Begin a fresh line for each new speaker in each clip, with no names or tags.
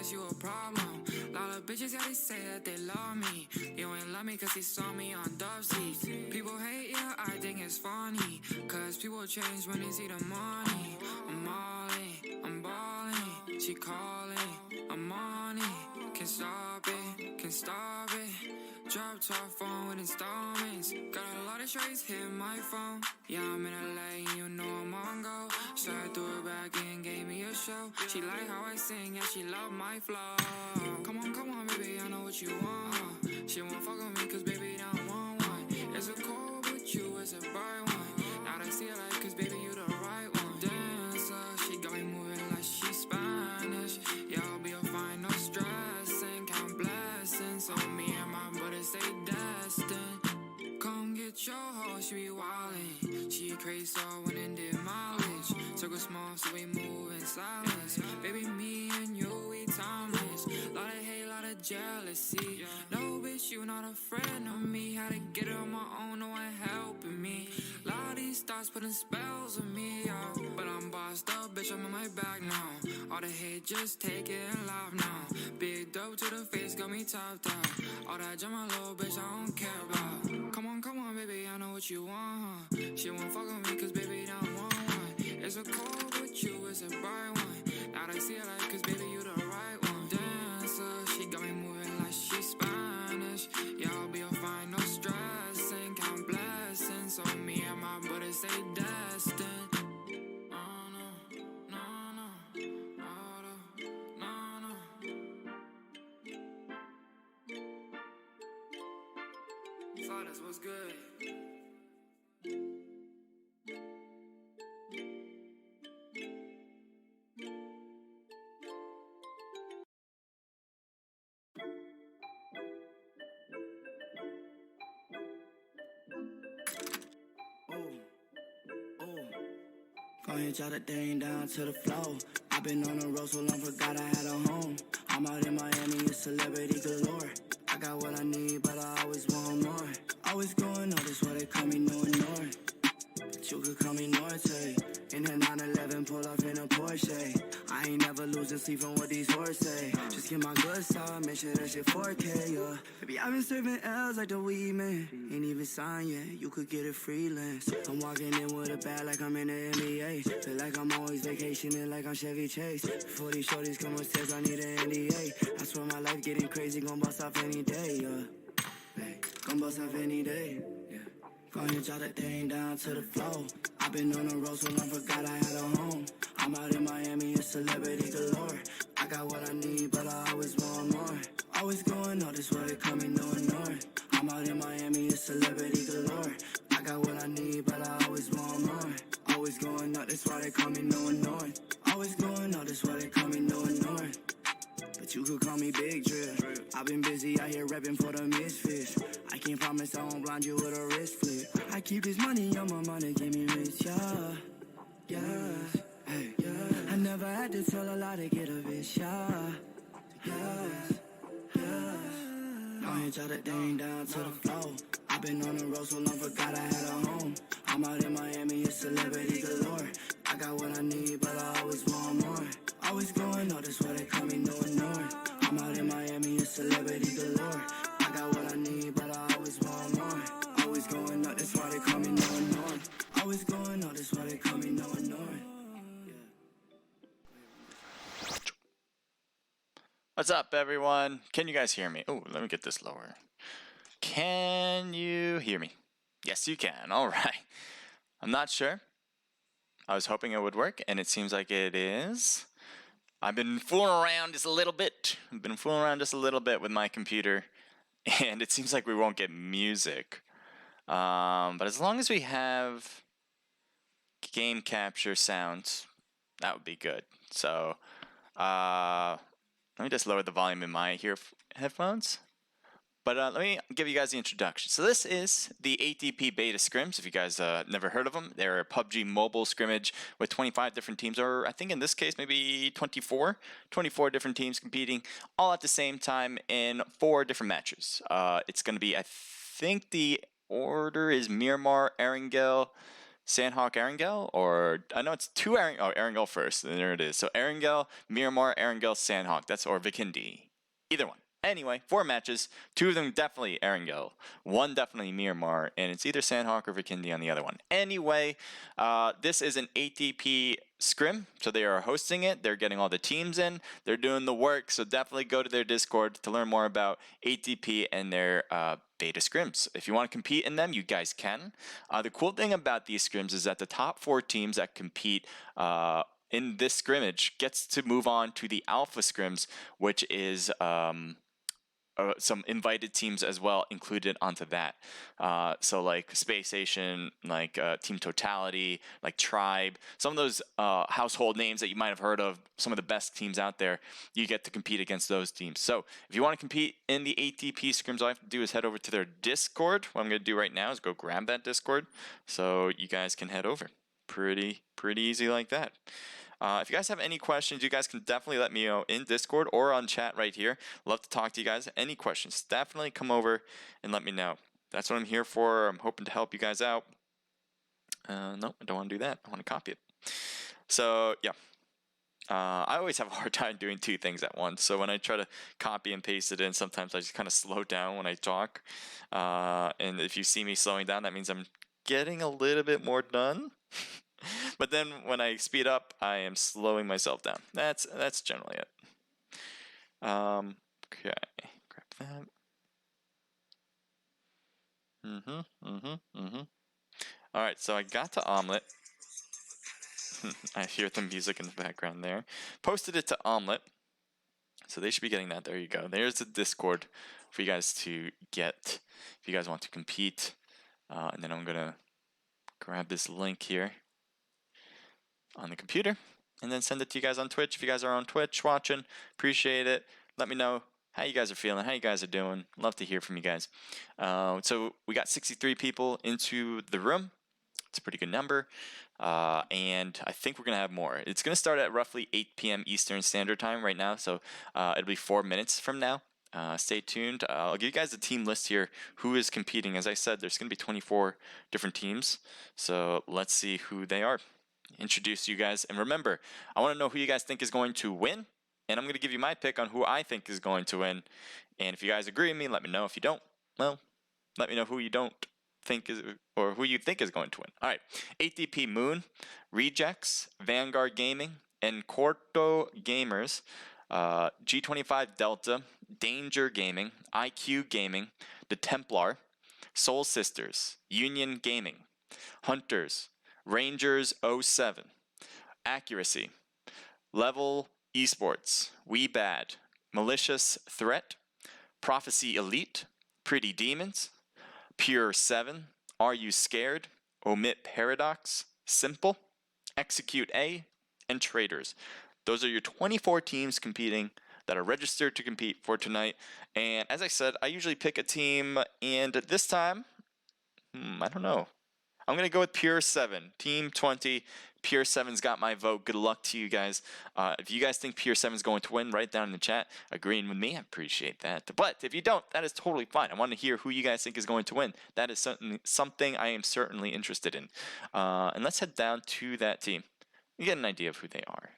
guess you a problem. Lot of bitches, yeah, they say that they love me. You ain't love me cause they saw me on dub seats. People hate, yeah, I think it's funny. Cause people change when they see the money. I'm all in, I'm balling. She calling, I'm on it. Can't stop it, can't stop it. Drop top phone with installments. Got a lot of trades hit my phone. Yeah, I'm in LA and you know I'm on go. So I threw it back and gave me a show. She like how I sing, yeah, she love my flow. Come on, baby, I know what you want. She won't fuck with me cause baby, I don't want one. It's a cold but you, it's a bright one. Now they see it like cause baby, you the right one. Dancer, she got me moving like she's Spanish. Yeah, I'll be a fine, no stressing. Count blessings on me and my brother stay destined. Come get your hoe, she be wildin'. She crazy, so I went and did mileage. Took a small, so we move in silence. Baby, me and you, we timeless. Lot of hate, lot of jealousy. No, bitch, you not a friend of me. Had to get it on my own, no one helping me. Lot of these thoughts putting spells on me, yo. But I'm bossed up, bitch, I'm on my back now. All the hate, just take it and laugh now. Big dope to the face, got me topped out. All that jam, my little bitch, I don't care about. Come on, baby, I know what you want. She won't fuck with me, cause baby, don't want one. It's a cold with you, it's a bright one. Now they see it like, cause baby, you the right one. Dancer, she got me moving like she's Spanish. Yeah, I'll be a fine, no stressing. Count blessings on me and my brother stay destined. Silence was good.
Go ahead, jot the thing down to the flow. I've been on the road so long, forgot I had a home. I'm out in Miami, a celebrity galore. I got what I need, but I always want more. Always going on, that's why they call me no ignore. But you could call me Norte. In a 911, pull up in a Porsche. I ain't never losing sleep on what these horses say. Just get my good side, make sure that shit 4K, yeah. Baby, I've been serving L's like the weed man. Ain't even signed yet, you could get it freelance. I'm walking in with a bag like I'm in the NBA. Feel like I'm always vacationing like I'm Chevy Chase. Before these shorties come upstairs, I need an NDA. I swear my life getting crazy, gon' bust off any day, yeah. Hey, gon' bust off any day, yeah. Go ahead, jot that thing down to the flow. I've been on the road so long, forgot I had a home. I'm out in Miami, a celebrity galore. I got what I need, but I always want more. Always going on, that's why they call me no ignore. I'm out in Miami, a celebrity galore. I got what I need, but I always want more. Always going on, that's why they call me no ignore. Always going on, that's why they call me no ignore. But you could call me Big Drip. I've been busy out here repping for the misfits. I can't promise I won't blind you with a wrist flip. I keep this money on my mind to get me rich, yeah. Yeah, hey, yeah. I never had to tell a lie to get a bitch, yeah. Yeah, yeah. Go ahead, jot that thing down to the flow. I've been on the road so long, forgot I had a home. I'm out in Miami, a celebrity galore. I got what I need, but I always want more. Always going on, that's why they call me no ignore. I'm out in Miami, a celebrity galore. I got what I need, but I always want more. Always going on, that's why they call me no ignore. Always going on, that's why they call me no ignore.
What's up, everyone? Can you guys hear me? Oh, let me get this lower. Can you hear me? Yes, you can. All right. I'm not sure. I was hoping it would work, and it seems like it is. I've been fooling around just a little bit. With my computer, and it seems like we won't get music. But as long as we have game capture sounds, that would be good. So, let me just lower the volume in my headphones. But let me give you guys the introduction. So this is the ATP Beta Scrims. If you guys never heard of them, they're a PUBG mobile scrimmage with 25 different teams, or I think in this case maybe 24 different teams competing all at the same time in 4 different matches. It's going to be, I think the order is Miramar, Erangel, Sandhawk Erangel, or I know it's two Erangel first, and there it is. So Erangel, Miramar, Erangel, Sandhawk. That's or Vikindi. Either one. Anyway, 4 matches. 2 of them definitely Erangel. 1 definitely Miramar, and it's either Sandhawk or Vikindi on the other one. Anyway, this is an ATP scrim, so they are hosting it. They're getting all the teams in. They're doing the work, so definitely go to their Discord to learn more about ATP and their beta scrims. If you want to compete in them, you guys can. The cool thing about these scrims is that the top 4 teams that compete in this scrimmage gets to move on to the alpha scrims, which is some invited teams as well included onto that. So like Space Station, like Team Totality, like Tribe, some of those household names that you might have heard of, some of the best teams out there, you get to compete against those teams. So if you want to compete in the ATP scrims, all you have to do is head over to their Discord. What I'm going to do right now is go grab that Discord so you guys can head over. Pretty easy like that. If you guys have any questions, you guys can definitely let me know in Discord or on chat right here. Love to talk to you guys. Any questions, definitely come over and let me know. That's what I'm here for. I'm hoping to help you guys out. No, I don't want to do that. I want to copy it. So, yeah. I always have a hard time doing 2 things at once. So when I try to copy and paste it in, sometimes I just kind of slow down when I talk. And if you see me slowing down, that means I'm getting a little bit more done. But then when I speed up, I am slowing myself down. That's generally it. Okay, grab that. All right, so I got to Omelet. I hear the music in the background there. Posted it to Omelet, so they should be getting that. There you go. There's the Discord for you guys to get if you guys want to compete. And then I'm gonna grab this link here on the computer and then send it to you guys on Twitch. If you guys are on Twitch watching, appreciate it. Let me know how you guys are feeling, how you guys are doing. Love to hear from you guys. So we got 63 people into the room. It's a pretty good number. And I think we're going to have more. It's going to start at roughly 8 p.m. Eastern Standard Time right now. So it'll be 4 minutes from now. Stay tuned. I'll give you guys a team list here. Who is competing? As I said, there's going to be 24 different teams. So let's see who they are. Introduce you guys, and remember, I want to know who you guys think is going to win, and I'm going to give you my pick on who I think is going to win. And if you guys agree with me, let me know. If you don't, well, let me know who you don't think is, or who you think is going to win. All right, ATP Moon, Rejects, Vanguard Gaming, Encorto Gamers, G25 Delta, Danger Gaming, IQ Gaming, The Templar, Soul Sisters, Union Gaming, Hunters, Rangers 07, Accuracy, Level Esports, We Bad, Malicious Threat, Prophecy Elite, Pretty Demons, Pure 7, Are You Scared, Omit Paradox, Simple, Execute A, and Traders. Those are your 24 teams competing that are registered to compete for tonight. And as I said, I usually pick a team, and this time, I don't know. I'm going to go with Pure 7, Team 20. Pure 7's got my vote. Good luck to you guys. If you guys think Pure 7's going to win, write it down in the chat. Agreeing with me, I appreciate that. But if you don't, that is totally fine. I want to hear who you guys think is going to win. That is something I am certainly interested in. And let's head down to that team. You get an idea of who they are.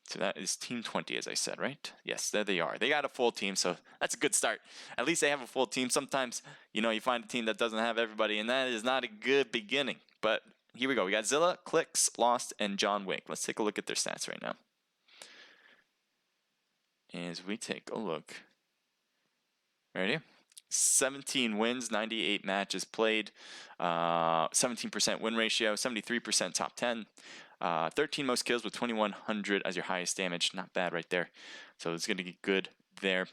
So that is Team 20, as I said, right? Yes, there they are. They got a full team, so that's a good start. At least they have a full team. Sometimes, you find a team that doesn't have everybody, and that is not a good beginning. But here we go. We got Zilla, Clicks, Lost, and John Wick. Let's take a look at their stats right now. As we take a look. Ready? 17 wins, 98 matches played, 17% win ratio, 73% top 10. 13 most kills with 2,100 as your highest damage. Not bad right there. So it's going to get good there.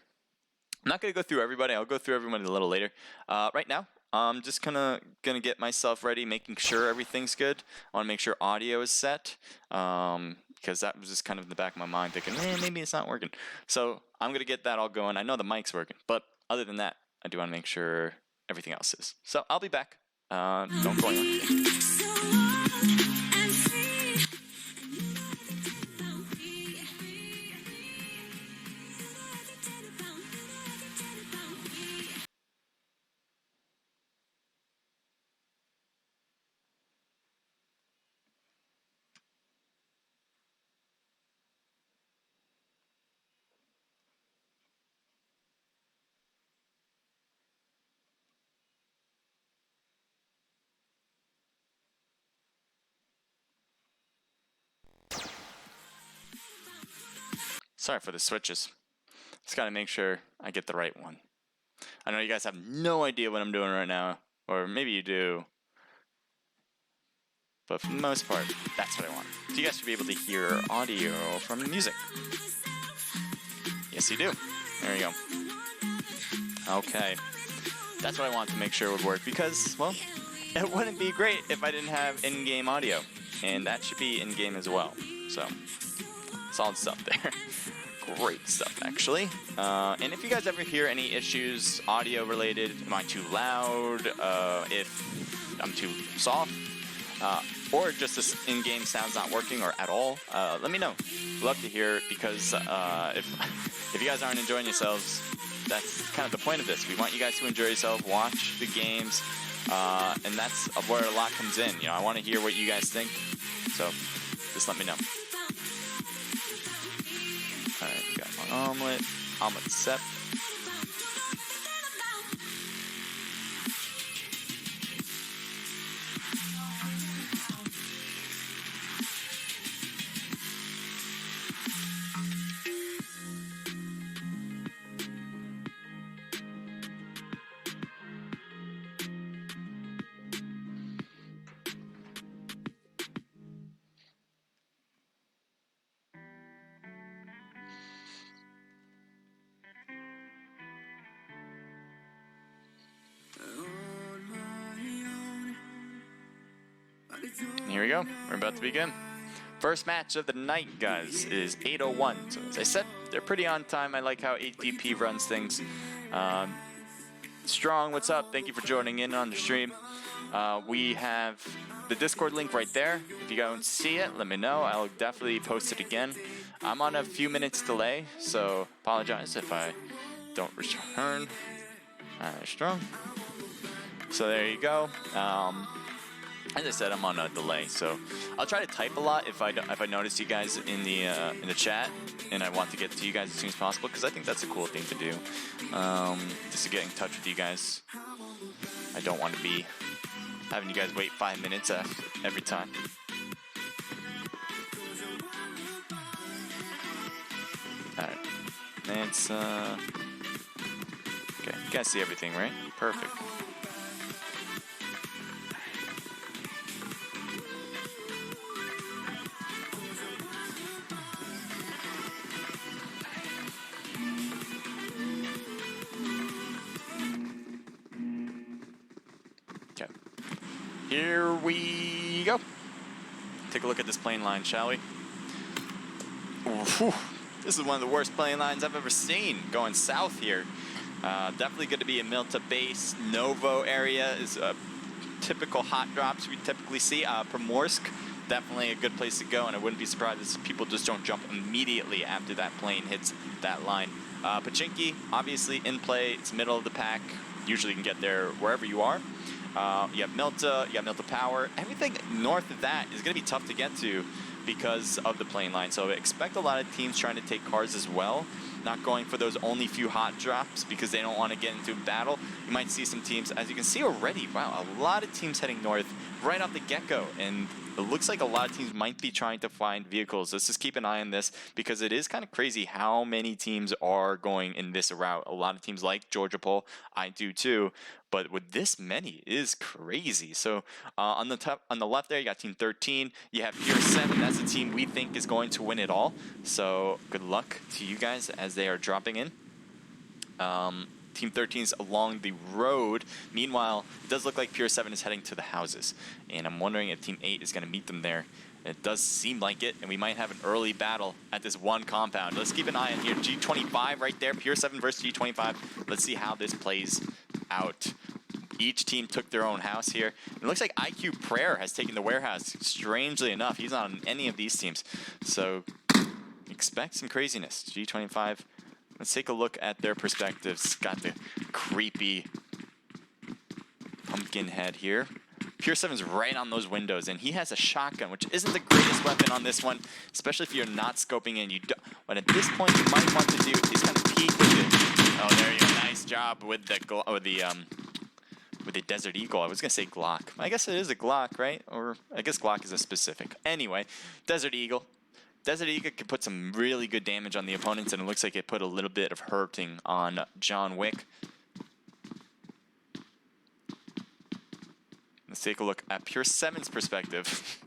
I'm not going to go through everybody. I'll go through everybody a little later. Right now, I'm just gonna get myself ready, making sure everything's good. I want to make sure audio is set, because that was just kind of in the back of my mind thinking, maybe it's not working. So I'm going to get that all going. I know the mic's working, but other than that, I do want to make sure everything else is. So I'll be back. Don't go anywhere. Sorry for the switches. Just gotta make sure I get the right one. I know you guys have no idea what I'm doing right now, or maybe you do. But for the most part, that's what I want. So you guys should be able to hear audio from the music. Yes, you do. There you go. Okay. That's what I wanted to make sure would work because, well, it wouldn't be great if I didn't have in-game audio. And that should be in-game as well. So, solid stuff there. Great stuff, actually. And if you guys ever hear any issues, audio related, am I too loud, if I'm too soft, or just this in-game sound's not working or at all, let me know. Love to hear it because if you guys aren't enjoying yourselves, that's kind of the point of this. We want you guys to enjoy yourself, watch the games, and that's where a lot comes in. You know, I want to hear what you guys think, so just let me know. Alright, we got one omelet set. Here we go. We're about to begin. First match of the night, guys, is 8:01. So as I said, they're pretty on time. I like how 8VP runs things. Strong, what's up? Thank you for joining in on the stream. We have the Discord link right there. If you don't see it, let me know. I'll definitely post it again. I'm on a few minutes delay, so apologize if I don't return. Strong. So there you go. As I said, I'm on a delay, so I'll try to type a lot if I notice you guys in the chat, and I want to get to you guys as soon as possible because I think that's a cool thing to do. Just to get in touch with you guys. I don't want to be having you guys wait 5 minutes every time. All right, it's okay. You guys see everything, right? Perfect. Here we go. Take a look at this plane line, shall we? Ooh, this is one of the worst plane lines I've ever seen going south here. Definitely going to be a Milta base. Novo area is a typical hot drops we typically see. Primorsk, definitely a good place to go, and I wouldn't be surprised if people just don't jump immediately after that plane hits that line. Pachinki, obviously in play. It's middle of the pack. Usually you can get there wherever you are. You have Milta, you got Milta Power. Everything north of that is going to be tough to get to because of the plane line. So expect a lot of teams trying to take cars as well, not going for those only few hot drops because they don't want to get into battle. You might see some teams, as you can see already, wow, a lot of teams heading north right off the get-go. And it looks like a lot of teams might be trying to find vehicles. Let's just keep an eye on this because it is kind of crazy how many teams are going in this route. A lot of teams like Georgia Pole, I do too. But with this many, it is crazy. So on the left there, you got Team 13. You have Pure 7. That's the team we think is going to win it all. So good luck to you guys as they are dropping in. Team 13 is along the road. Meanwhile, it does look like Pure 7 is heading to the houses. And I'm wondering if Team 8 is going to meet them there. It does seem like it, and we might have an early battle at this one compound. Let's keep an eye on here. G25 right there, Pure 7 versus G25. Let's see how this plays out. Each team took their own house here. It looks like IQ Prayer has taken the warehouse. Strangely enough, he's not on any of these teams. So expect some craziness. G25, let's take a look at their perspectives. Got the creepy pumpkin head here. Pure 7's right on those windows, and he has a shotgun, which isn't the greatest weapon on this one, especially if you're not scoping in. But at this point, you might want to do is kind of peek with it. Oh, there you go. Nice job with the Desert Eagle. I was gonna say Glock. I guess it is a Glock, right? Or I guess Glock is a specific. Anyway, Desert Eagle. Desert Eagle can put some really good damage on the opponents, and it looks like it put a little bit of hurting on John Wick. Let's take a look at Pure 7's perspective.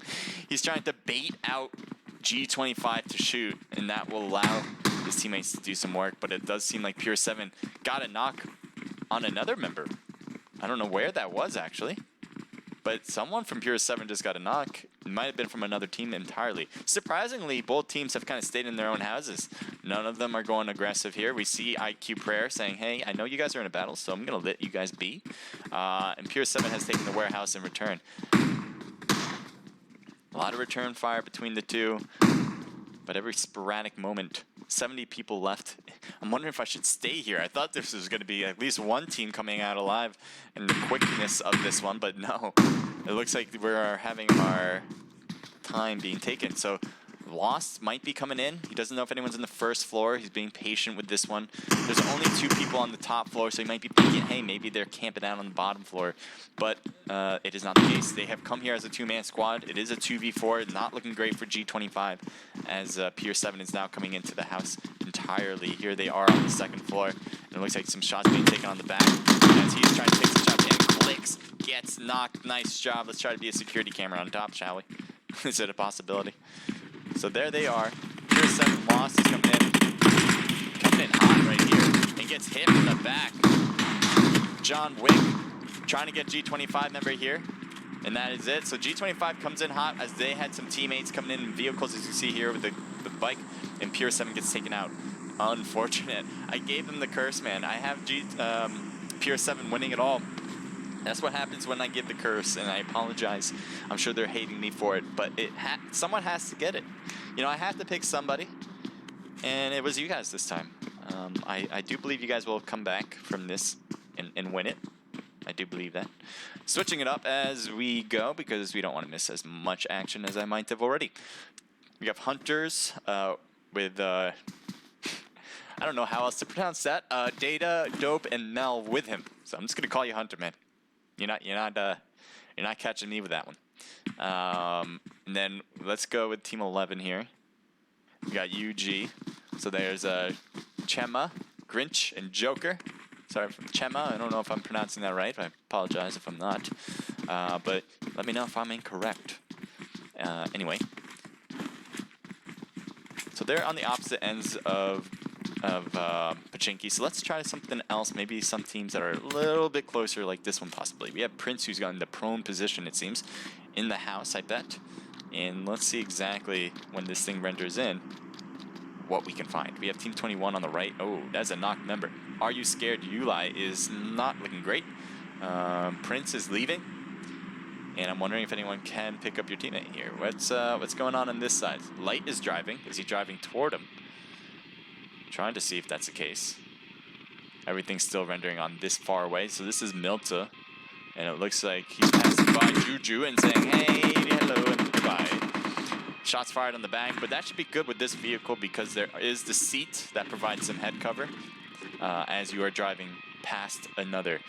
He's trying to bait out G25 to shoot, and that will allow his teammates to do some work, but it does seem like Pure 7 got a knock on another member. I don't know where that was, actually, but someone from Pure 7 just got a knock. It might have been from another team entirely. Surprisingly, both teams have kind of stayed in their own houses. None of them are going aggressive here. We see IQ Prayer saying, hey, I know you guys are in a battle, so I'm going to let you guys be. And Pure 7 has taken the warehouse in return. A lot of return fire between the two, but every sporadic moment. 70 people left. I'm wondering if I should stay here. I thought this was going to be at least one team coming out alive and the quickness of this one, but no. It looks like we're having our time being taken. So Lost might be coming in. He doesn't know if anyone's in the first floor. He's being patient with this one. There's only 2 people on the top floor, so he might be thinking, hey, maybe they're camping out on the bottom floor. But it is not the case. They have come here as a 2-man squad. It is a 2v4. Not looking great for G25 as Pure 7 is now coming into the house entirely. Here they are on the second floor. And it looks like some shots being taken on the back as he's trying to take some shots and clicks. Gets knocked. Nice job. Let's try to be a security camera on top, shall we? Is it a possibility? So there they are. Pure 7 Lost is coming in hot right here, and gets hit from the back. John Wick trying to get G25 member here, and that is it. So G25 comes in hot as they had some teammates coming in vehicles, as you see here with the bike, and Pure 7 gets taken out. Unfortunate. I gave them the curse, man. I have Pure 7 winning it all. That's what happens when I give the curse, and I apologize. I'm sure they're hating me for it, but someone has to get it. You know, I have to pick somebody, and it was you guys this time. I do believe you guys will come back from this and win it. I do believe that. Switching it up as we go, because we don't want to miss as much action as I might have already. We have Hunters with... I don't know how else to pronounce that. Data, Dope, and Mel with him. So I'm just going to call you Hunter, man. You're not catching me with that one. And then let's go with Team 11 here. We got UG. So there's Chema, Grinch, and Joker. Sorry for Chema. I don't know if I'm pronouncing that right. I apologize if I'm not. But let me know if I'm incorrect. Anyway. So they're on the opposite ends of Pachinki. So let's try something else. Maybe some teams that are a little bit closer, like this one possibly. We have Prince, who's got in the prone position, it seems, in the house, I bet. And let's see exactly when this thing renders in what we can find. We have Team 21 on the right. Oh, that's a knocked member. Are You Scared? Yulai is not looking great. Prince is leaving. And I'm wondering if anyone can pick up your teammate here. What's going on this side? Light is driving. Is he driving toward him? Trying to see if that's the case. Everything's still rendering on this far away. So this is Milta. And it looks like he's passing by Juju and saying, hey, hello, and goodbye. Shots fired on the back, but that should be good with this vehicle because there is the seat that provides some head cover as you are driving past another.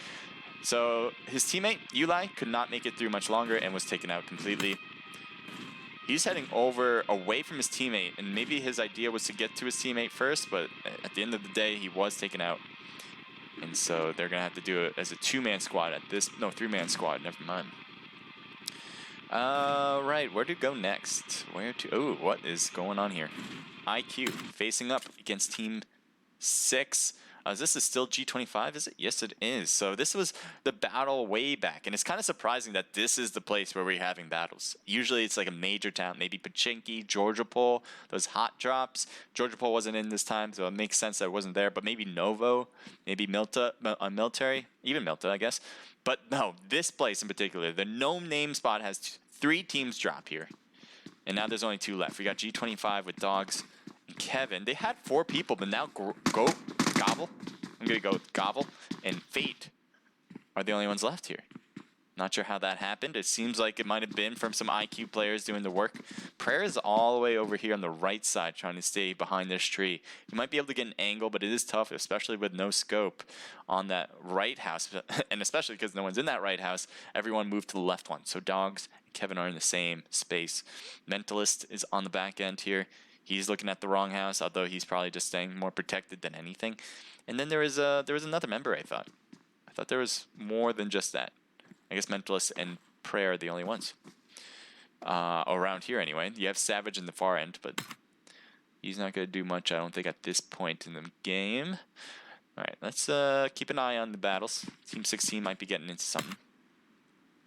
So his teammate, Yulai, could not make it through much longer and was taken out completely. He's heading away from his teammate, and maybe his idea was to get to his teammate first, but at the end of the day, he was taken out. And so they're going to have to do it as a 2-man squad at this, no, 3-man squad, never mind. Right, where to go next? Oh, what is going on here? IQ facing up against Team 6. This is still G25, is it? Yes, it is. So this was the battle way back, and it's kind of surprising that this is the place where we're having battles. Usually it's like a major town, maybe Pachinki, Georgiapol, those hot drops. Georgiapol wasn't in this time, so it makes sense that it wasn't there, but maybe Novo, maybe Military, even Milta, I guess. But no, this place in particular, the no name spot has 3 teams drop here, and now there's only 2 left. We got G25 with Dogs and Kevin. They had 4 people, but now Gobble. I'm going to go with Gobble and Fate are the only ones left here. Not sure how that happened. It seems like it might have been from some IQ players doing the work. Prayer is all the way over here on the right side trying to stay behind this tree. You might be able to get an angle, but it is tough, especially with no scope on that right house. And especially because no one's in that right house, everyone moved to the left one. So Dogs and Kevin are in the same space. Mentalist is on the back end here. He's looking at the wrong house, although he's probably just staying more protected than anything. And then there was another member, I thought. I thought there was more than just that. I guess Mentalist and Prayer are the only ones. Around here, anyway. You have Savage in the far end, but he's not going to do much, I don't think, at this point in the game. Alright, let's keep an eye on the battles. Team 16 might be getting into something.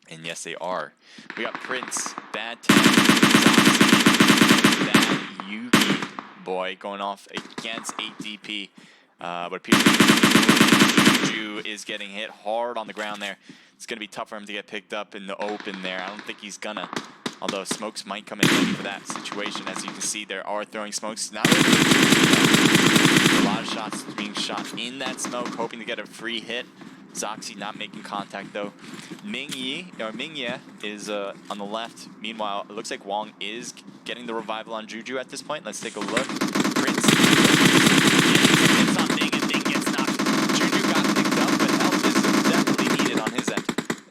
And yes, they are. We got Prince, Bad Ten, Zoxy, Bad Yugi boy going off against 8DP. But it appears Juju is getting hit hard on the ground there. It's going to be tough for him to get picked up in the open there. I don't think he's gonna. Although smokes might come in handy for that situation. As you can see, there are throwing smokes. Now a lot of shots being shot in that smoke, hoping to get a free hit. Zoxy not making contact though. Mingye is on the left. Meanwhile, it looks like Wong is getting the revival on Juju at this point. Let's take a look. Prince hits on Ming, and Ming gets knocked. Juju got picked up, but help is definitely needed on his end.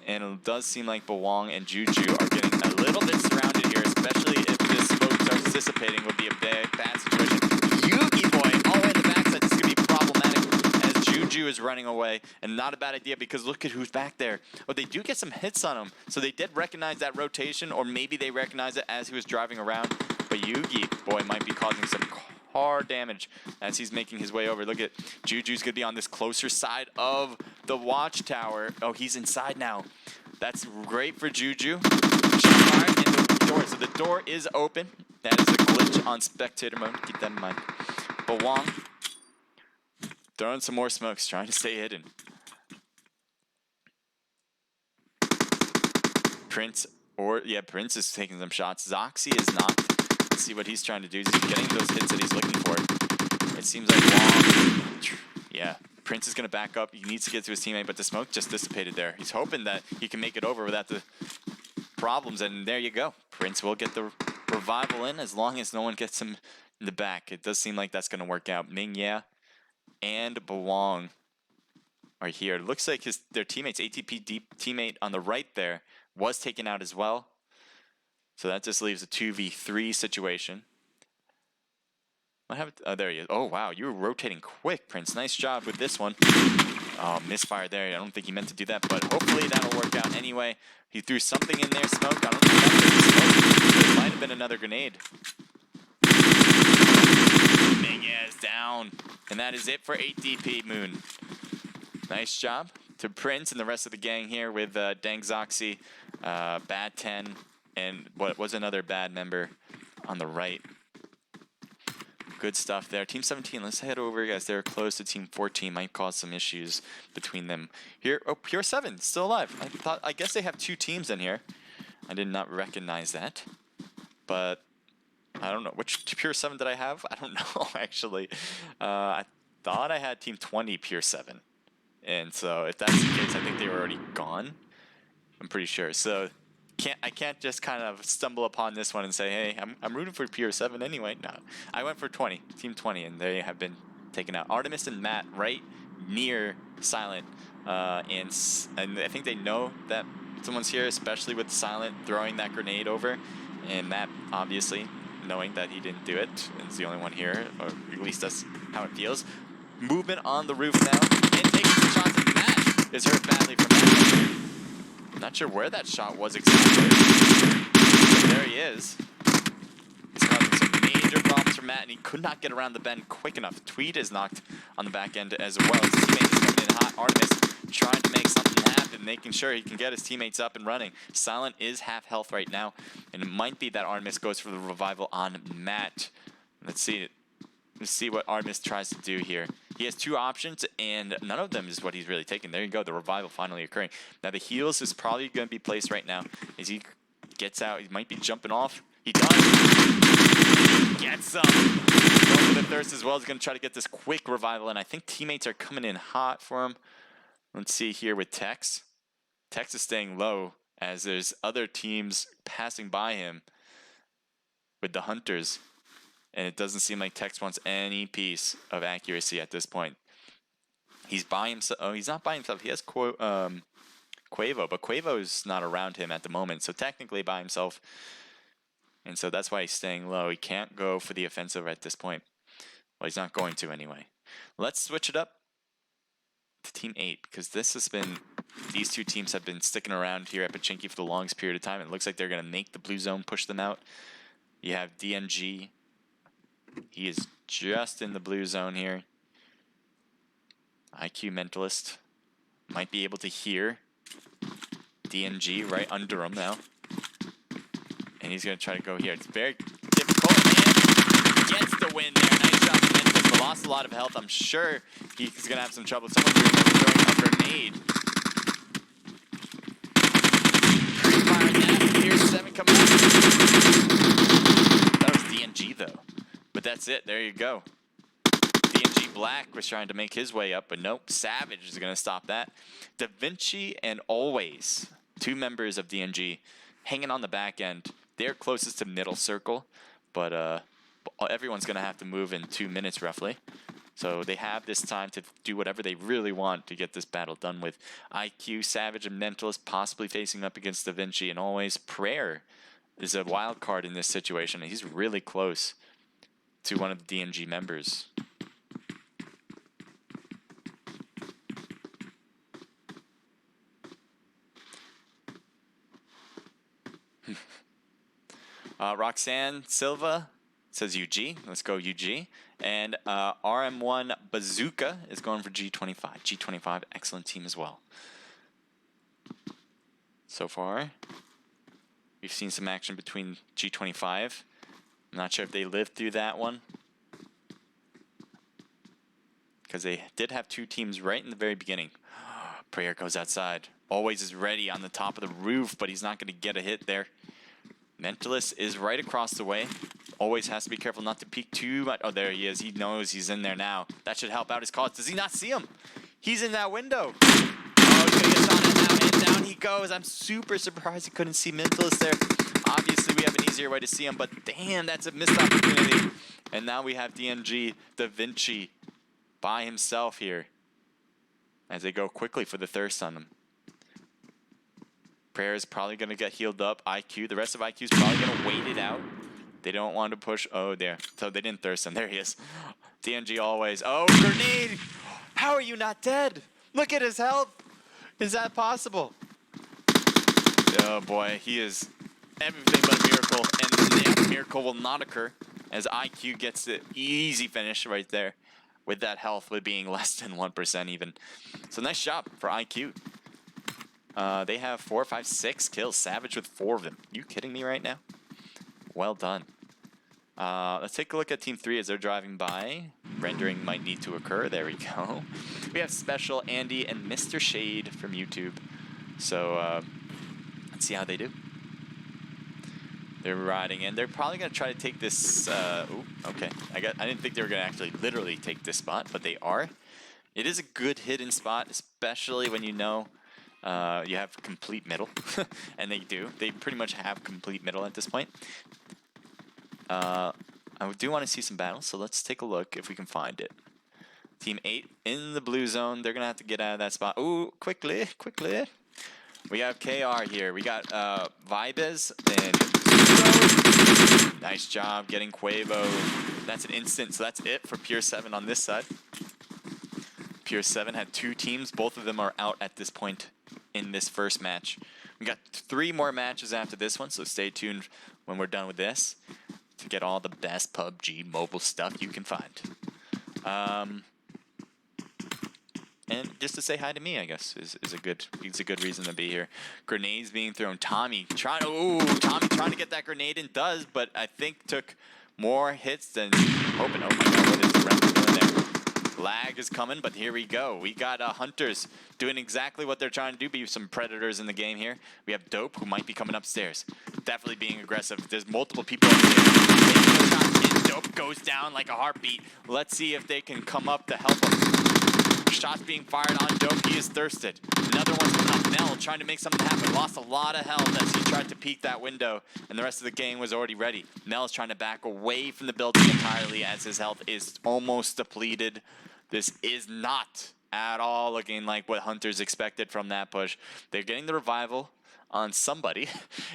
And it does seem like Bawang and Juju are getting a little bit surrounded here, especially if this smoke starts dissipating. Would be a bad situation. Yugi boy, all the way in the backside. This could be problematic as Juju is running away, and not a bad idea because look at who's back there. Oh, they do get some hits on him, so they did recognize that rotation, or maybe they recognized it as he was driving around. But Yugi boy might be causing some hard damage as he's making his way over. Look at Juju's gonna be on this closer side of the watchtower. Oh, he's inside now. That's great for Juju. Shot fired in the door, so the door is open. That is a glitch on spectator mode. Keep that in mind. But Wong throwing some more smokes, trying to stay hidden. Prince is taking some shots. Zoxy is not. Let's see what he's trying to do. He's getting those hits that he's looking for. It seems like Wong. Yeah, Prince is going to back up. He needs to get to his teammate, but the smoke just dissipated there. He's hoping that he can make it over without the problems, and there you go. Prince will get the revival in as long as no one gets him in the back. It does seem like that's going to work out. Mingye and Bawang are here. It looks like their teammates, ATP teammate on the right there, was taken out as well. So that just leaves a 2v3 situation. There he is. Oh, wow. You were rotating quick, Prince. Nice job with this one. Oh, misfire there. I don't think he meant to do that, but hopefully that'll work out anyway. He threw something in there, smoke. I don't know if that was smoke. It might have been another grenade. Mingye is down. And that is it for 8DP Moon. Nice job to Prince and the rest of the gang here with Dang Zoxy, Bad 10, and what was another bad member on the right. Good stuff there. Team 17, let's head over, guys. They're close to Team 14. Might cause some issues between them. Here, oh, Pure 7, still alive. I guess they have two teams in here. I did not recognize that. But, I don't know. Which Pure 7 did I have? I don't know, actually. I thought I had Team 20 Pure 7. And so, if that's the case, I think they were already gone. I'm pretty sure. So, I can't just kind of stumble upon this one and say, hey, I'm rooting for Pure 7 anyway. No, I went for 20, Team 20, and they have been taken out. Artemis and Matt right near Silent, and I think they know that someone's here, especially with Silent throwing that grenade over, and Matt obviously knowing that he didn't do it, is the only one here, or at least that's how it feels. Movement on the roof now, and taking some shots, and Matt is hurt badly from that. Not sure where that shot was exactly. But there he is. He's causing some major problems for Matt, and he could not get around the bend quick enough. Tweed is knocked on the back end as well. His teammate is coming in hot. Artemis trying to make something happen, making sure he can get his teammates up and running. Silent is half health right now, and it might be that Artemis goes for the revival on Matt. Let's see what Artemis tries to do here. He has two options, and none of them is what he's really taking. There you go, the revival finally occurring. Now the heals is probably going to be placed right now. As he gets out, he might be jumping off. He does. He gets some. Going for the thirst as well. He's going to try to get this quick revival, and I think teammates are coming in hot for him. Let's see here with Tex. Tex is staying low as there's other teams passing by him with the Hunters. And it doesn't seem like Tex wants any piece of accuracy at this point. He's by himself. Oh, he's not by himself. He has Quavo, but Quavo's not around him at the moment. So technically by himself. And so that's why he's staying low. He can't go for the offensive at this point. Well, he's not going to anyway. Let's switch it up to Team 8, because these two teams have been sticking around here at Pachinki for the longest period of time. It looks like they're going to make the blue zone, push them out. You have DNG. He is just in the blue zone here. IQ Mentalist might be able to hear DNG right under him now. And he's going to try to go here. It's very difficult, and gets the win there. Nice job, Mentalist, but lost a lot of health. I'm sure he's going to have some trouble. Someone throwing a grenade. Fire that. Here's 7 coming up. That was DNG, though. But that's it. There you go. DNG Black was trying to make his way up, but nope. Savage is going to stop that. Da Vinci and Always, 2 members of DNG, hanging on the back end. They're closest to middle circle, but everyone's going to have to move in 2 minutes roughly. So they have this time to do whatever they really want to get this battle done with. IQ, Savage, and Mentalist possibly facing up against Da Vinci and Always. Prayer is a wild card in this situation, and he's really close to one of the DNG members. Roxanne Silva says UG. Let's go UG. And RM1 Bazooka is going for G25. G25, excellent team as well. So far, we've seen some action between G25. I'm not sure if they lived through that one, because they did have 2 teams right in the very beginning. Prayer goes outside. Always is ready on the top of the roof, but he's not going to get a hit there. Mentalist is right across the way. Always has to be careful not to peek too much. Oh, there he is. He knows he's in there now. That should help out his cause. Does he not see him? He's in that window. Oh, he's going to get shot at now, and down he goes. I'm super surprised he couldn't see Mentalist there. Obviously, we have an easier way to see him, but damn, that's a missed opportunity. And now we have DNG Da Vinci by himself here as they go quickly for the thirst on him. Prayer is probably going to get healed up. IQ, the rest of IQ is probably going to wait it out. They don't want to push. Oh, there. So they didn't thirst him. There he is. DNG Always. Oh, grenade! How are you not dead? Look at his health. Is that possible? Oh, boy. He is everything but a miracle. And the miracle will not occur as IQ gets the easy finish right there with that health with being less than 1% even. So nice job for IQ. They have 4, 5, 6 kills. Savage with 4 of them. You kidding me right now? Well done. Let's take a look at Team 3 as they're driving by. Rendering might need to occur. There we go. We have Special, Andy, and Mr. Shade from YouTube. So let's see how they do. They're riding in. They're probably going to try to take this. Ooh, okay. I didn't think they were going to actually literally take this spot, but they are. It is a good hidden spot, especially when you know you have complete middle. And they do. They pretty much have complete middle at this point. I do want to see some battles, so let's take a look if we can find it. Team 8 in the blue zone. They're going to have to get out of that spot. Ooh, quickly, quickly. We have KR here. We got Vibes and Suso. Nice job getting Quavo. That's an instant, so that's it for Pure 7 on this side. Pure 7 had 2 teams. Both of them are out at this point in this first match. We got 3 more matches after this one, so stay tuned when we're done with this to get all the best PUBG mobile stuff you can find. And just to say hi to me, I guess, is a good reason to be here. Grenades being thrown. Tommy trying to get that grenade in, does, but I think took more hits than hoping. Oh my god, what is the ref doing there? Lag is coming, but here we go. We got Hunters doing exactly what they're trying to do, be some predators in the game here. We have Dope, who might be coming upstairs. Definitely being aggressive. There's multiple people upstairs. Dope goes down like a heartbeat. Let's see if they can come up to help him. Shots being fired on Dope. He is thirsted. Another one's coming up. Nell trying to make something happen. Lost a lot of health as he tried to peek that window, and the rest of the gang was already ready. Nell is trying to back away from the building entirely as his health is almost depleted. This is not at all looking like what Hunters expected from that push. They're getting the revival on somebody.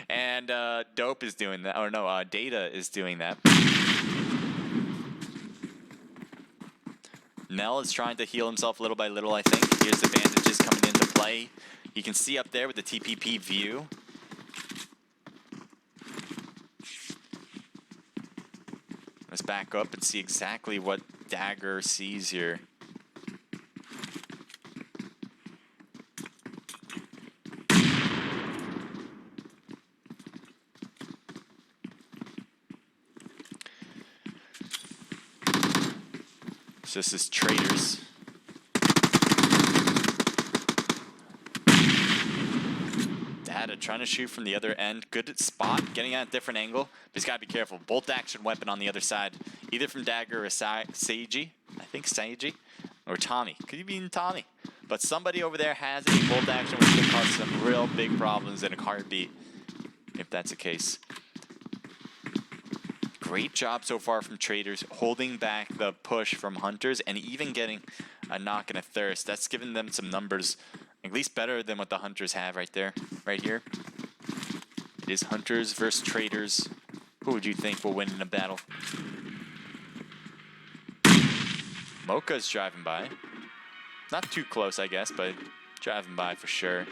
And Dope is doing that. Or no, Data is doing that. Mel is trying to heal himself little by little, I think. Here's the bandages coming into play. You can see up there with the TPP view. Let's back up and see exactly what Dagger sees here. So this is Traders. Data trying to shoot from the other end. Good spot, getting at a different angle. But he's got to be careful. Bolt action weapon on the other side. Either from Dagger or Seiji. I think Seiji. Or Tommy. Could be even Tommy. But somebody over there has a bolt action which could cause some real big problems in a heartbeat. If that's the case. Great job so far from Traders, holding back the push from Hunters and even getting a knock and a thirst. That's given them some numbers, at least better than what the Hunters have right there, right here. It is Hunters versus Traders. Who would you think will win in a battle? Mocha's driving by. Not too close, I guess, but driving by for sure.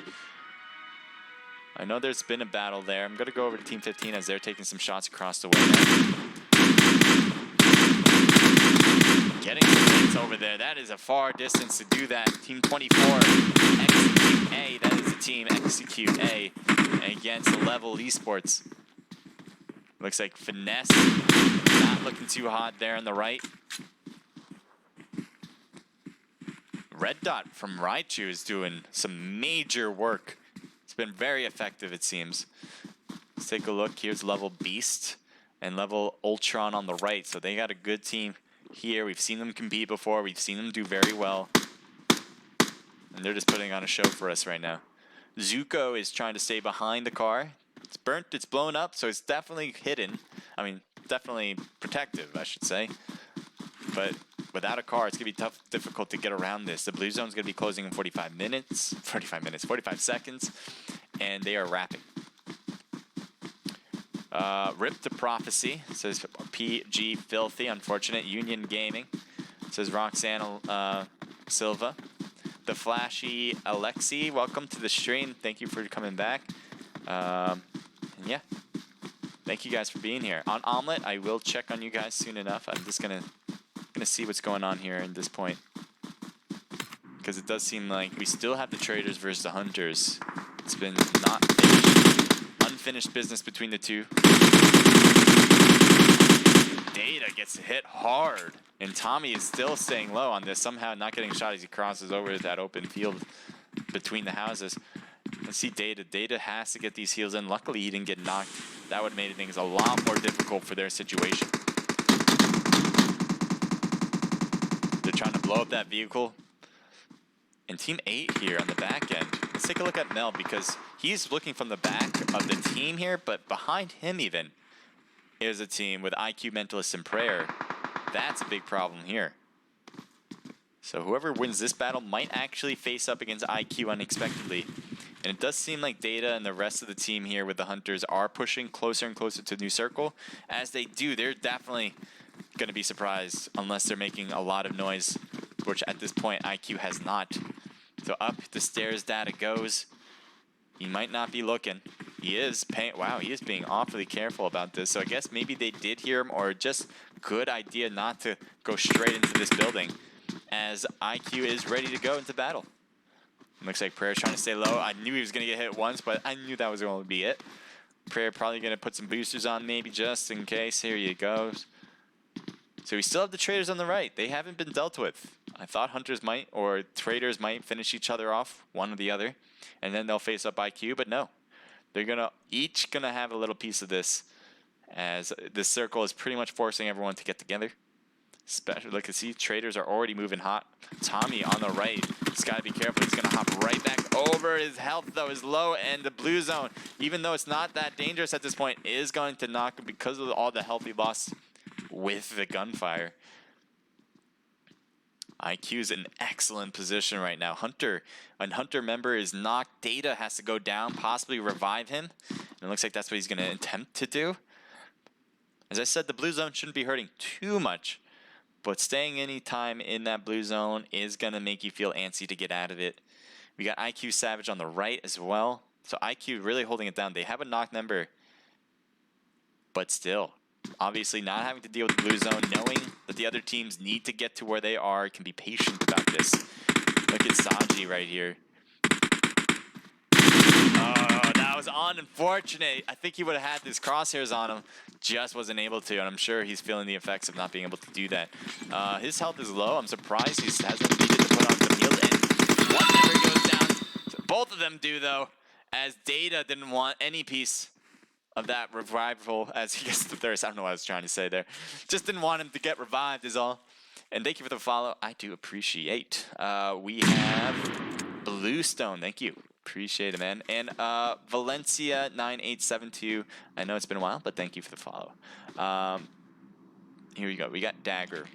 I know there's been a battle there. I'm going to go over to Team 15 as they're taking some shots across the way. Getting some hits over there. That is a far distance to do that. Team 24, Execute A. That is the team Execute A against Level Esports. Looks like Finesse not looking too hot there on the right. Red Dot from Raichu is doing some major work. It's been very effective, it seems. Let's take a look. Here's Level Beast and Level Ultron on the right. So they got a good team here. We've seen them compete before. We've seen them do very well. And they're just putting on a show for us right now. Zuko is trying to stay behind the car. It's burnt, it's blown up, so it's definitely hidden. I mean, definitely protective, I should say. But without a car, it's going to be difficult to get around this. The blue zone's going to be closing in 45 seconds. And they are wrapping. Rip to Prophecy, says PG Filthy, unfortunate. Union Gaming, says Roxanne Silva. The Flashy Alexi, welcome to the stream. Thank you for coming back. And yeah, thank you guys for being here. On Omelet, I will check on you guys soon enough. I'm just gonna see what's going on here at this point. Because it does seem like we still have the Traders versus the Hunters. It's been not unfinished business between the two. Data gets hit hard, and Tommy is still staying low on this, somehow not getting shot as he crosses over that open field between the houses. Let's see Data. Data has to get these heals in. Luckily, he didn't get knocked. That would have made things a lot more difficult for their situation. They're trying to blow up that vehicle. And Team 8 here on the back end. Let's take a look at Mel, because he's looking from the back of the team here, but behind him even is a team with IQ, Mentalist, and Prayer. That's a big problem here. So whoever wins this battle might actually face up against IQ unexpectedly. And it does seem like Data and the rest of the team here with the Hunters are pushing closer and closer to New Circle. As they do, they're definitely going to be surprised unless they're making a lot of noise, which at this point IQ has not. So up the stairs Data goes. He might not be looking. He is paying. Wow, he is being awfully careful about this. So I guess maybe they did hear him, or just good idea not to go straight into this building, as IQ is ready to go into battle. Looks like Prayer's trying to stay low. I knew he was going to get hit once, but I knew that was going to be it. Prayer probably going to put some boosters on maybe just in case. Here you go. So we still have the Traders on the right. They haven't been dealt with. I thought Hunters might, or Traders might finish each other off, one or the other, and then they'll face up IQ, but no. They're each gonna have a little piece of this, as this circle is pretty much forcing everyone to get together. Especially, look, you see, Traders are already moving hot. Tommy on the right. He's got to be careful. He's going to hop right back over. His health, though, is low, and the blue zone, even though it's not that dangerous at this point, is going to knock him because of all the health he lost with the gunfire. IQ's in excellent position right now. Hunter member is knocked. Data has to go down, possibly revive him. And it looks like that's what he's going to attempt to do. As I said, the blue zone shouldn't be hurting too much, but staying any time in that blue zone is going to make you feel antsy to get out of it. We got IQ Savage on the right as well. So IQ really holding it down. They have a knock member, but still, obviously not having to deal with the blue zone, knowing that the other teams need to get to where they are, can be patient about this. Look at Saji right here. Oh, that was unfortunate. I think he would have had his crosshairs on him, just wasn't able to, and I'm sure he's feeling the effects of not being able to do that. His health is low. I'm surprised he hasn't needed to put on some heals, and one member goes down. Both of them do, though, as Data didn't want any piece of that revival as he gets the thirst. I don't know what I was trying to say there. Just didn't want him to get revived is all. And thank you for the follow. I do appreciate. We have Bluestone. Thank you. Appreciate it, man. And Valencia 9872. I know it's been a while, but thank you for the follow. Here we go. We got Dagger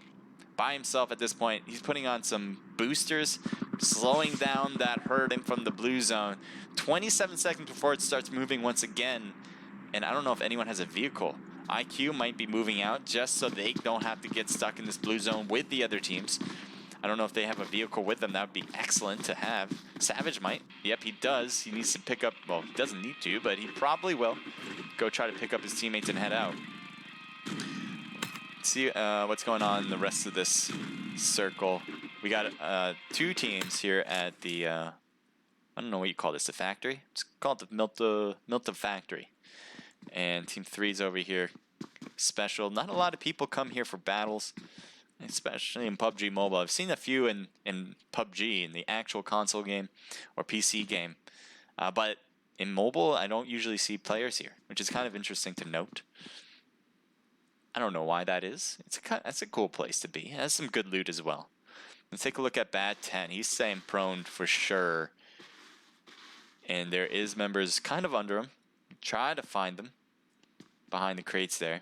by himself at this point. He's putting on some boosters, slowing down that herd in from the blue zone. 27 seconds before it starts moving once again. And I don't know if anyone has a vehicle. IQ might be moving out just so they don't have to get stuck in this blue zone with the other teams. I don't know if they have a vehicle with them. That would be excellent to have. Savage might. Yep, he does. He needs to pick up, well, he doesn't need to, but he probably will go try to pick up his teammates and head out. Let's see what's going on in the rest of this circle. We got 2 teams here at the, I don't know what you call this, the factory? It's called the Milta Factory. And Team 3's over here. Special. Not a lot of people come here for battles, especially in PUBG Mobile. I've seen a few in PUBG, in the actual console game or PC game. But in mobile, I don't usually see players here, which is kind of interesting to note. I don't know why that is. That's a cool place to be. It has some good loot as well. Let's take a look at Bad 10. He's staying prone for sure. And there is members kind of under him. Try to find them behind the crates there.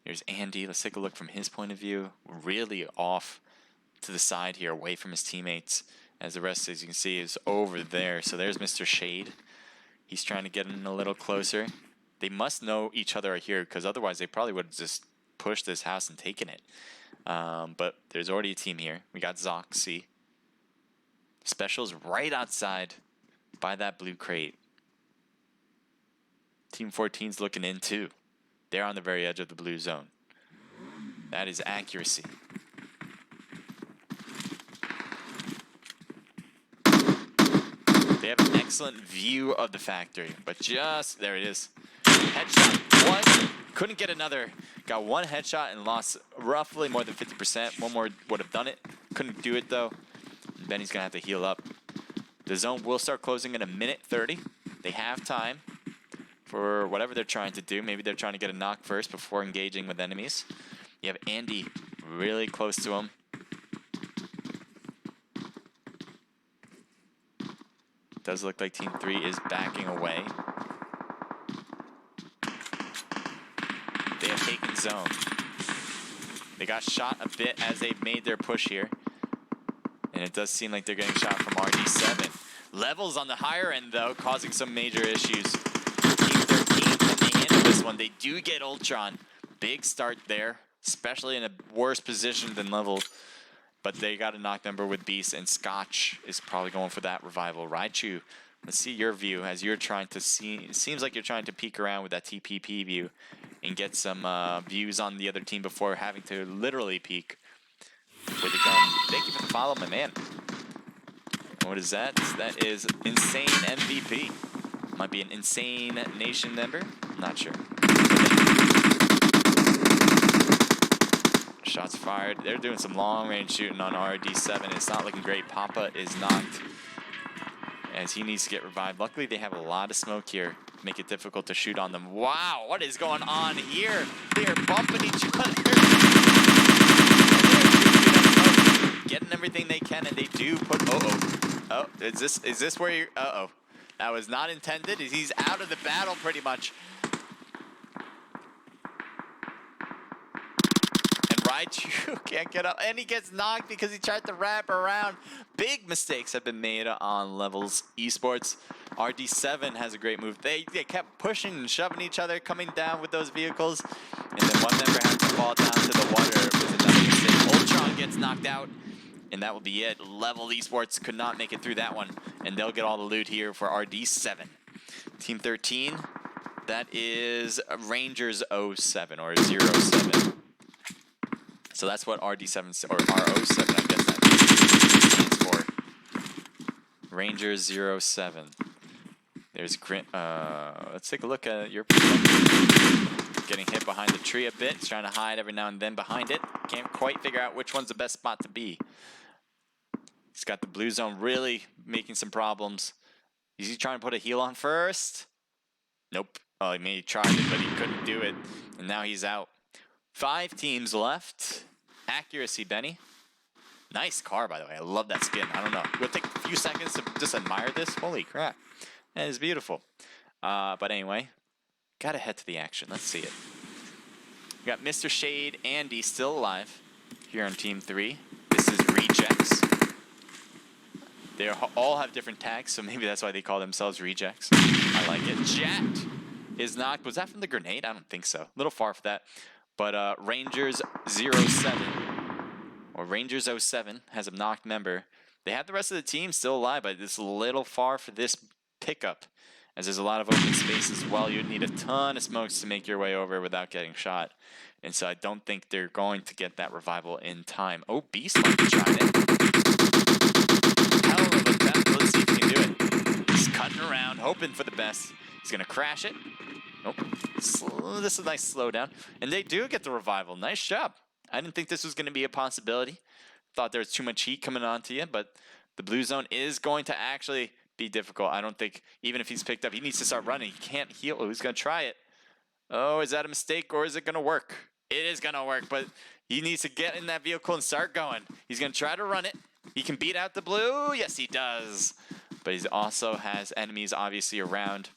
Here's Andy. Let's take a look from his point of view. Really off to the side here, away from his teammates. As the rest, as you can see, is over there. So there's Mr. Shade. He's trying to get in a little closer. They must know each other are here, because otherwise they probably would have just pushed this house and taken it. But there's already a team here. We got Zoxy. Special's right outside by that blue crate. Team 14's looking in too. They're on the very edge of the blue zone. That is accuracy. They have an excellent view of the factory, but just, there it is. Headshot, one, couldn't get another. Got one headshot and lost roughly more than 50%. One more would have done it. Couldn't do it though. And Benny's gonna have to heal up. The zone will start closing in a minute 30. They have time for whatever they're trying to do. Maybe they're trying to get a knock first before engaging with enemies. You have Andy really close to him. Does look like Team 3 is backing away. They have taken zone. They got shot a bit as they made their push here. And it does seem like they're getting shot from RD7. Levels on the higher end, though, causing some major issues. Team 13 coming into this one. They do get Ultron. Big start there, especially in a worse position than Level. But they got a knock number with Beast, and Scotch is probably going for that revival. Raichu, let's see your view as you're trying to see. It seems like you're trying to peek around with that TPP view and get some views on the other team before having to literally peek with a gun. Thank you for the follow, my man. What is that? That is Insane MVP. Might be an Insane Nation member. I'm not sure. Shots fired. They're doing some long-range shooting on RD7. It's not looking great. Papa is knocked as he needs to get revived. Luckily, they have a lot of smoke here. Make it difficult to shoot on them. Wow, what is going on here? They are bumping each other. Getting everything they can, and they do put. Oh, is this where you? That was not intended. He's out of the battle pretty much. And Raichu can't get up, and he gets knocked because he tried to wrap around. Big mistakes have been made on Levels Esports. RD7 has a great move. They kept pushing and shoving each other, coming down with those vehicles, and then one member had to fall down to the water with another mistake. Ultron gets knocked out, and that will be it. Level Esports could not make it through that one, and they'll get all the loot here for RD7. Team 13, that is Rangers 07 or 07. So that's what RD7 or R07, I guess that stands for. Rangers 07. There's let's take a look at your getting hit behind the tree a bit. He's trying to hide every now and then behind it. Can't quite figure out which one's the best spot to be. He's got the blue zone really making some problems. Is he trying to put a heal on first? Nope. Oh, he tried it, but he couldn't do it. And now he's out. 5 teams left. Accuracy, Benny. Nice car, by the way. I love that skin. I don't know. We'll take a few seconds to just admire this. Holy crap. That is beautiful. But anyway, gotta head to the action. Let's see it. We got Mr. Shade, Andy still alive here on Team 3. This is Rejects. They all have different tags, so maybe that's why they call themselves Rejects. I like it. Jet is knocked. Was that from the grenade? I don't think so. A little far for that. But Rangers 07, or Rangers 07, has a knocked member. They have the rest of the team still alive, but it's a little far for this pickup, as there's a lot of open space as well. You'd need a ton of smokes to make your way over without getting shot. And so I don't think they're going to get that revival in time. Oh, Beast might be trying it. Hell of a attempt. Let's see if he can do it. He's cutting around, hoping for the best. He's going to crash it. Nope. This is a nice slowdown. And they do get the revival. Nice job. I didn't think this was going to be a possibility. Thought there was too much heat coming onto you, but the blue zone is going to actually be difficult. I don't think, even if he's picked up, he needs to start running. He can't heal. Oh, he's going to try it. Oh, is that a mistake or is it going to work? It is going to work, but he needs to get in that vehicle and start going. He's going to try to run it. He can beat out the blue. Yes, he does. But he also has enemies obviously around.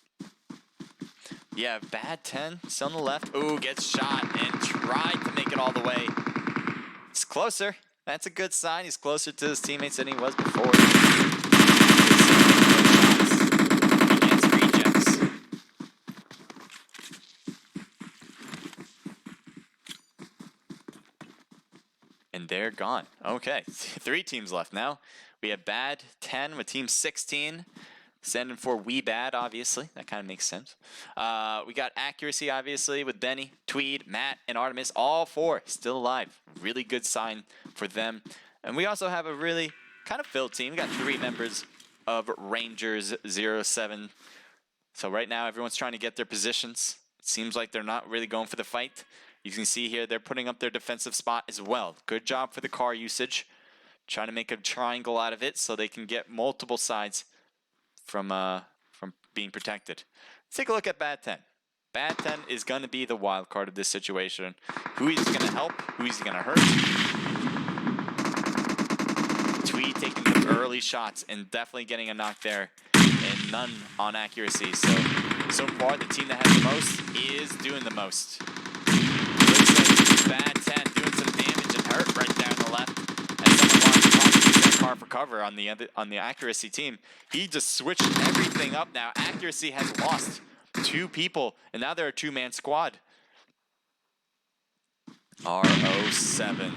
Yeah, Bad 10 still on the left. Ooh, gets shot and tried to make it all the way. It's closer. That's a good sign. He's closer to his teammates than he was before. Against Rejects. And they're gone. Okay, 3 teams left now. We have Bad 10 with Team 16. Sending for We Bad, obviously. That kind of makes sense. We got Accuracy, obviously, with Benny, Tweed, Matt, and Artemis. All 4 still alive. Really good sign for them. And we also have a really kind of filled team. We got 3 members of Rangers 07. So right now, everyone's trying to get their positions. It seems like they're not really going for the fight. You can see here, they're putting up their defensive spot as well. Good job for the car usage. Trying to make a triangle out of it so they can get multiple sides from being protected. Let's take a look at Bad 10. Bad 10 is going to be the wild card of this situation. Who he's going to help, who he's going to hurt. Tweed taking the early shots and definitely getting a knock there, and none on Accuracy. So far, the team that has the most is doing the most. Looks like Bad 10 doing some damage and hurt right there on the left. Car for cover on the Accuracy team. He just switched everything up now. Accuracy has lost 2 people, and now they're a 2-man squad. R07.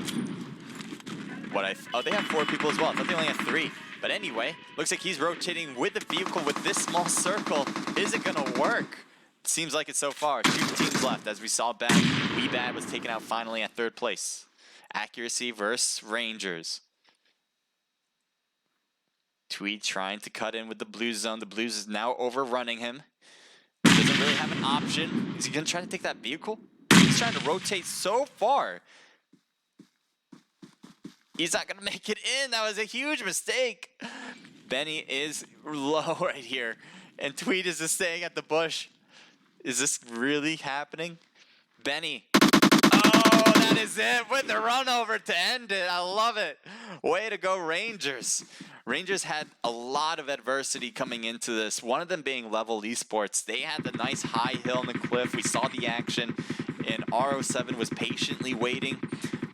Oh, they have 4 people as well. I thought they only had 3. But anyway, looks like he's rotating with the vehicle with this small circle. Is it gonna work? It seems like it so far. 2 teams left, as we saw We Bad was taken out finally at 3rd place. Accuracy versus Rangers. Tweed trying to cut in with the blue zone. The blues is now overrunning him. He doesn't really have an option. Is he going to try to take that vehicle? He's trying to rotate so far. He's not going to make it in. That was a huge mistake. Benny is low right here. And Tweed is just staying at the bush. Is this really happening? Benny. Oh, that is it with the run over to end it. I love it. Way to go, Rangers. Rangers had a lot of adversity coming into this, one of them being Level Esports. They had the nice high hill on the cliff. We saw the action, and R07 was patiently waiting.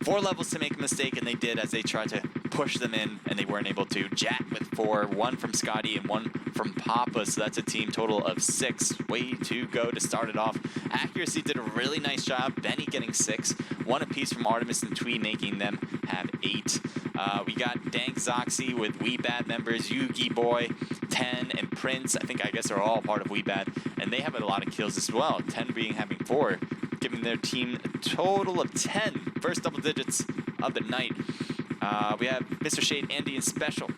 4 levels to make a mistake, and they did as they tried to push them in, and they weren't able to. Jack with 4, 1 from Scotty, and 1 from Papa, so that's a team total of 6. Way to go to start it off. Accuracy did a really nice job. Benny getting 6. 1 apiece from Artemis and Twee, making them have 8. We got Dank Zoxy with We Bad members, Yugi Boy, 10, and Prince. I guess they're all part of We Bad, and they have a lot of kills as well. 10 having 4, giving their team a total of 10. First double digits of the night. We have Mr. Shade, Andy, and Special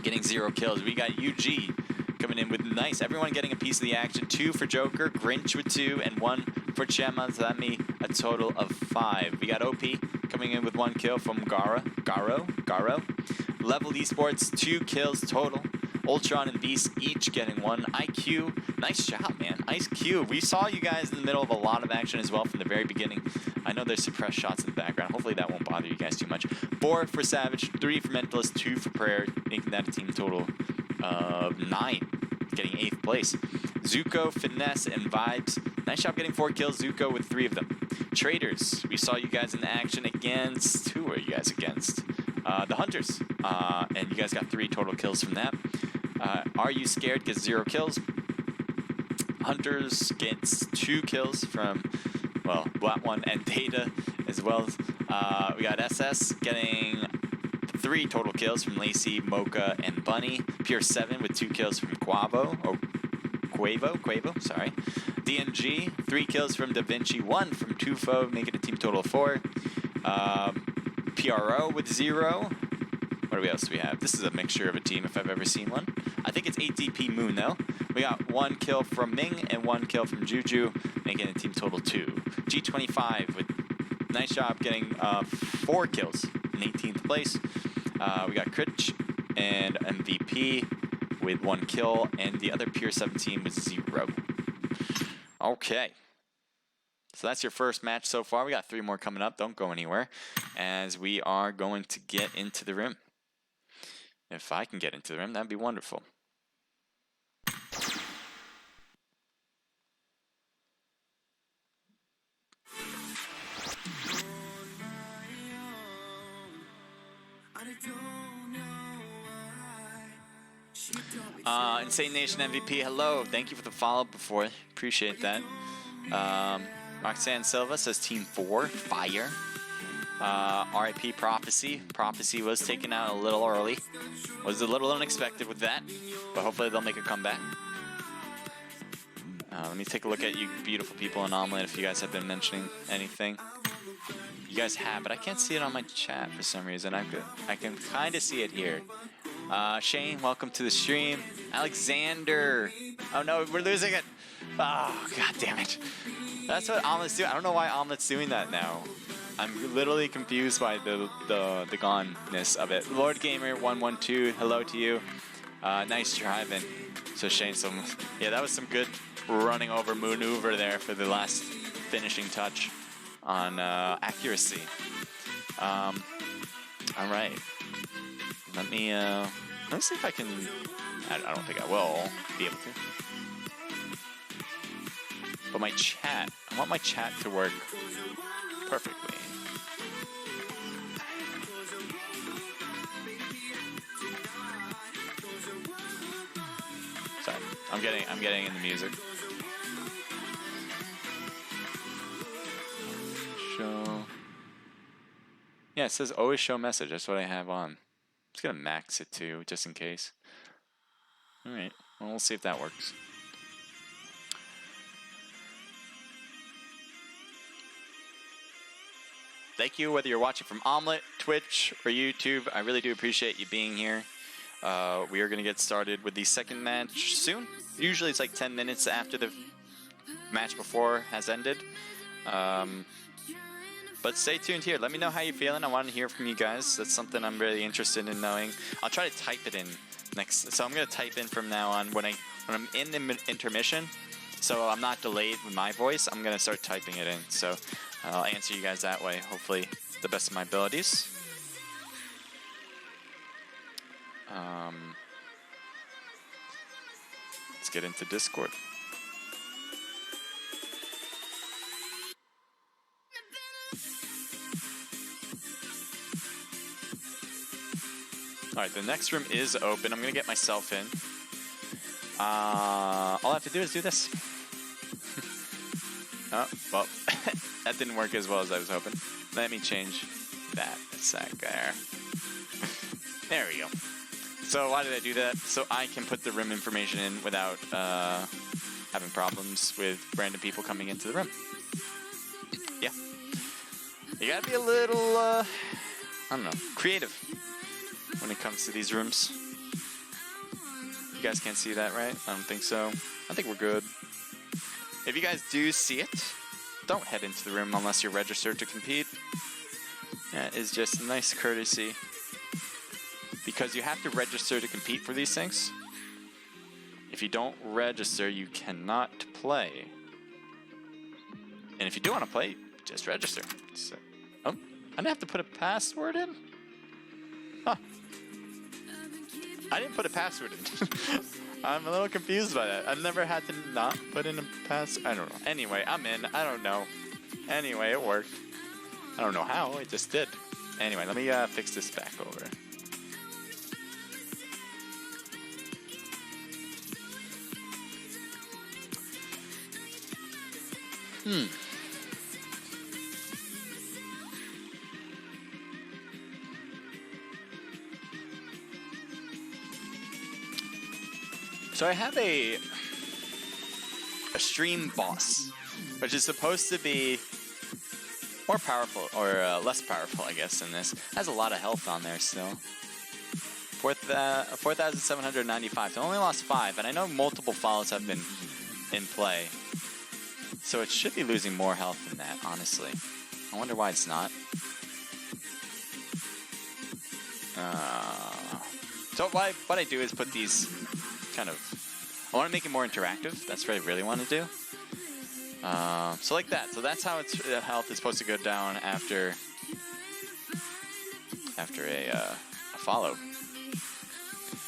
getting 0 kills. We got UG coming in with nice. Everyone getting a piece of the action. 2 for Joker, Grinch with 2, and 1 for Chema. So that made a total of 5. We got OP coming in with 1 kill from Garo. Level Esports, 2 kills total. Ultron and Beast each getting 1. IQ, nice job, man. Ice Cube, we saw you guys in the middle of a lot of action as well from the very beginning. I know there's suppressed shots in the background. Hopefully that won't bother you guys too much. 4 for Savage, 3 for Mentalist, 2 for Prayer, making that a team total of 9, getting 8th place. Zuko, Finesse, and Vibes. Nice job getting 4 kills. Zuko with 3 of them. Traders, we saw you guys in action against... Who are you guys against? The Hunters. And you guys got 3 total kills from that. Are You Scared gets 0 kills. Hunters gets 2 kills from, well, Black One and Data as well. We got SS getting 3 total kills from Lacey, Mocha, and Bunny. Pure 7 with 2 kills from Quavo, sorry. DNG, 3 kills from Da Vinci, 1 from Tufo, making a team total of 4. PRO with 0. What else do we have? This is a mixture of a team if I've ever seen one. I think it's 8DP Moon though. We got 1 kill from Ming and 1 kill from Juju, making a team total 2. G25 with nice job getting 4 kills in 18th place. We got Critch and MVP with 1 kill, and the other Pure 17 with 0. Okay. So that's your first match so far. We got 3 more coming up. Don't go anywhere, as we are going to get into the rim. If I can get into the rim, that'd be wonderful. Insane Nation MVP, hello. Thank you for the follow before. Appreciate that. Roxanne Silva says Team 4, fire. RIP Prophecy. Prophecy was taken out a little early. Was a little unexpected with that, but hopefully they'll make a comeback. Let me take a look at you beautiful people in Omelet if you guys have been mentioning anything. You guys have, but I can't see it on my chat for some reason. I can kind of see it here. Shane, welcome to the stream. Alexander. Oh no, we're losing it. Oh, god damn it. That's what Omelet's doing. I don't know why Omelet's doing that now. I'm literally confused by the goneness of it. Lord Gamer 112, hello to you. Nice driving. So Shane, yeah, that was some good running over maneuver there for the last finishing touch on accuracy. All right. Let me see if I can. I don't think I will be able to. But my chat, I want my chat to work perfectly. Sorry, I'm getting in the music. Show. Yeah, it says always show message. That's what I have on. I'm just gonna max it too, just in case. All right, well, we'll see if that works. Thank you, whether you're watching from Omelet, Twitch, or YouTube. I really do appreciate you being here. We are going to get started with the second match soon. Usually it's like 10 minutes after the match before has ended. But stay tuned here. Let me know how you're feeling. I want to hear from you guys. That's something I'm really interested in knowing. I'll try to type it in next. So I'm going to type in from now on when I'm in the intermission. So I'm not delayed with my voice. I'm going to start typing it in. So I'll answer you guys that way, hopefully the best of my abilities. Let's get into Discord. Alright, the next room is open. I'm gonna get myself in. All I have to do is do this. Oh, well, that didn't work as well as I was hoping. Let me change that a sec there. There we go. So why did I do that? So I can put the room information in without having problems with random people coming into the room. Yeah. You gotta be a little, I don't know, creative when it comes to these rooms. You guys can't see that, right? I don't think so. I think we're good. If you guys do see it, don't head into the room unless you're registered to compete. That is just a nice courtesy. Because you have to register to compete for these things. If you don't register, you cannot play. And if you do want to play, just register. So, oh, I didn't have to put a password in? Huh. I didn't put a password in. I'm a little confused by that. I've never had to not put in a pass. I don't know. Anyway, I'm in. I don't know. Anyway, it worked. I don't know how. It just did. Anyway, let me fix this back over. So I have a stream boss, which is supposed to be more powerful, or less powerful, I guess, in this. Has a lot of health on there still. 4,795, so I only lost 5, and I know multiple follows have been in play. So it should be losing more health than that, honestly. I wonder why it's not. So what I do is put these kind of... I want to make it more interactive. That's what I really want to do. So like that. So that's how its health is supposed to go down after a follow.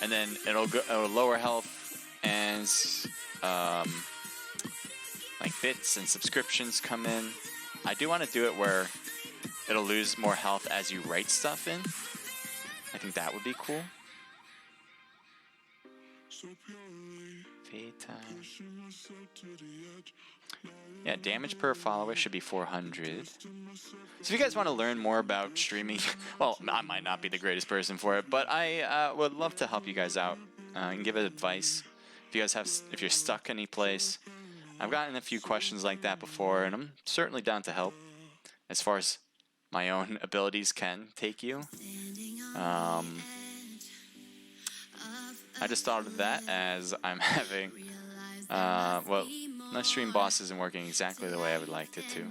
And then it'll lower health as like bits and subscriptions come in. I do want to do it where it'll lose more health as you write stuff in. I think that would be cool. Feed time. Yeah, damage per follower should be 400. So if you guys want to learn more about streaming, well, I might not be the greatest person for it, but I would love to help you guys out and give advice. If you guys if you're stuck any place, I've gotten a few questions like that before, and I'm certainly down to help as far as my own abilities can take you. I just thought of that as I'm having, well, my stream boss isn't working exactly the way I would like it to.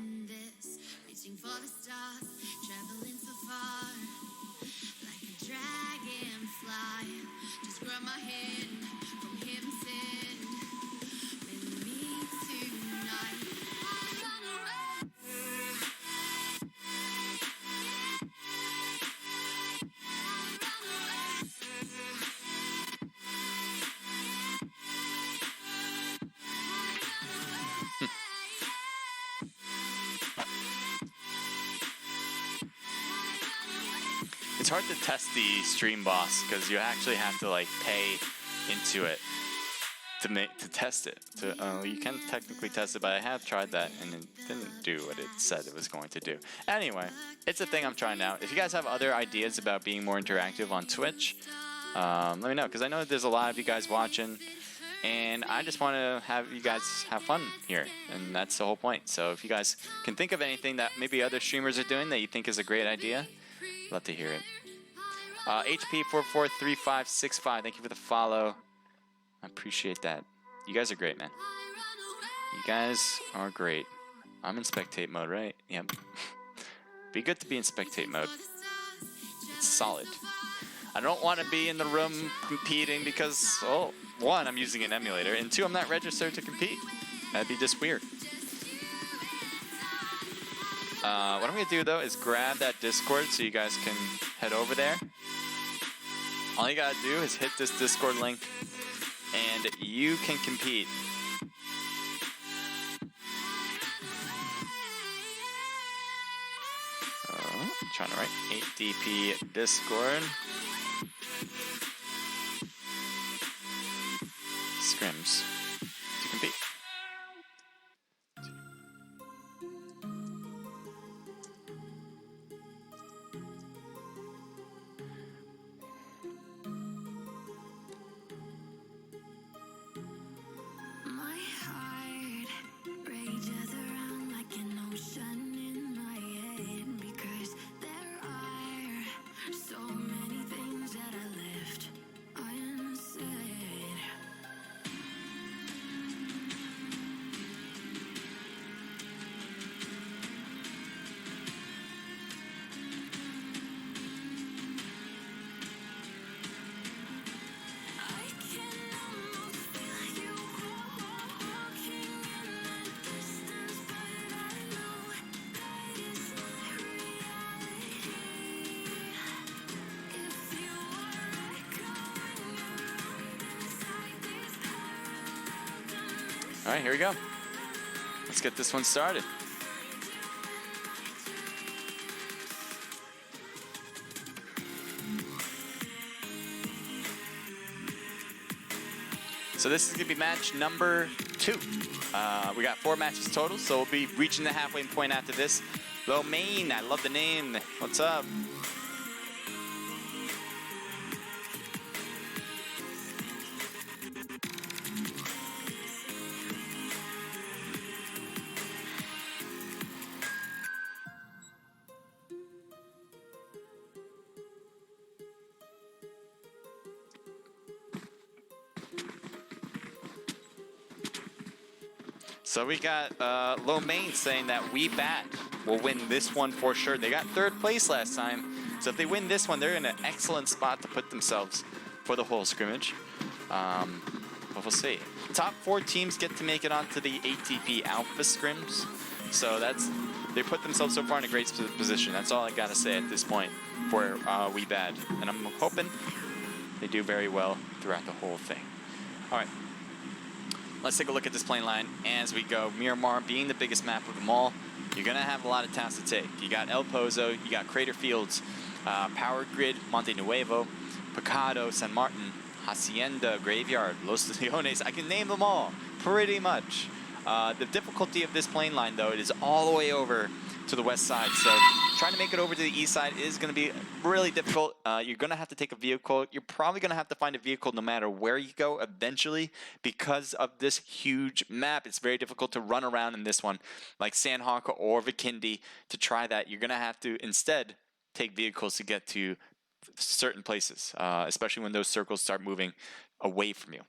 It's hard to test the stream boss because you actually have to like pay into it to test it. You can technically test it, but I have tried that and it didn't do what it said it was going to do. Anyway, it's a thing I'm trying out. If you guys have other ideas about being more interactive on Twitch, let me know, because I know that there's a lot of you guys watching, and I just want to have you guys have fun here, and that's the whole point. So if you guys can think of anything that maybe other streamers are doing that you think is a great idea, love to hear it. HP443565, thank you for the follow. I appreciate that. You guys are great, man. You guys are great. I'm in spectate mode, right? Yep. Be good to be in spectate mode. It's solid. I don't want to be in the room competing because, oh, 1, I'm using an emulator, and 2, I'm not registered to compete. That'd be just weird. What I'm going to do, though, is grab that Discord so you guys can head over there. All you got to do is hit this Discord link, and you can compete. I'm trying to write 8DP Discord. Scrims to compete.
My heart rages around like an ocean in my head because there are so many things that I left unsaid. I can almost feel you walking in the distance, but I know that is not reality. If you are echoing around inside these parallel dimensions,
All right, here we go. Let's get this one started. So this is going to be match number 2. We got 4 matches total, so we'll be reaching the halfway point after this. Lo Mein, I love the name. What's up? So we got Lo Mein saying that We Bat will win this one for sure. They got 3rd place last time, so if they win this one, they're in an excellent spot to put themselves for the whole scrimmage. But we'll see. Top 4 teams get to make it onto the ATP Alpha Scrims, so they put themselves so far in a great position. That's all I gotta say at this point for We Bad, and I'm hoping they do very well throughout the whole thing. All right. Let's take a look at this playing line as we go. Miramar being the biggest map of them all, you're going to have a lot of towns to take. You got El Pozo, you got Crater Fields, Power Grid, Monte Nuevo, Pecado, San Martin, Hacienda, Graveyard, Los Leones. I can name them all, pretty much. The difficulty of this playing line, though, it is all the way over to the west side. So trying to make it over to the east side is going to be really difficult. You're going to have to take a vehicle. You're probably going to have to find a vehicle no matter where you go eventually because of this huge map. It's very difficult to run around in this one like Sandhawk or Vikindi to try that. You're going to have to instead take vehicles to get to certain places, especially when those circles start moving away from you.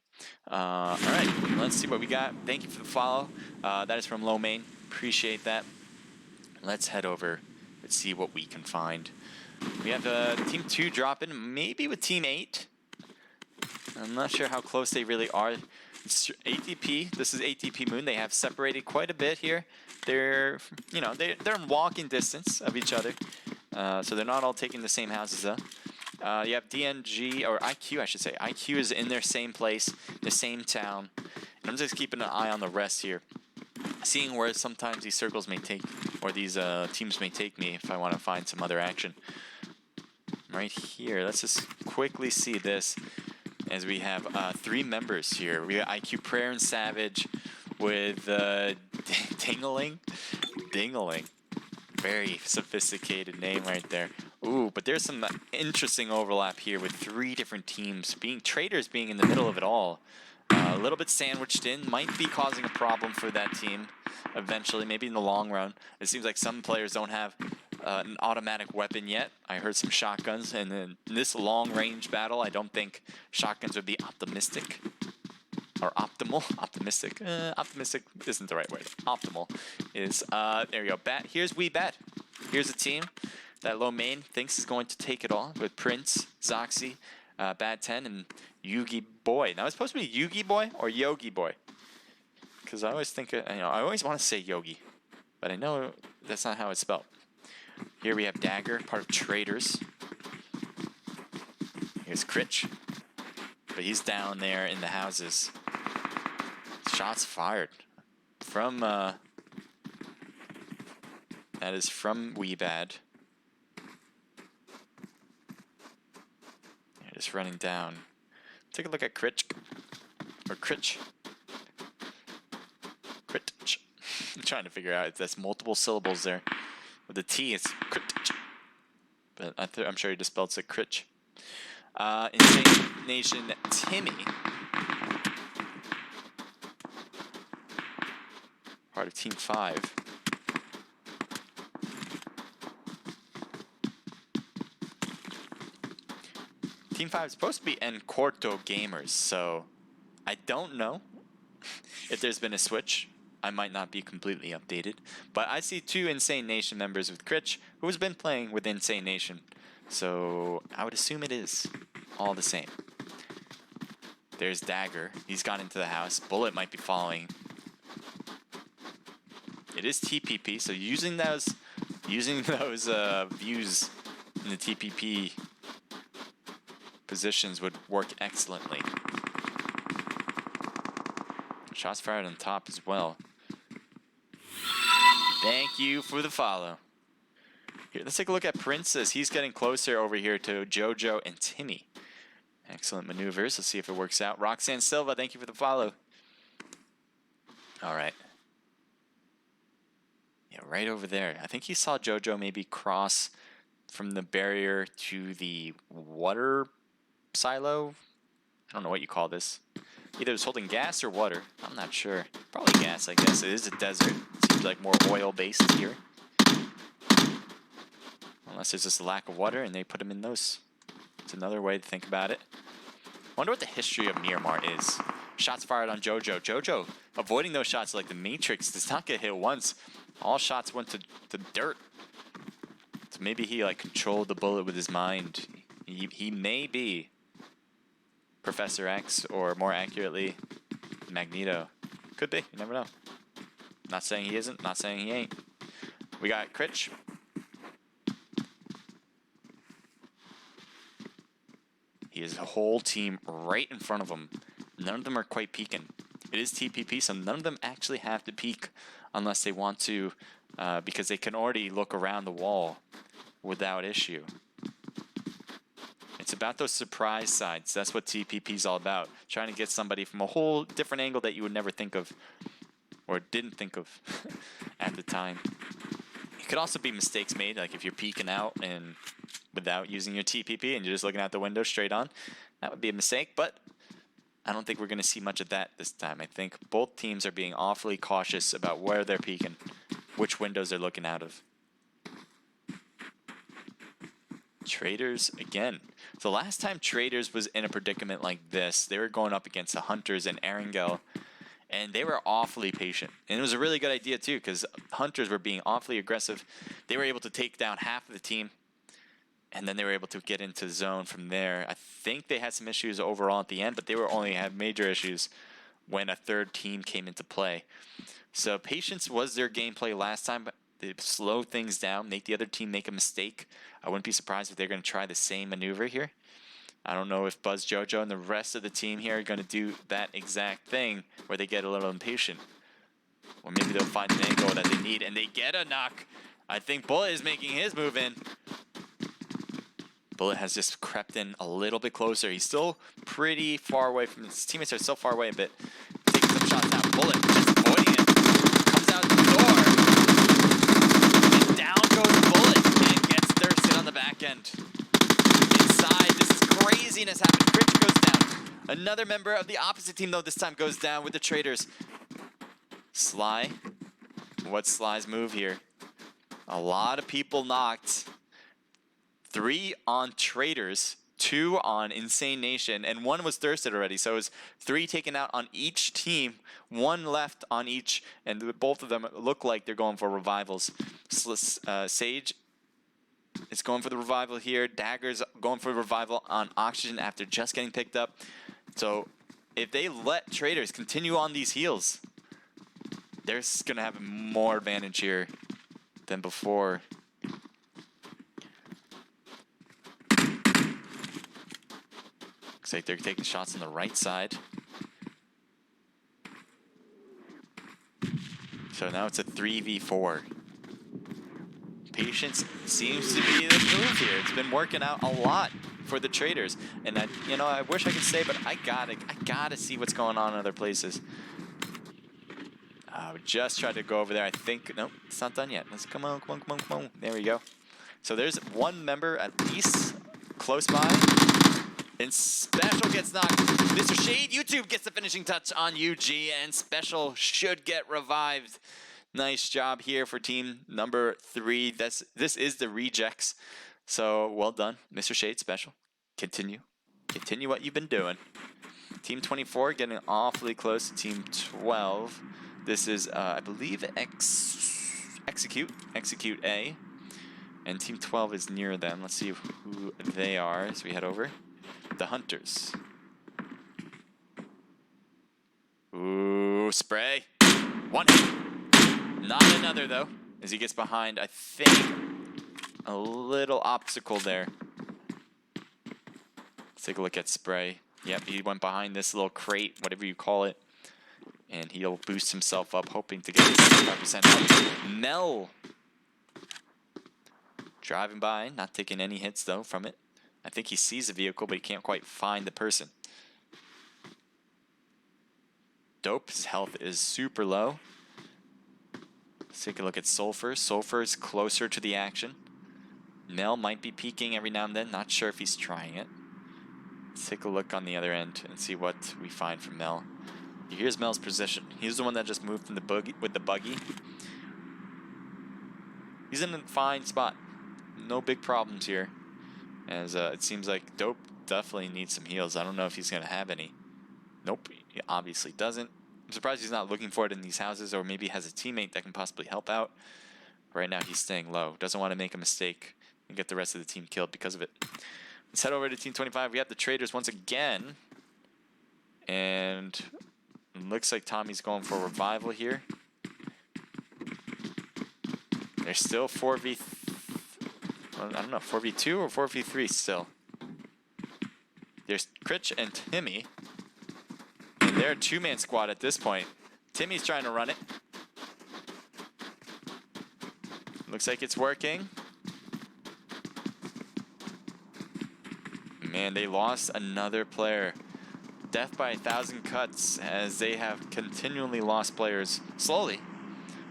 All right, let's see what we got. Thank you for the follow. That is from Lo Mein. Appreciate that. Let's head over and see what we can find. We have Team 2 dropping, maybe with Team 8. I'm not sure how close they really are. It's ATP. This is ATP Moon. They have separated quite a bit here. They're in walking distance of each other, so they're not all taking the same houses though. You have DNG, or IQ, I should say. IQ is in their same place, the same town. And I'm just keeping an eye on the rest here, seeing where sometimes these circles may take, or these teams may take me if I want to find some other action. Right here, let's just quickly see this as we have 3 members here. We got IQ Prayer and Savage with Dingling. Very sophisticated name right there. Ooh, but there's some interesting overlap here with 3 different teams. Traders being in the middle of it all. A little bit sandwiched in, might be causing a problem for that team eventually, maybe in the long run. It seems like some players don't have an automatic weapon yet. I heard some shotguns, and in this long-range battle, I don't think shotguns would be optimistic. Or optimal. Optimistic. Optimistic isn't the right word. Optimal is, there we go. Here's We Bet. Here's a team that Lo Mein thinks is going to take it all with Prince, Zoxy, Bad 10, and Yugi Boy. Now, it's supposed to be Yugi Boy or Yogi Boy. Because I always think, I always want to say Yogi. But I know that's not how it's spelled. Here we have Dagger, part of Traders. Here's Critch. But he's down there in the houses. Shots fired from that is from Weebad. Just running down. Take a look at Critch. Or Critch. Critch. I'm trying to figure out if that's multiple syllables there. With the T, it's Critch. But I'm sure he just spelled it Critch. Insane Nation Timmy. Part of Team 5. Team 5 is supposed to be En Corto Gamers, so I don't know if there's been a switch. I might not be completely updated, but I see 2 Insane Nation members with Critch, who's been playing with Insane Nation, so I would assume it is all the same. There's Dagger. He's gone into the house. Bullet might be following. It is TPP, so using those views in the TPP positions would work excellently. Shots fired on top as well. Thank you for the follow. Here, let's take a look at Princess. He's getting closer over here to Jojo and Timmy. Excellent maneuvers. Let's see if it works out. Roxanne Silva, thank you for the follow. All right. Yeah, right over there. I think he saw Jojo maybe cross from the barrier to the water silo. I don't know what you call this. Either it's holding gas or water. I'm not sure. Probably gas, I guess. It is a desert. Seems like more oil-based here. Unless there's just a lack of water and they put them in those. It's another way to think about it. Wonder what the history of Miramar is. Shots fired on Jojo. Jojo avoiding those shots like the Matrix. Does not get hit once. All shots went to the dirt. So maybe he like controlled the bullet with his mind. He may be Professor X, or more accurately, Magneto. Could be. You never know. Not saying he isn't. Not saying he ain't. We got Critch. He has a whole team right in front of him. None of them are quite peeking. It is TPP, so none of them actually have to peek unless they want to, because they can already look around the wall without issue. It's about those surprise sides. That's what TPP is all about. Trying to get somebody from a whole different angle that you would never think of, or didn't think of at the time. It could also be mistakes made, like if you're peeking out and without using your TPP and you're just looking out the window straight on. That would be a mistake, but I don't think we're going to see much of that this time. I think both teams are being awfully cautious about where they're peeking, which windows they're looking out of. Traders again. The last time Traders was in a predicament like this, they were going up against the Hunters and Erangel, and they were awfully patient. And it was a really good idea too, because Hunters were being awfully aggressive. They were able to take down half of the team, and then they were able to get into zone from there. I think they had some issues overall at the end, but they were only had major issues when a third team came into play. So patience was their gameplay last time, but they slow things down, make the other team make a mistake. I wouldn't be surprised if they're going to try the same maneuver here. I don't know if Buzz Jojo and the rest of the team here are going to do that exact thing where they get a little impatient. Or maybe they'll find an angle that they need and they get a knock. I think Bullet is making his move in. Bullet has just crept in a little bit closer. He's still pretty far away from his teammates. Are so far away, but taking some shots now. Bullet just avoiding it. Comes out the door. And down goes Bullet and gets thirsted on the back end. Inside, this is craziness happening. Critch goes down. Another member of the opposite team, though, this time goes down with the Traders. Sly. What's Sly's move here? A lot of people knocked. 3 on Traders, 2 on Insane Nation, and 1 was thirsted already. So it was 3 taken out on each team, 1 left on each, and both of them look like they're going for revivals. Sage is going for the revival here. Dagger's going for revival on Oxygen after just getting picked up. So if they let Traders continue on these heals, they're going to have more advantage here than before. Looks like they're taking shots on the right side. So now it's a 3v4. Patience seems to be the move here. It's been working out a lot for the traders. And I, you know, I wish I could say, but I gotta see what's going on in other places. We just tried to go over there. I think, nope, it's not done yet. Let's come on, come on, come on, come on. There we go. So there's one member at least close by. And Special gets knocked. Mr. Shade, YouTube gets the finishing touch on UG, and Special should get revived. Nice job here for team number 3. This is the rejects. So well done, Mr. Shade, Special. Continue what you've been doing. Team 24 getting awfully close to team 12. This is, I believe, Execute A. And team 12 is near them. Let's see who they are as we head over. The Hunters. Ooh, spray. One hit. Not another, though, as he gets behind, I think, a little obstacle there. Let's take a look at spray. Yep, he went behind this little crate, whatever you call it. And he'll boost himself up, hoping to get 75% help. Mel driving by, not taking any hits, though, from it. I think he sees the vehicle, but he can't quite find the person. Dope, his health is super low. Let's take a look at Sulfur. Sulfur is closer to the action. Mel might be peeking every now and then, not sure if he's trying it. Let's take a look on the other end and see what we find from Mel. Here's Mel's position. He's the one that just moved from the buggy with the buggy. He's in a fine spot. No big problems here. As it seems like Dope definitely needs some heals. I don't know if he's going to have any. Nope, he obviously doesn't. I'm surprised he's not looking for it in these houses, or maybe has a teammate that can possibly help out. Right now he's staying low. Doesn't want to make a mistake and get the rest of the team killed because of it. Let's head over to Team 25. We have the traders once again. And it looks like Tommy's going for revival here. There's still 4v... I don't know, 4v2 or 4v3 still. There's Critch and Timmy. And they're a two-man squad at this point. Timmy's trying to run it. Looks like it's working. Man, they lost another player. Death by 1,000 cuts, as they have continually lost players slowly,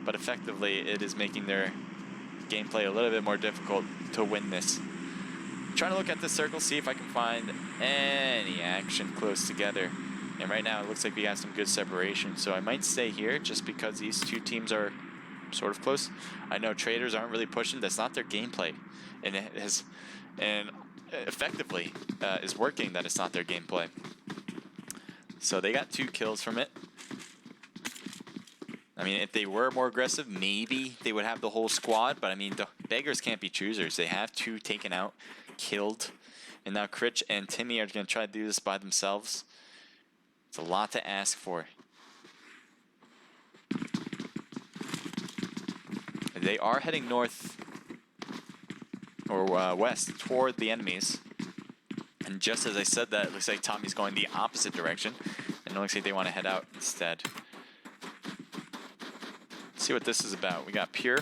but effectively it is making their gameplay a little bit more difficult to win this. I'm trying to look at this circle, see if I can find any action close together. And right now it looks like we got some good separation, so I might stay here just because these two teams are sort of close. I know traders aren't really pushing. That's not their gameplay, and it has, and effectively is working that it's not their gameplay. So they got 2 kills from it. I mean, if they were more aggressive, maybe they would have the whole squad. But I mean, the beggars can't be choosers. They have 2 taken out, killed. And now Critch and Timmy are going to try to do this by themselves. It's a lot to ask for. They are heading north or west toward the enemies. And just as I said that, it looks like Tommy's going the opposite direction. And it looks like they want to head out instead. Let's see what this is about. We got Pure.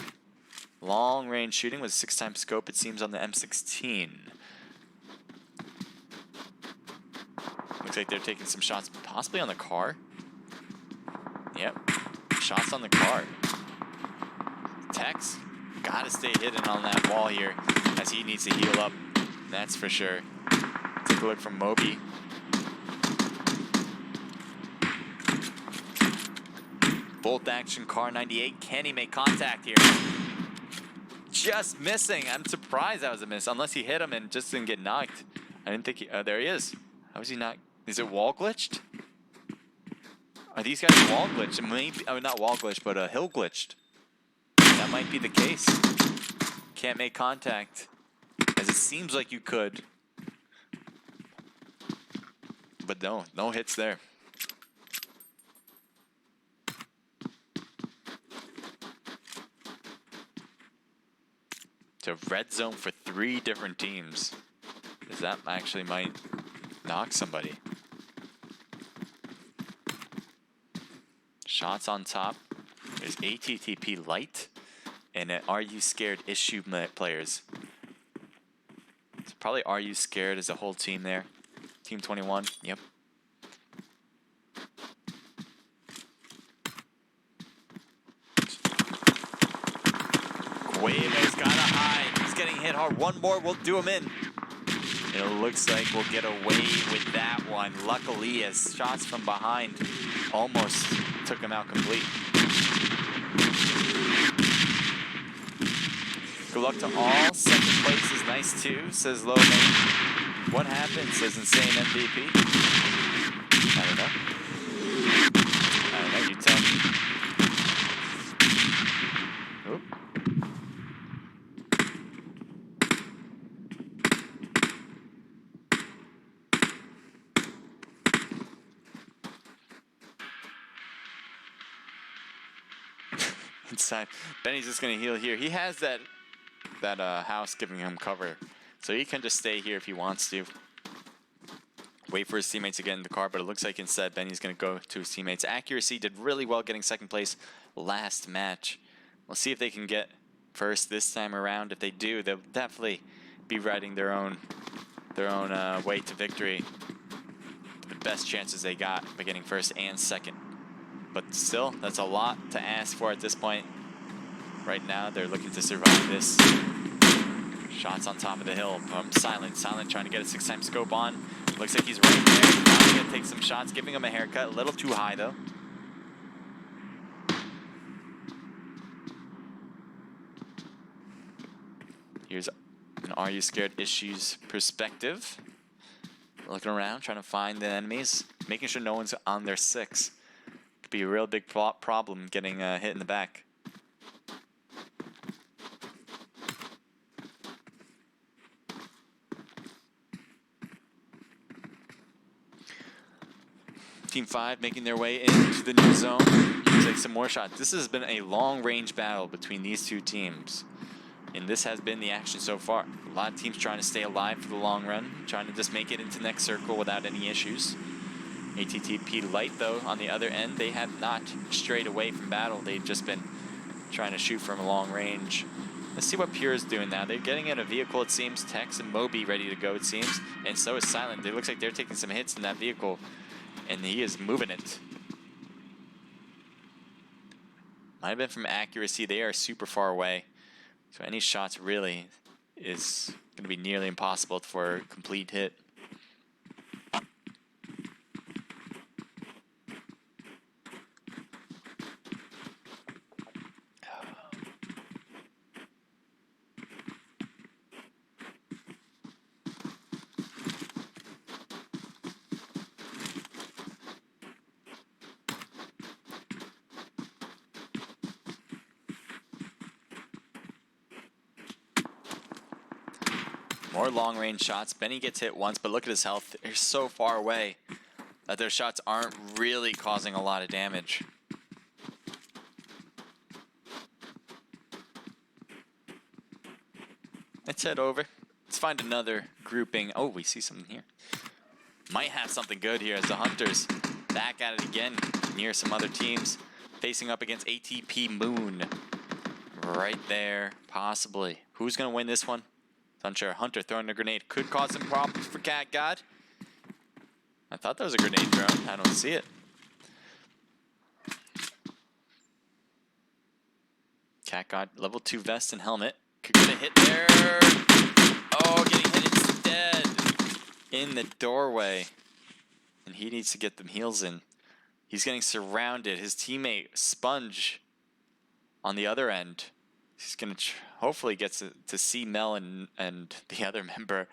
Long range shooting with 6x scope, it seems, on the M16. Looks like they're taking some shots, possibly on the car. Yep. Shots on the car. Tex, gotta stay hidden on that wall here, as he needs to heal up. That's for sure. Take a look from Moby. Bolt action car 98. Can he make contact here? Just missing. I'm surprised that was a miss, unless he hit him and just didn't get knocked. I didn't think he... there he is. How is he not... Is it wall glitched? Are these guys wall glitched? Maybe, I mean, not wall glitched, but hill glitched. That might be the case. Can't make contact, as it seems like you could. But no hits there. To red zone for 3 different teams. Because that actually might knock somebody. Shots on top. There's ATTP Light and Are You Scared issue players. Probably Are You Scared as a whole team there. Team 21. Yep. Quavo's gotta hide. He's getting hit hard. One more will do him in. It looks like we'll get away with that one. Luckily, as shots from behind almost took him out complete. Good luck to all. Second place is nice too, says Low Main. What happened, says Insane MVP. I don't know. You tell me. Oop. Inside. Benny's just gonna heal here. He has that house giving him cover, so he can just stay here if he wants to. Wait for his teammates to get in the car, but it looks like instead Benny's gonna go to his teammates. Accuracy did really well getting second place last match. We'll see if they can get first this time around. If they do, they'll definitely be riding their own way to victory. The best chances they got by getting first and second. But still, that's a lot to ask for at this point. Right now, they're looking to survive this. Shots on top of the hill from Silent. Silent trying to get a 6x scope on. Looks like he's right there. Now gonna take some shots, giving him a haircut. A little too high, though. Here's an Are You Scared Issues perspective. Looking around, trying to find the enemies. Making sure no one's on their 6. Could be a real big problem getting hit in the back. Team 5 making their way into the new zone. Take some more shots. This has been a long-range battle between these two teams. And this has been the action so far. A lot of teams trying to stay alive for the long run. Trying to just make it into next circle without any issues. ATTP Light, though, on the other end, they have not strayed away from battle. They've just been trying to shoot from a long range. Let's see what Pure is doing now. They're getting in a vehicle, it seems. Tex and Moby ready to go, it seems. And so is Silent. It looks like they're taking some hits in that vehicle. And he is moving it. Might have been from accuracy. They are super far away. So any shots really is going to be nearly impossible for a complete hit. More long-range shots. Benny gets hit once, but look at his health. They're so far away that their shots aren't really causing a lot of damage. Let's head over. Let's find another grouping. Oh, we see something here. Might have something good here as the Hunters back at it again near some other teams. Facing up against ATP Moon. Right there, possibly. Who's going to win this one? Unsure. Hunter throwing a grenade could cause some problems for Cat God. I thought that was a grenade drone. I don't see it. Cat God, level 2 vest and helmet. Could get a hit there. Oh, getting hit instead in the doorway. And he needs to get them heals in. He's getting surrounded. His teammate, Sponge, on the other end. He's going to hopefully get to see Mel and the other member.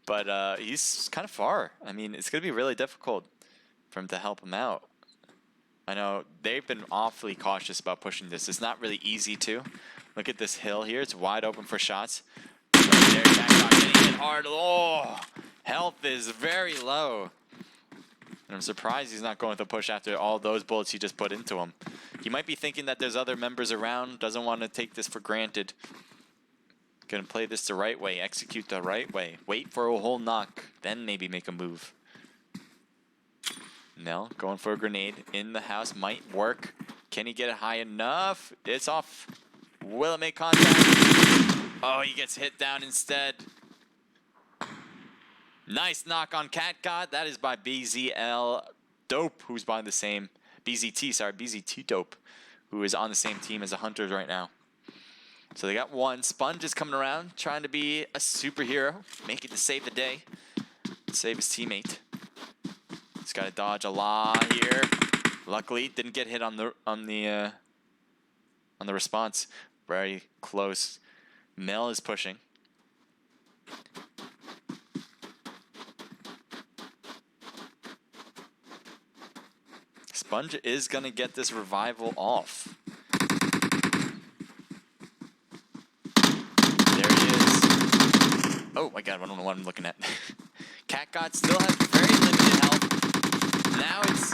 But he's kind of far. I mean, it's going to be really difficult for him to help him out. I know they've been awfully cautious about pushing this. It's not really easy to. Look at this hill here. It's wide open for shots. Right there, Jackpot getting hit hard. Oh, health is very low. And I'm surprised he's not going to push after all those bullets he just put into him. He might be thinking that there's other members around, doesn't want to take this for granted. Gonna play this the right way, execute the right way. Wait for a whole knock, then maybe make a move. Mel going for a grenade in the house, might work. Can he get it high enough? It's off. Will it make contact? Oh, he gets hit down instead. Nice knock on Cat God. That is by BZL Dope, who's by the same BZT Dope, who is on the same team as the Hunters right now. So they got one. Sponge is coming around, trying to be a superhero, making to save the day, save his teammate. He's got to dodge a lot here. Luckily, didn't get hit on the response. Very close. Mel is pushing. Sponge is gonna get this revival off. There he is. Oh my god, I don't know what I'm looking at. Cat God still has very limited health. Now it's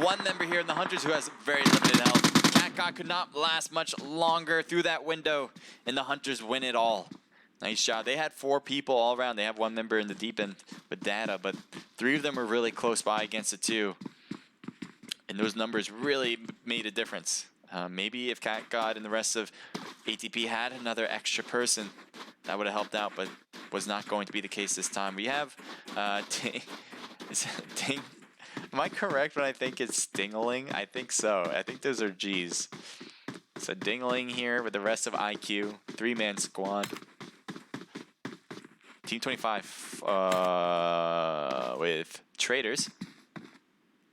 one member here in the Hunters who has very limited health. Cat God could not last much longer through that window, and the Hunters win it all. Nice job. They had 4 people all around. They have one member in the deep end with data, but 3 of them were really close by against the 2. And those numbers really made a difference. Maybe if Cat God and the rest of ATP had another extra person, that would have helped out, but was not going to be the case this time. We have Ding. Am I correct when I think it's Dingling? I think so. I think those are G's. So Dingling here with the rest of IQ. 3-man squad. Team 25 with Traders.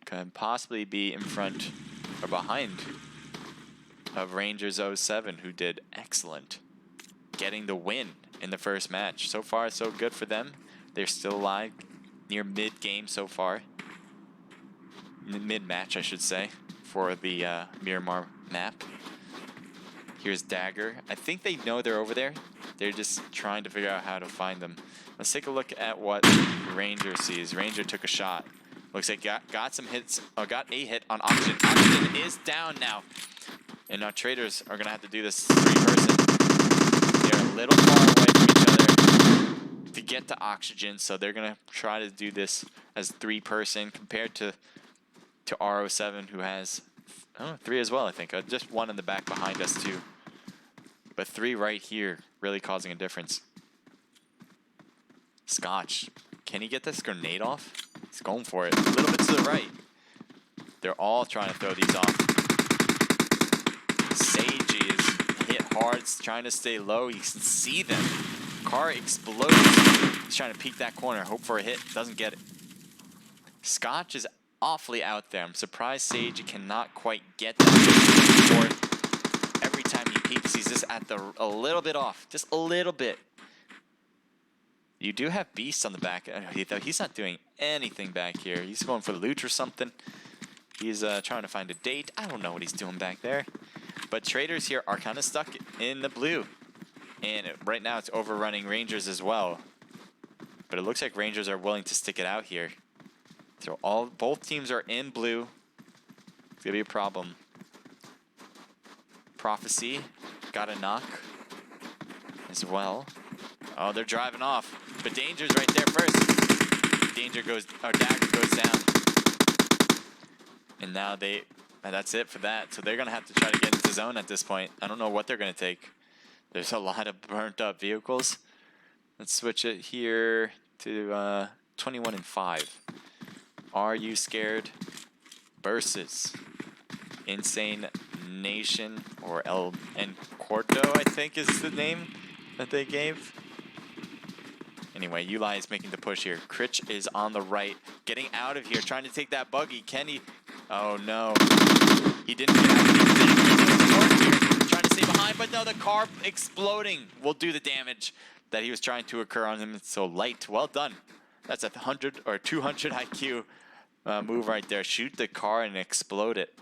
Can possibly be in front or behind of Rangers 07, who did excellent, getting the win in the first match. So far, so good for them. They're still alive, near mid-game so far. Mid-match, I should say, for the Miramar map. Here's Dagger. I think they know they're over there. They're just trying to figure out how to find them. Let's take a look at what Ranger sees. Ranger took a shot. Looks like got some hits, or got a hit on Oxygen. Oxygen is down now. And now Traders are going to have to do this 3-person. They're a little far away from each other to get to Oxygen, so they're going to try to do this as 3-person compared to R07, who has 3 as well, I think. Just 1 in the back behind us, too. But 3 right here, really causing a difference. Scotch. Can he get this grenade off? He's going for it. A little bit to the right. They're all trying to throw these off. Sage is hit hard, trying to stay low. You can see them. Car explodes. He's trying to peek that corner, hope for a hit. Doesn't get it. Scotch is awfully out there. I'm surprised Sage cannot quite get that. Every time he peeks, he's just at a little bit off. Just a little bit. You do have Beast on the back, though he's not doing anything back here. He's going for loot or something. He's trying to find a date. I don't know what he's doing back there. But Traders here are kind of stuck in the blue. And right now it's overrunning Rangers as well. But it looks like Rangers are willing to stick it out here. So both teams are in blue. It's going to be a problem. Prophecy got a knock as well. Oh, they're driving off. But Danger's right there first. Dagger goes down. And now that's it for that. So they're going to have to try to get into zone at this point. I don't know what they're going to take. There's a lot of burnt up vehicles. Let's switch it here to 21 and 5. Are You Scared versus Insane Nation, or El Corto, I think is the name that they gave. Anyway, Uli is making the push here. Critch is on the right, getting out of here, trying to take that buggy. Can he? Oh no. He didn't get out. Trying to stay behind, but no, the car exploding will do the damage that he was trying to occur on him. It's so light. Well done. That's a 100 or 200 IQ move right there. Shoot the car and explode it.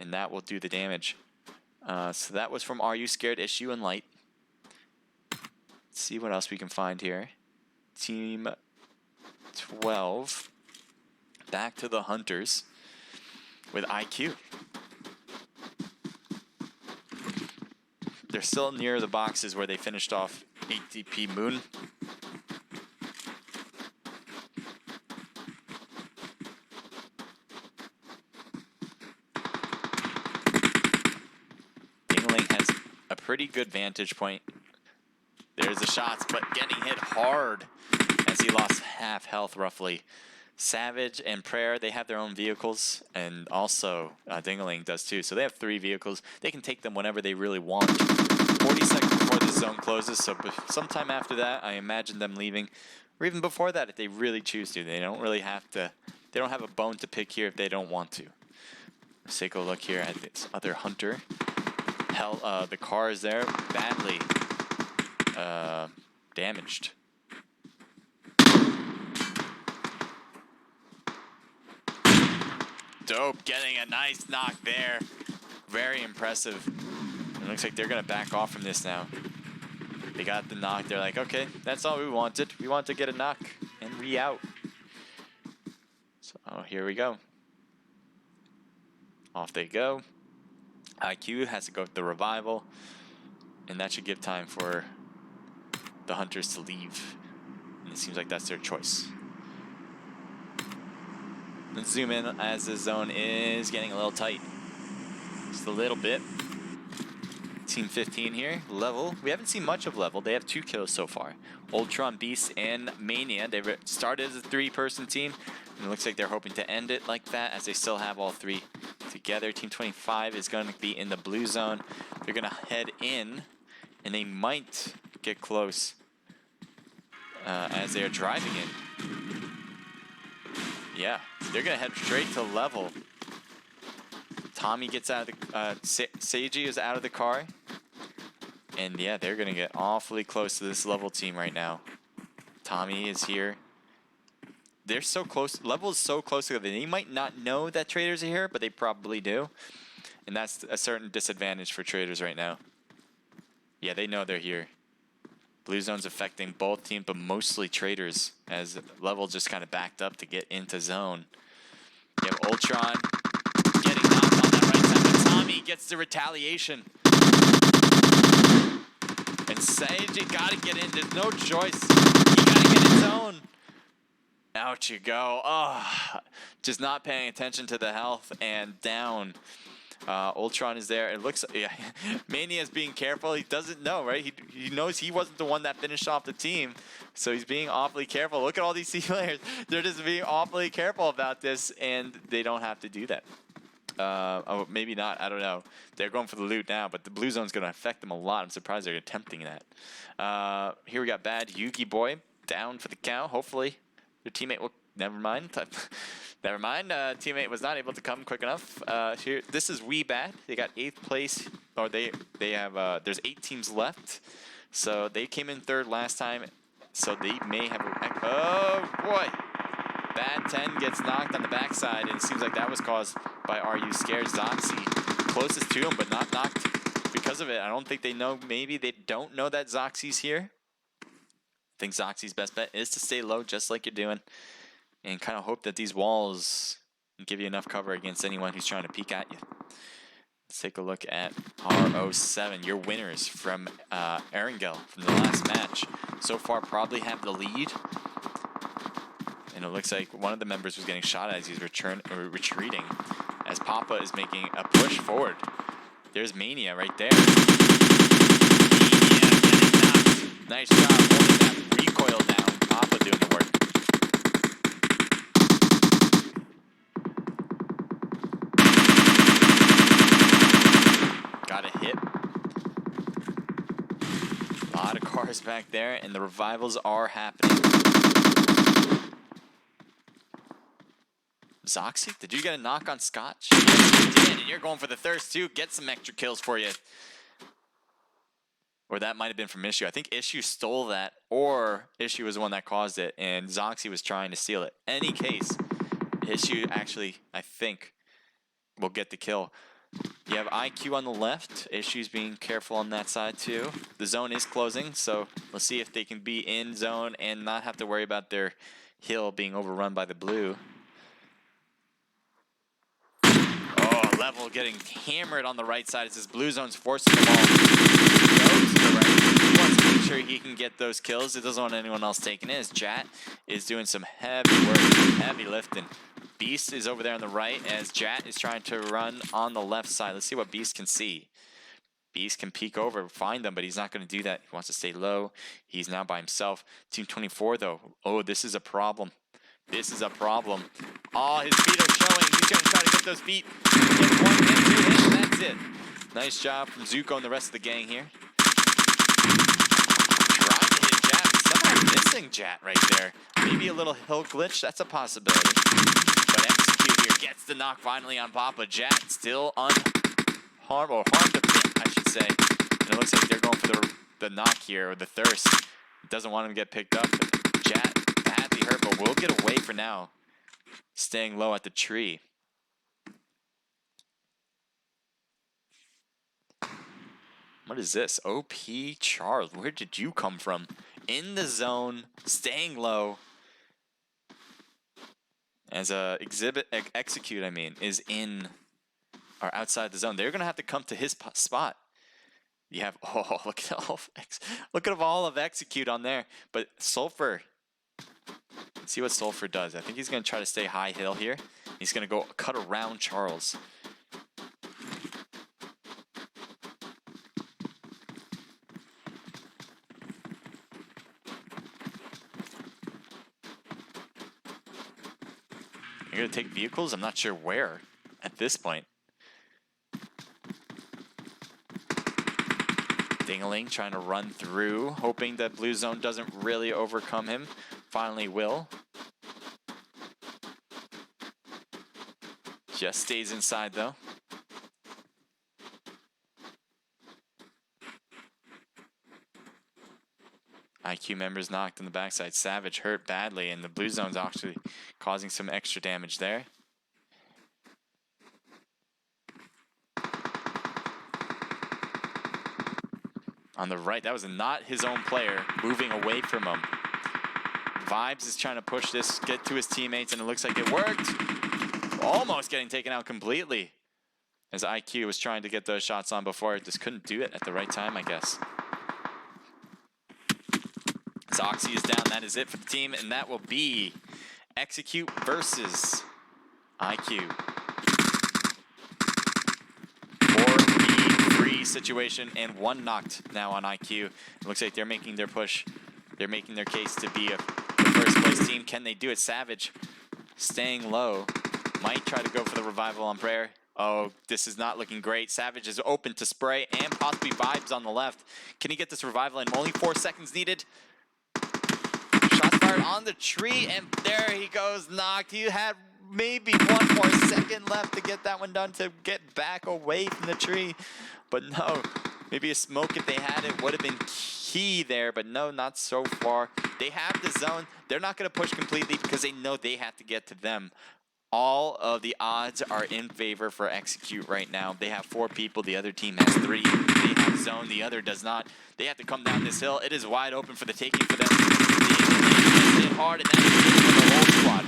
And that will do the damage. So that was from Are You Scared, Issue and Light. Let's see what else we can find here. Team 12. Back to the Hunters with IQ. They're still near the boxes where they finished off ATP Moon. Dingling has a pretty good vantage point. There's the shots, but getting hit hard as as he lost half health roughly. Savage and Prayer, they have their own vehicles, and also Dingaling does too. So they have 3 vehicles. They can take them whenever they really want. 40 seconds before the zone closes, so sometime after that, I imagine them leaving. Or even before that, if they really choose to. They don't really have to, they don't have a bone to pick here if they don't want to. Let's take a look here at this other hunter. Hell, the car is there, badly damaged. Dope, getting a nice knock there. Very impressive. It looks like they're gonna back off from this now. They got the knock. They're like, okay, that's all we wanted. We want to get a knock and re-out. So here we go. Off they go. IQ has to go with the revival, and that should give time for the hunters to leave. And it seems like that's their choice. Let's zoom in as the zone is getting a little tight. Just a little bit. Team 15 here, Level. We haven't seen much of Level. They have 2 kills so far. Ultron, Beast, and Mania. They've started as a 3-person team, and it looks like they're hoping to end it like that as they still have all 3 together. Team 25 is going to be in the blue zone. They're going to head in, and they might get close as they are driving in. Yeah, they're going to head straight to Level. Tommy gets out of the... Seiji is out of the car. And yeah, they're going to get awfully close to this Level team right now. Tommy is here. They're so close. Level is so close together. They might not know that traders are here, but they probably do. And that's a certain disadvantage for traders right now. Yeah, they know they're here. Blue zone's affecting both teams, but mostly traders, as Level just kind of backed up to get into zone. You have Ultron getting knocked on that right side, but Tommy gets the retaliation. And Sage, you gotta get in. There's no choice. You gotta get in zone. Out you go. Oh, just not paying attention to the health and down. Ultron is there. It looks, yeah, Mania is being careful. He doesn't know, right? He knows he wasn't the one that finished off the team, so he's being awfully careful. Look at all these C players. They're just being awfully careful about this, and they don't have to do that. Oh, maybe not. I don't know. They're going for the loot now, but the blue zone's going to affect them a lot. I'm surprised they're attempting that. Here we got Bad Yugi Boy down for the count. Hopefully, their teammate will. Never mind. Never mind. Teammate was not able to come quick enough. Here, this is Wee Bad. They got 8th place, or they have. There's 8 teams left, so they came in 3rd last time. So they may have. Oh boy! Bad 10 gets knocked on the backside, and it seems like that was caused by Are You Scared? Zoxy closest to him, but not knocked because of it. I don't think they know. Maybe they don't know that Zoxy's here. I think Zoxy's best bet is to stay low, just like you're doing. And kind of hope that these walls give you enough cover against anyone who's trying to peek at you. Let's take a look at R07, your winners from Erangel from the last match. So far, probably have the lead. And it looks like one of the members was getting shot at as he's retreating. As Papa is making a push forward. There's Mania right there. Mania getting knocked. Nice job holding that recoil down. Papa doing the work. Got a hit. A lot of cars back there, and the revivals are happening. Zoxy, did you get a knock on Scotch? Yes, you did, and you're going for the thirst too. Get some extra kills for you. Or that might have been from Issue. I think Issue stole that, or Issue was the one that caused it, and Zoxy was trying to steal it. Any case, Issue actually, I think, will get the kill. You have IQ on the left. Issue's being careful on that side too. The zone is closing, so let's see if they can be in zone and not have to worry about their hill being overrun by the blue. Oh, Level getting hammered on the right side as this blue zone's forcing the ball. Go to the right. He wants to make sure he can get those kills. He doesn't want anyone else taking it. As Jat is doing some heavy work, heavy lifting. Beast is over there on the right as Jat is trying to run on the left side. Let's see what Beast can see. Beast can peek over, find them, but he's not going to do that. He wants to stay low. He's now by himself. Team 24, though. Oh, this is a problem. This is a problem. Oh, his feet are showing. He's going to try to get those feet. Get one hit, two hits, and that's it. Nice job from Zuko and the rest of the gang here. Trying to hit Jat. Somehow missing Jat right there. Maybe a little hill glitch. That's a possibility. But Execute here gets the knock finally on Papa. Jat still unharmed, or harmed a bit, I should say. And it looks like they're going for the knock here, or the thirst. Doesn't want him to get picked up. But Jat badly hurt, but will get away for now. Staying low at the tree. What is this? OP Charles, where did you come from? In the zone, staying low. As Execute, I mean, is in or outside the zone. They're gonna have to come to his spot. You have look at all of Execute on there. But Sulfur, let's see what Sulfur does. I think he's gonna try to stay high hill here. He's gonna go cut around Charles. You're gonna take vehicles? I'm not sure where at this point. Dingaling trying to run through, hoping that blue zone doesn't really overcome him. Finally will. Just stays inside though. IQ members knocked in the backside. Savage hurt badly, and the blue zone's actually causing some extra damage there. On the right, that was not his own player moving away from him. Vibes is trying to push this, get to his teammates, and it looks like it worked. Almost getting taken out completely. As IQ was trying to get those shots on before, just couldn't do it at the right time, I guess. Zoxy is down. That is it for the team, and that will be Execute versus IQ. 4v3 situation, and one knocked now on IQ. It looks like they're making their push. They're making their case to be a first place team. Can they do it? Savage staying low. Might try to go for the revival on Prayer. Oh, this is not looking great. Savage is open to spray, and possibly Vibes on the left. Can he get this revival in? Only 4 seconds needed. Shots fired on the tree, and there he goes, knocked. He had maybe 1 more second left to get that one done, to get back away from the tree. But no, maybe a smoke if they had it would have been key there, but no, not so far. They have the zone. They're not going to push completely because they know they have to get to them. All of the odds are in favor for Execute right now. They have 4 people. The other team has 3. They have zone. The other does not. They have to come down this hill. It is wide open for the taking for them. They hit hard, and that is it for the whole squad.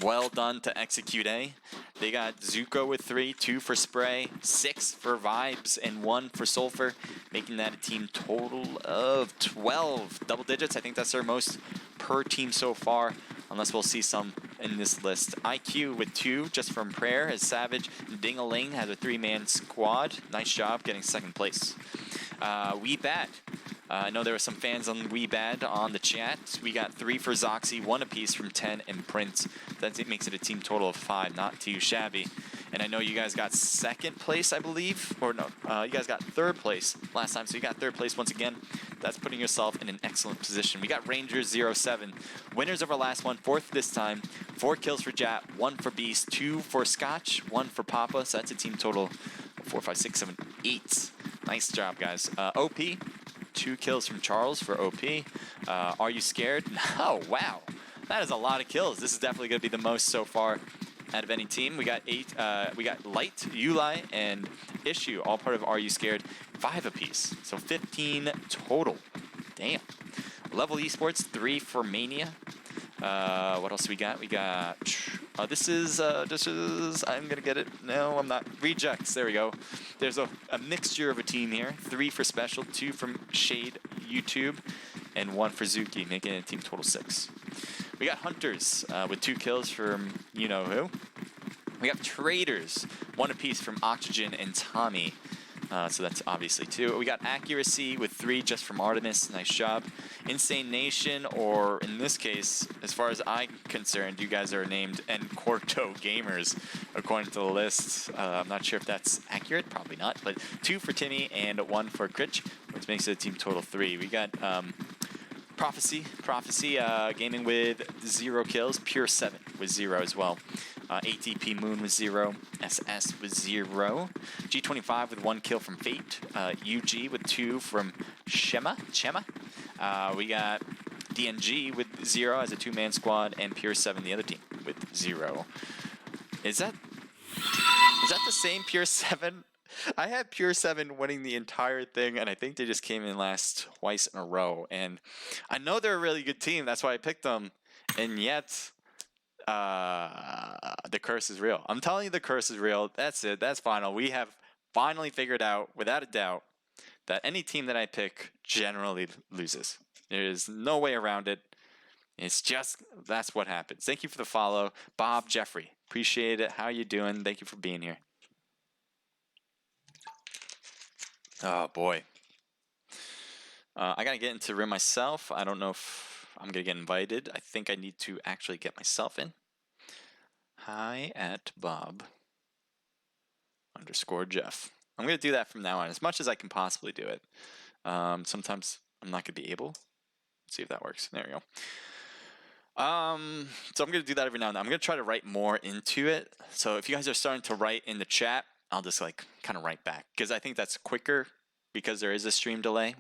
Well done to Execute A. They got Zuko with 3, 2 for Spray, 6 for Vibes, and 1 for Sulfur, making that a team total of 12 double digits. I think that's their most per team so far, unless we'll see some in this list. IQ with 2 just from Prayer, as Savage Dingaling has a 3-man squad. Nice job getting 2nd place. We Bad. I know there were some fans on We Bad on the chat. We got 3 for Zoxy, 1 apiece from 10 and Prince. That makes it a team total of 5, not too shabby. And I know you guys got 2nd place, I believe. Or no, you guys got 3rd place last time. So you got 3rd place once again. That's putting yourself in an excellent position. We got Rangers 07. Winners of our last one, 4th this time. 4 kills for Jap, 1 for Beast, 2 for Scotch, 1 for Papa. So that's a team total of 4, 5, 6, 7, 8. Nice job, guys. OP. 2 kills from Charles for OP. Are you scared? No, wow. That is a lot of kills. This is definitely going to be the most so far out of any team. We got 8. We got Light, Yulai, and Issue, all part of Are You Scared? 5 apiece. So 15 total. Damn. Level Esports, 3 for Mania. What else we got? We got... this is, I'm going to get it. No, I'm not. Rejects. There we go. There's a mixture of a team here. 3 for Special, 2 from Shade YouTube, and 1 for Zuki, making it a team total 6. We got Hunters with 2 kills from you-know-who. We got Traders, 1 apiece from Oxygen and Tommy. So that's obviously 2. We got accuracy with 3 just from Artemis. Nice job. Insane Nation, or in this case, as far as I'm concerned, you guys are named Encorto Gamers according to the list. I'm not sure if that's accurate. Probably not. But 2 for Timmy and 1 for Critch, which makes it a team total 3. We got Prophecy gaming with 0 kills. Pure 7 with 0 as well. ATP Moon with 0. SS with 0. G25 with 1 kill from Fate. UG with 2 from Chema. We got DNG with 0 as a 2-man squad, and Pure 7 the other team with 0. Is that the same Pure 7? I had Pure 7 winning the entire thing, and I think they just came in last twice in a row. And I know they're a really good team. That's why I picked them. And yet, the curse is real. I'm telling you, the curse is real. That's it. That's final. We have finally figured out, without a doubt, that any team that I pick generally loses. There is no way around it. It's just, that's what happens. Thank you for the follow. Bob Jeffrey. Appreciate it. How you doing? Thank you for being here. Oh, boy. I got to get into the room myself. I don't know if I'm going to get invited. I think I need to actually get myself in. Hi at Bob _Jeff. I'm going to do that from now on as much as I can possibly do it. Sometimes I'm not going to be able. Let's see if that works. There we go. So I'm going to do that every now and then. I'm going to try to write more into it. So if you guys are starting to write in the chat, I'll just like kind of write back, because I think that's quicker, because there is a stream delay.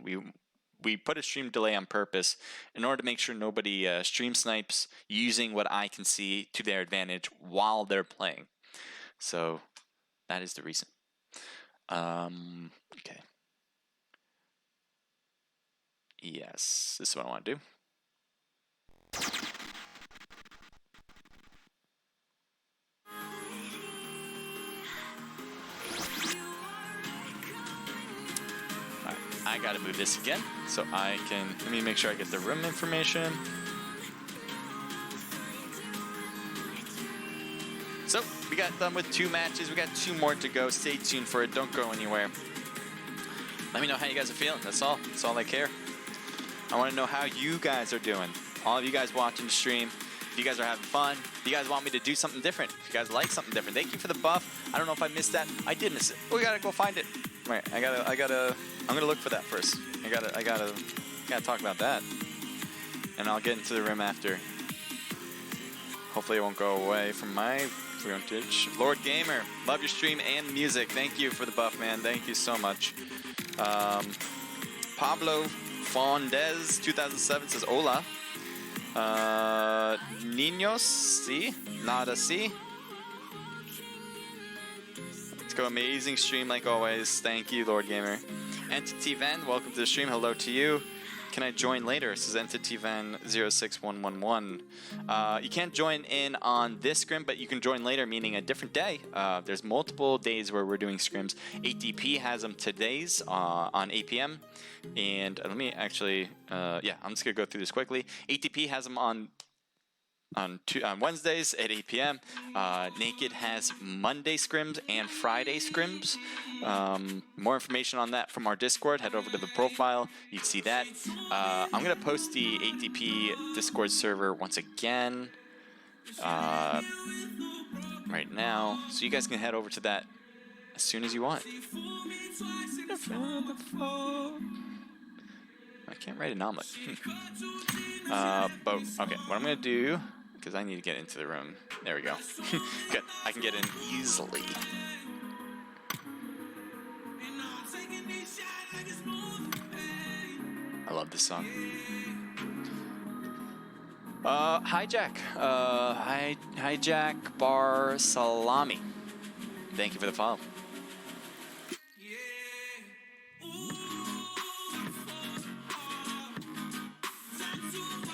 We put a stream delay on purpose in order to make sure nobody stream snipes using what I can see to their advantage while they're playing. So that is the reason. Okay. Yes, this is what I want to do. I gotta move this again so I can, let me make sure I get the room information. So we got done with 2 matches. We got 2 more to go. Stay tuned for it. Don't go anywhere. Let me know how you guys are feeling. That's all. That's all I care. I want to know how you guys are doing. All of you guys watching the stream. If you guys are having fun. If you guys want me to do something different. If you guys like something different. Thank you for the buff. I don't know if I missed that. I did miss it. We gotta go find it. Right. I'm gonna look for that first. I gotta talk about that. And I'll get into the room after. Hopefully it won't go away from my footage. Lord Gamer, love your stream and music. Thank you for the buff, man. Thank you so much. Pablo Fondez 2007 says hola. Niños, sí, nada, sí. Let's go, amazing stream like always. Thank you, Lord Gamer. Entity Van, welcome to the stream. Hello to you. Can I join later? This is Entity Van 06111. You can't join in on this scrim, but you can join later, meaning a different day. There's multiple days where we're doing scrims. ATP has them today's on 8 p.m. And let me actually, yeah, I'm just gonna go through this quickly. ATP has them on Wednesdays at 8 p.m. Naked has Monday scrims and Friday scrims. More information on that from our Discord. Head over to the profile. You can see that. I'm going to post the ATP Discord server once again right now. So you guys can head over to that as soon as you want. I can't write an omelet. But, okay, what I'm going to do, because I need to get into the room. There we go. Good. I can get in easily. I love this song. Hijack. Hijack Bar Salami. Thank you for the follow.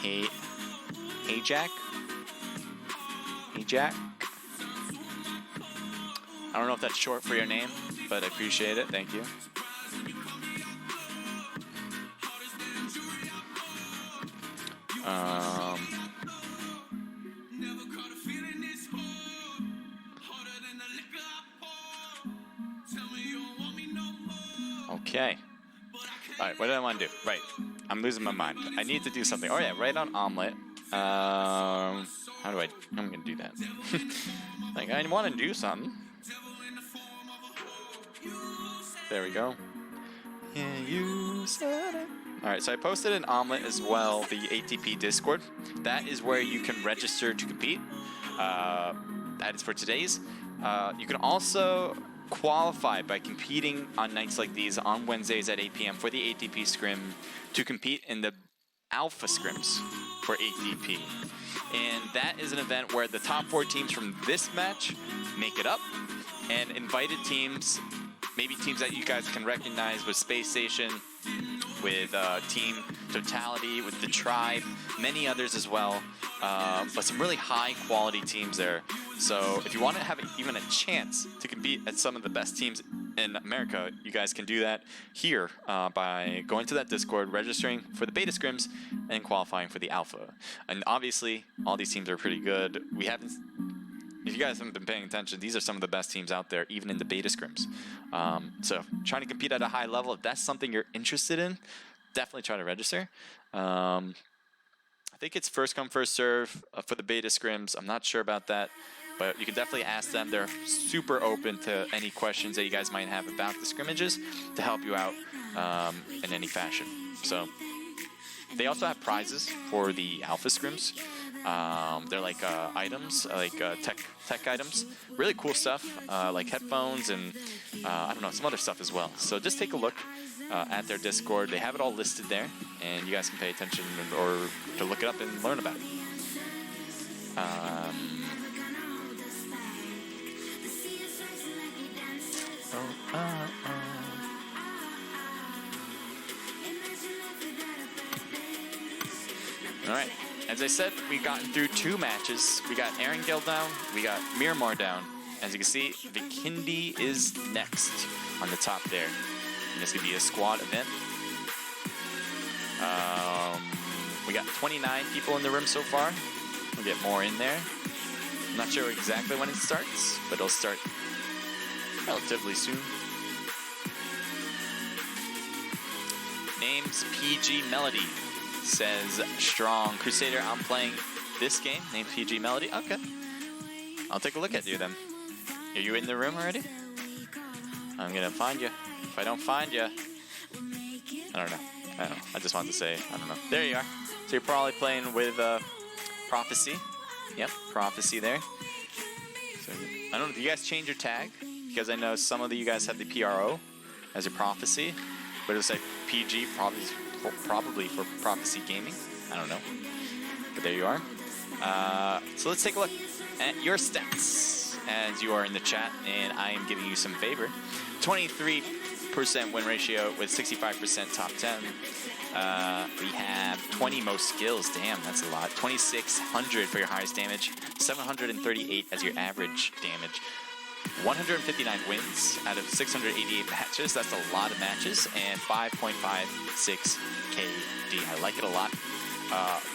Hey Jack. Hey Jack. I don't know if that's short for your name, but I appreciate it. Thank you. Okay. Alright, what do I want to do? Right. I'm losing my mind. I need to do something. Oh yeah, right on omelet. How do I'm gonna do that. Like, I want to do something. There we go. Yeah, you said it. Alright, so I posted an omelet as well, the ATP Discord. That is where you can register to compete. That is for today's. You can also qualify by competing on nights like these on Wednesdays at 8 p.m. for the ATP Scrim to compete in the Alpha Scrims for ATP. And that is an event where the top 4 teams from this match make it up, and invited teams, maybe teams that you guys can recognize with Space Station, with Team Totality, with the Tribe, many others as well, but some really high quality teams there. So if you want to have even a chance to compete at some of the best teams in America, you guys can do that here by going to that Discord, registering for the Beta Scrims, and qualifying for the Alpha. And obviously, all these teams are pretty good. If you guys haven't been paying attention, these are some of the best teams out there, even in the Beta Scrims. So trying to compete at a high level, if that's something you're interested in, definitely try to register. I think it's first come, first serve for the Beta Scrims. I'm not sure about that, but you can definitely ask them. They're super open to any questions that you guys might have about the scrimmages to help you out in any fashion. So they also have prizes for the Alpha Scrims. They're like items, like tech items. Really cool stuff, like headphones and I don't know, some other stuff as well. So just take a look at their Discord. They have it all listed there, and you guys can pay attention or to look it up and learn about it. All right. As I said, we've gotten through 2 matches. We got Erangel down, we got Miramar down. As you can see, Vikindi is next on the top there. And this could be a squad event. We got 29 people in the room so far. We'll get more in there. I'm not sure exactly when it starts, but it'll start relatively soon. Name's PG Melody. Says strong Crusader. I'm playing this game named PG Melody. Okay, I'll take a look at you then. Are you in the room already? I'm gonna find you. If I don't find you, I don't know. I just wanted to say I don't know. There you are. So you're probably playing with Prophecy. Yep, Prophecy there. So I don't know. Do you guys change your tag? Because I know some of you guys have the PRO as your Prophecy, but it's like PG probably for Prophecy Gaming. I don't know. But there you are. So let's take a look at your stats as you are in the chat, and I am giving you some favor. 23% win ratio with 65% top 10. We have 20 most skills. Damn, that's a lot. 2,600 for your highest damage. 738 as your average damage. 159 wins out of 688 matches. That's a lot of matches. And 5.56 KD. I like it a lot.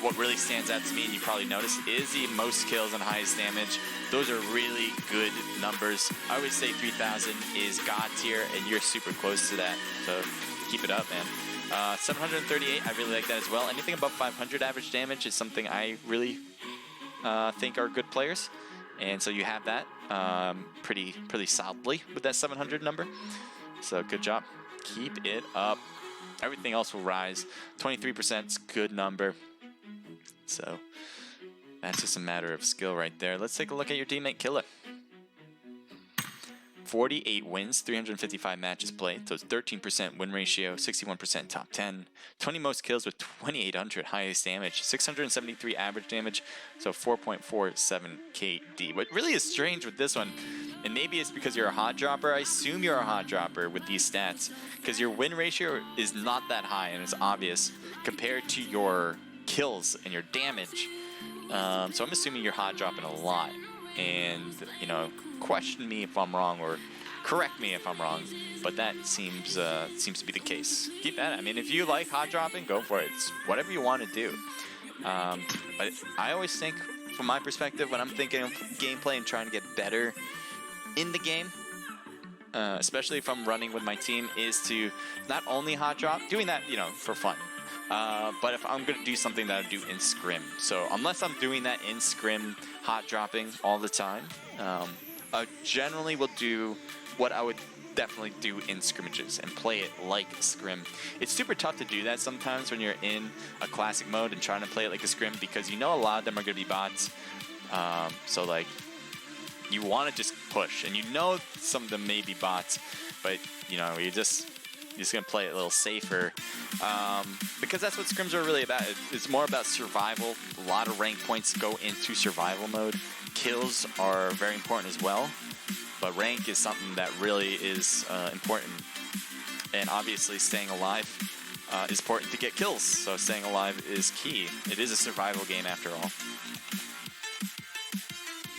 What really stands out to me, and you probably noticed, is the most kills and highest damage. Those are really good numbers. I always say 3,000 is God tier, and you're super close to that. So keep it up, man. 738, I really like that as well. Anything above 500 average damage is something I really think are good players. And so you have that pretty solidly with that 700 number. So good job. Keep it up. Everything else will rise. 23% is a good number. So that's just a matter of skill right there. Let's take a look at your teammate Killer. 48 wins, 355 matches played, so it's 13% win ratio, 61% top 10, 20 most kills with 2,800 highest damage, 673 average damage, so 4.47 KD. What really is strange with this one, and maybe it's because you're a hot dropper, I assume you're a hot dropper with these stats, because your win ratio is not that high, and it's obvious, compared to your kills and your damage. So I'm assuming you're hot dropping a lot, and, you know, question me if I'm wrong or correct me if I'm wrong, but that seems to be the case. Keep at it. I mean, if you like hot dropping, go for it. It's whatever you want to do. But I always think, from my perspective, when I'm thinking of gameplay and trying to get better in the game, especially if I'm running with my team, is to not only hot drop, doing that, you know, for fun. But if I'm going to do something that I do in Scrim. So unless I'm doing that in Scrim, hot dropping all the time, I generally will do what I would definitely do in scrimmages and play it like Scrim. It's super tough to do that sometimes when you're in a classic mode and trying to play it like a Scrim, because you know a lot of them are going to be bots. So like, you want to just push, and you know some of them may be bots, but you know, you're just gonna play it a little safer, because that's what scrims are really about. It's more about survival. A lot of rank points go into survival mode. Kills are very important as well, but rank is something that really is important. And obviously, staying alive is important to get kills. So staying alive is key. It is a survival game after all.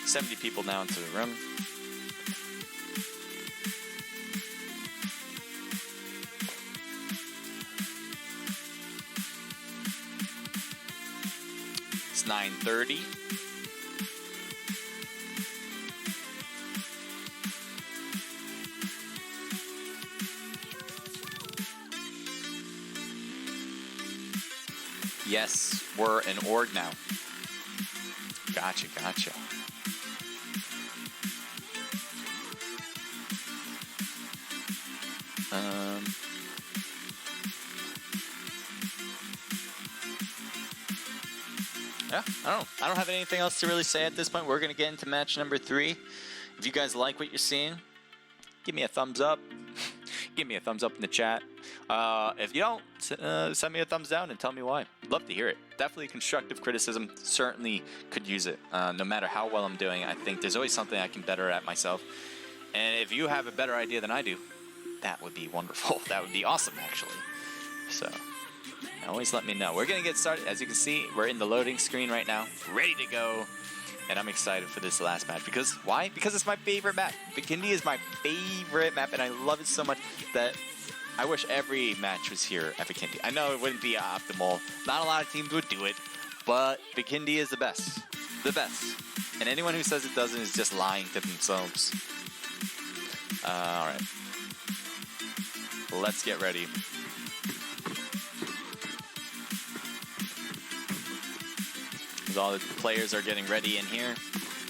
70 people now into the room. It's 9:30. Yes, we're an org now. Gotcha, gotcha. Yeah, I don't have anything else to really say at this point. We're going to get into match number 3. If you guys like what you're seeing, give me a thumbs up. Give me a thumbs up in the chat. If you don't, send me a thumbs down and tell me why. Love to hear it. Definitely constructive criticism. Certainly could use it. No matter how well I'm doing, I think there's always something I can better at myself. And if you have a better idea than I do, that would be wonderful. That would be awesome, actually. So, always let me know. We're going to get started. As you can see, we're in the loading screen right now, ready to go. And I'm excited for this last match. Because, why? Because it's my favorite map. Bikini is my favorite map, and I love it so much that I wish every match was here at Bikini. I know it wouldn't be optimal. Not a lot of teams would do it, but Bikini is the best. The best. And anyone who says it doesn't is just lying to themselves. Alright. Let's get ready. As all the players are getting ready in here.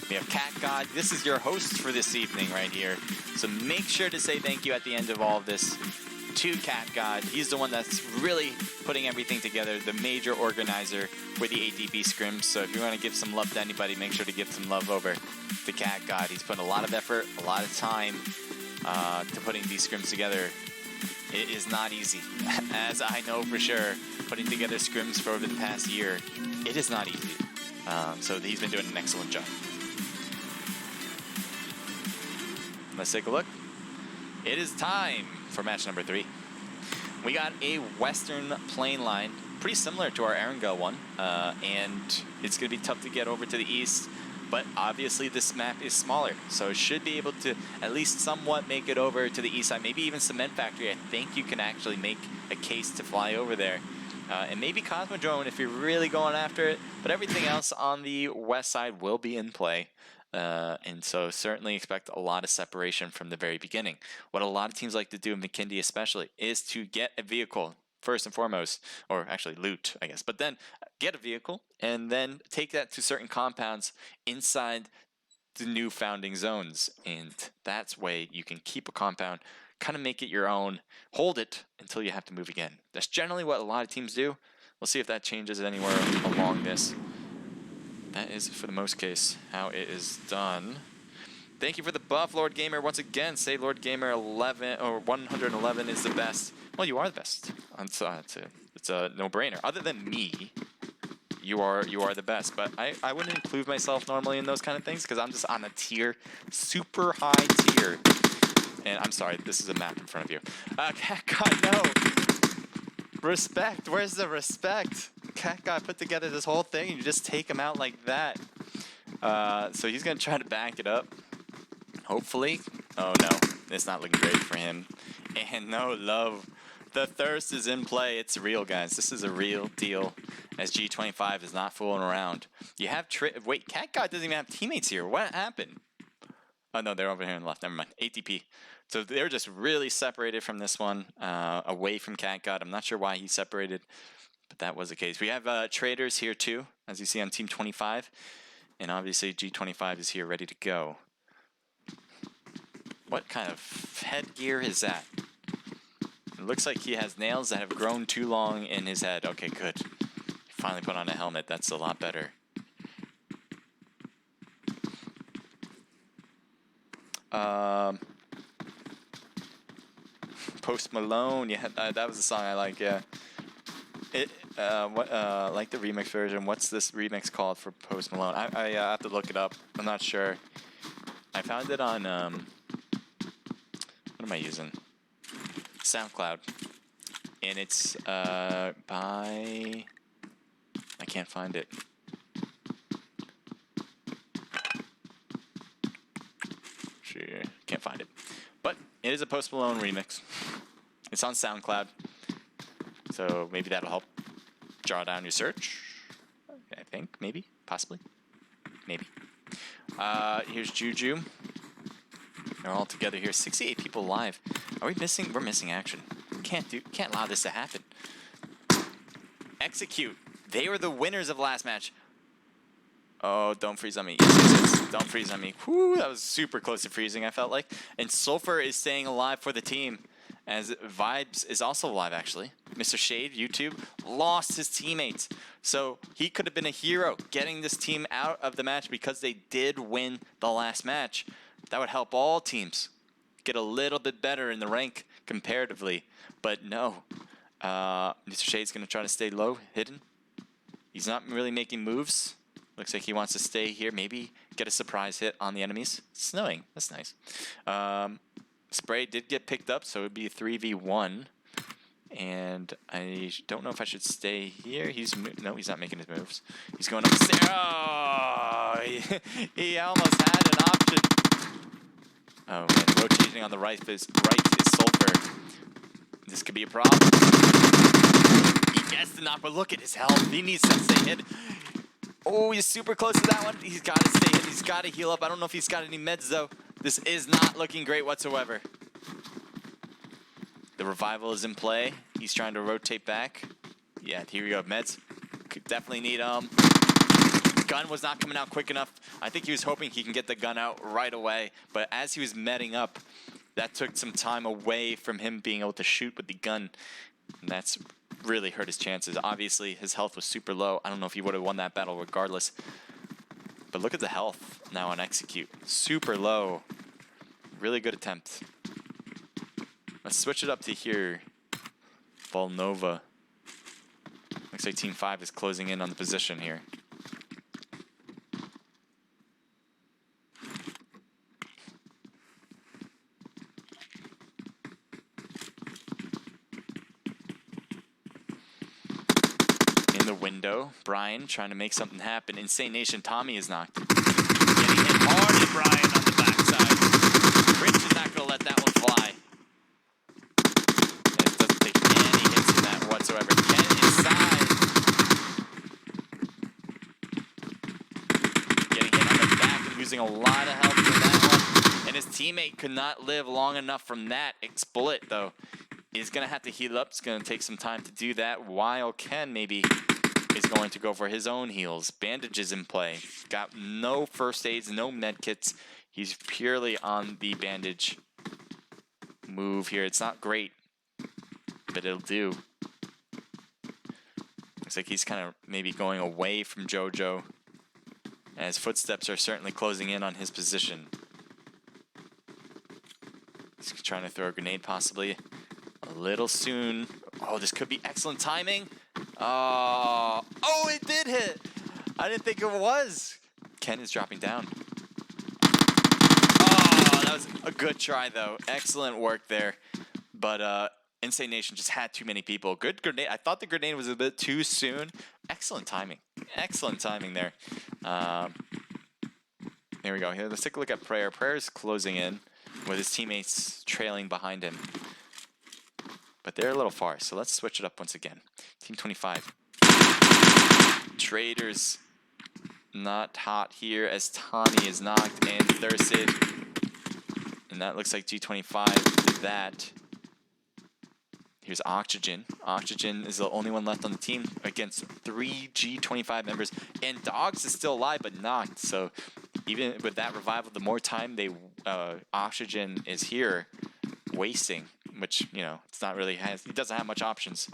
We have Cat God. This is your host for this evening right here. So make sure to say thank you at the end of all of this to Cat God. He's the one that's really putting everything together, the major organizer for the ATB Scrims. So if you want to give some love to anybody, make sure to give some love over to Cat God. He's putting a lot of effort, a lot of time to putting these scrims together. It is not easy, as I know for sure. Putting together scrims for over the past year, it is not easy. So he's been doing an excellent job. Let's take a look. It is time for match number 3. We got a Western plane line, pretty similar to our Erangel one, and it's going to be tough to get over to the east. But obviously this map is smaller, so it should be able to at least somewhat make it over to the east side. Maybe even Cement Factory. I think you can actually make a case to fly over there. And maybe Cosmodrome if you're really going after it. But everything else on the west side will be in play. And so certainly expect a lot of separation from the very beginning. What a lot of teams like to do in McKindy especially is to get a vehicle first and foremost, or actually loot, I guess, but then get a vehicle and then take that to certain compounds inside the new founding zones. And that's way you can keep a compound, kind of make it your own, hold it until you have to move again. That's generally what a lot of teams do. We'll see if that changes anywhere along this. That is, for the most case, how it is done. Thank you for the buff, Lord Gamer. Once again, say Lord Gamer 11 or 111 is the best. Well, you are the best. It's a no-brainer. Other than me, you are the best. But I wouldn't include myself normally in those kind of things because I'm just on a tier, super high tier. And I'm sorry, this is a map in front of you. Cat God, no. Respect. Where's the respect? Cat God put together this whole thing and you just take him out like that. So he's gonna try to back it up. Hopefully. Oh no, it's not looking great for him. And no love. The thirst is in play. It's real, guys. This is a real deal. As G25 is not fooling around. You have wait, Cat God doesn't even have teammates here. What happened? Oh, no, they're over here on the left. Never mind. ATP. So they're just really separated from this one, away from CatGod. I'm not sure why he separated, but that was the case. We have traders here too, as you see on Team 25. And obviously G25 is here ready to go. What kind of headgear is that? It looks like he has nails that have grown too long in his head. Okay, good. He finally put on a helmet. That's a lot better. Post Malone, yeah, that was a song I like. Yeah, like the remix version. What's this remix called for Post Malone? I have to look it up. I'm not sure. I found it on what am I using? SoundCloud, and it's by, I can't find it. Sure, can't find it. But it is a Post Malone remix. It's on SoundCloud, so maybe that'll help draw down your search. I think, maybe, possibly, maybe. Here's Juju. They're all together here. 68 people live. Are we missing? We're missing action. Can't allow this to happen. Execute. They were the winners of last match. Oh, don't freeze on me. Yes. Don't freeze on me. Whew, that was super close to freezing, I felt like. And Sulfur is staying alive for the team, as Vibes is also alive, actually. Mr. Shade, YouTube, lost his teammates. So he could have been a hero getting this team out of the match because they did win the last match. That would help all teams get a little bit better in the rank comparatively. But no, Mr. Shade's going to try to stay low, hidden. He's not really making moves. Looks like he wants to stay here, maybe get a surprise hit on the enemies. It's snowing. That's nice. Spray did get picked up, so it would be a 3v1. And I don't know if I should stay here. No, he's not making his moves. He's going up the stairs. Oh, he almost had an option. Oh, man, rotating on the right is Sulfur. This could be a problem. He gets the knock, but look at his health. He needs to stay hid. Oh, he's super close to that one. He's got to stay hid. He's got to heal up. I don't know if he's got any meds, though. This is not looking great whatsoever. The revival is in play. He's trying to rotate back. Yeah, here we go. Meds. Could definitely need gun was not coming out quick enough. I think he was hoping he can get the gun out right away. But as he was medding up, that took some time away from him being able to shoot with the gun. And that's really hurt his chances. Obviously, his health was super low. I don't know if he would have won that battle regardless. But look at the health now on Execute. Super low. Really good attempt. Let's switch it up to here. Volnova. Looks like Team 5 is closing in on the position here. In the window, Brian trying to make something happen. Insane Nation, Tommy is knocked. Getting hit hard at Brian on the backside. Rich is not going to let that one fly. And it doesn't take any hits in that whatsoever. Ken inside. Getting hit on the back and losing a lot of health from that one. And his teammate could not live long enough from that. Exploit, though. He's going to have to heal up. It's going to take some time to do that, while Ken maybe is going to go for his own heals. Bandages in play. Got no first aids, no med kits. He's purely on the bandage move here. It's not great, but it'll do. Looks like he's kind of maybe going away from JoJo, as footsteps are certainly closing in on his position. He's trying to throw a grenade possibly. A little soon. Oh, this could be excellent timing. Oh, it did hit. I didn't think it was. Ken is dropping down. Oh, that was a good try, though. Excellent work there. But Insane Nation just had too many people. Good grenade. I thought the grenade was a bit too soon. Excellent timing. Excellent timing there. Here we go. Here, let's take a look at Prayer. Prayer is closing in with his teammates trailing behind him. But they're a little far, so let's switch it up once again. Team 25. Traders not hot here as Tommy is knocked and thirsted. and that looks like G25 did that. Here's Oxygen. Oxygen is the only one left on the team against 3 G25 members. And Dogs is still alive, but knocked. So even with that revival, the more time they Oxygen is here, wasting, which, you know, it's not really, he doesn't have much options.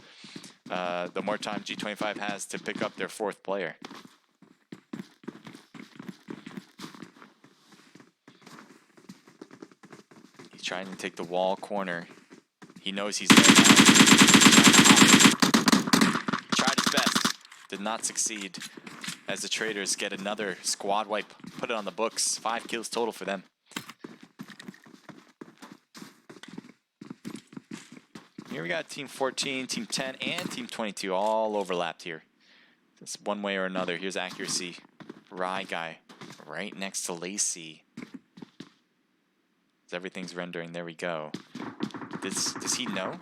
The more time G25 has to pick up their 4th player. He's trying to take the wall corner. He knows he's there now. Tried his best. Did not succeed as the Traders get another squad wipe. Put it on the books. 5 kills total for them. Here we got Team 14, Team 10, and Team 22 all overlapped here. Just one way or another. Here's Accuracy. Rye Guy right next to Lacey. Everything's rendering. There we go. Does he know?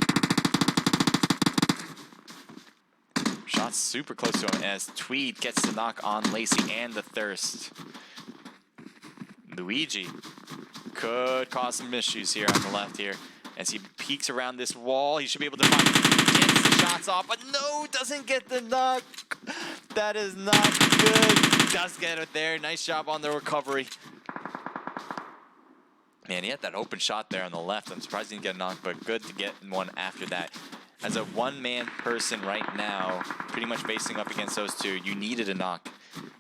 Shot's super close to him as Tweed gets the knock on Lacey and the Thirst. Luigi could cause some issues here on the left here. As he peeks around this wall, he should be able to find, gets the shots off, but no, doesn't get the knock. That is not good. Does get it there. Nice job on the recovery. Man, he had that open shot there on the left. I'm surprised he didn't get a knock, but good to get one after that. As a one-man person right now, pretty much facing up against those two, you needed a knock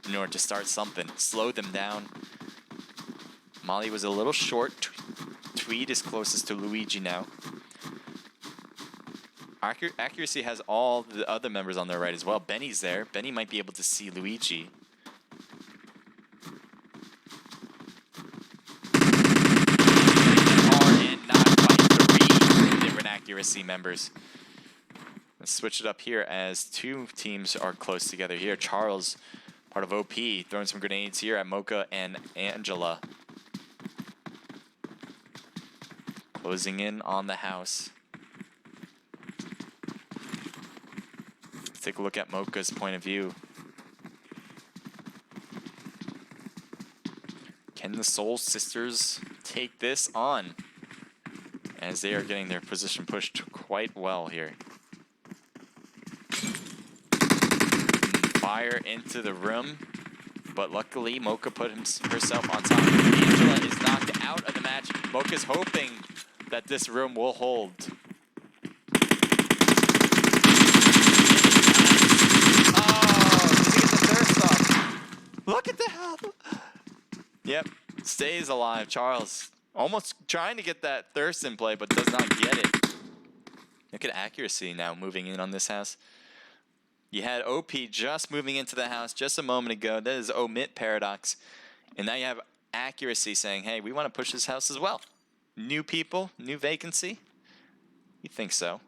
in order to start something. Slow them down. Molly was a little short. Tweed is closest to Luigi now. Accuracy has all the other members on their right as well. Benny's there. Benny might be able to see Luigi. Accuracy members. Let's switch it up here as 2 teams are close together here. Charles, part of OP, throwing some grenades here at Mocha and Angela. Closing in on the house. Let's take a look at Mocha's point of view. Can the Soul Sisters take this on? As they are getting their position pushed quite well here. Fire into the room, but luckily Mocha put herself on top. Angela is knocked out of the match. Mocha's hoping that this room will hold. Oh, does he get the Thirst off? Look at the health. Yep, stays alive. Charles almost trying to get that Thirst in play, but does not get it. Look at Accuracy now moving in on this house. You had OP just moving into the house just a moment ago. That is Omit Paradox. And now you have Accuracy saying, hey, we want to push this house as well. New people, new vacancy? You think so?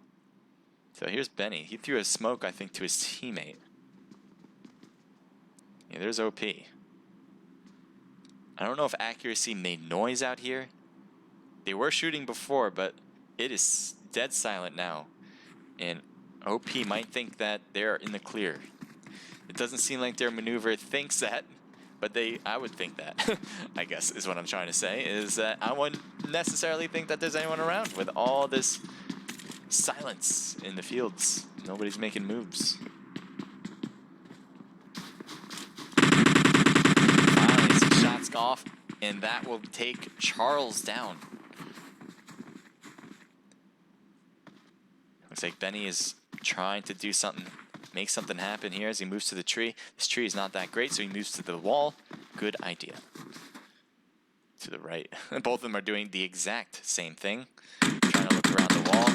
So here's Benny. He threw a smoke, I think, to his teammate. Yeah, there's OP. I don't know if Accuracy made noise out here. They were shooting before, but it is dead silent now. And OP might think that they're in the clear. It doesn't seem like their maneuver thinks that, but I would think that, I guess is what I'm trying to say, is that I wouldn't necessarily think that there's anyone around with all this silence in the fields. Nobody's making moves. Off, and that will take Charles down. Looks like Benny is trying to do something, make something happen here as he moves to the tree. This tree is not that great, so he moves to the wall. Good idea. To the right. Both of them are doing the exact same thing. Trying to look around the wall.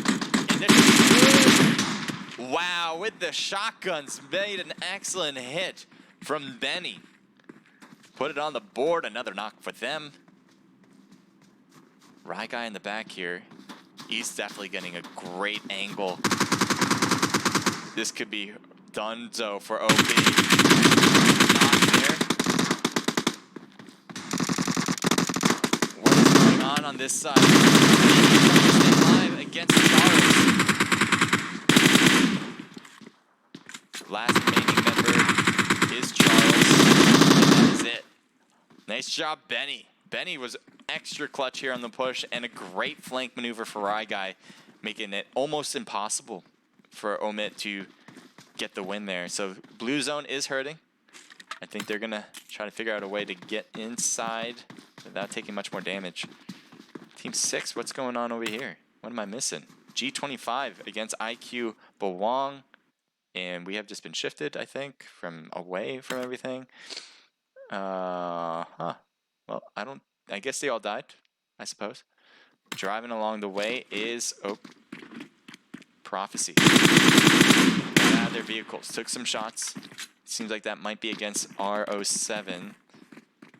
And wow, with the shotguns, made an excellent hit from Benny. Put it on the board, another knock for them. Rye Guy in the back here. He's definitely getting a great angle. This could be donezo for OP. Not there. What is going on this side? Live against Charles. Last remaining member is Charles. And that is it. Nice job, Benny. Benny was extra clutch here on the push, and a great flank maneuver for Guy, making it almost impossible for Omit to get the win there. So blue zone is hurting. I think they're going to try to figure out a way to get inside without taking much more damage. Team 6, what's going on over here? What am I missing? G25 against IQ Bawang. And we have just been shifted, I think, from away from everything. Well, I guess they all died, I suppose. Driving along the way is Prophecy. Got out of their vehicles, took some shots. Seems like that might be against RO7.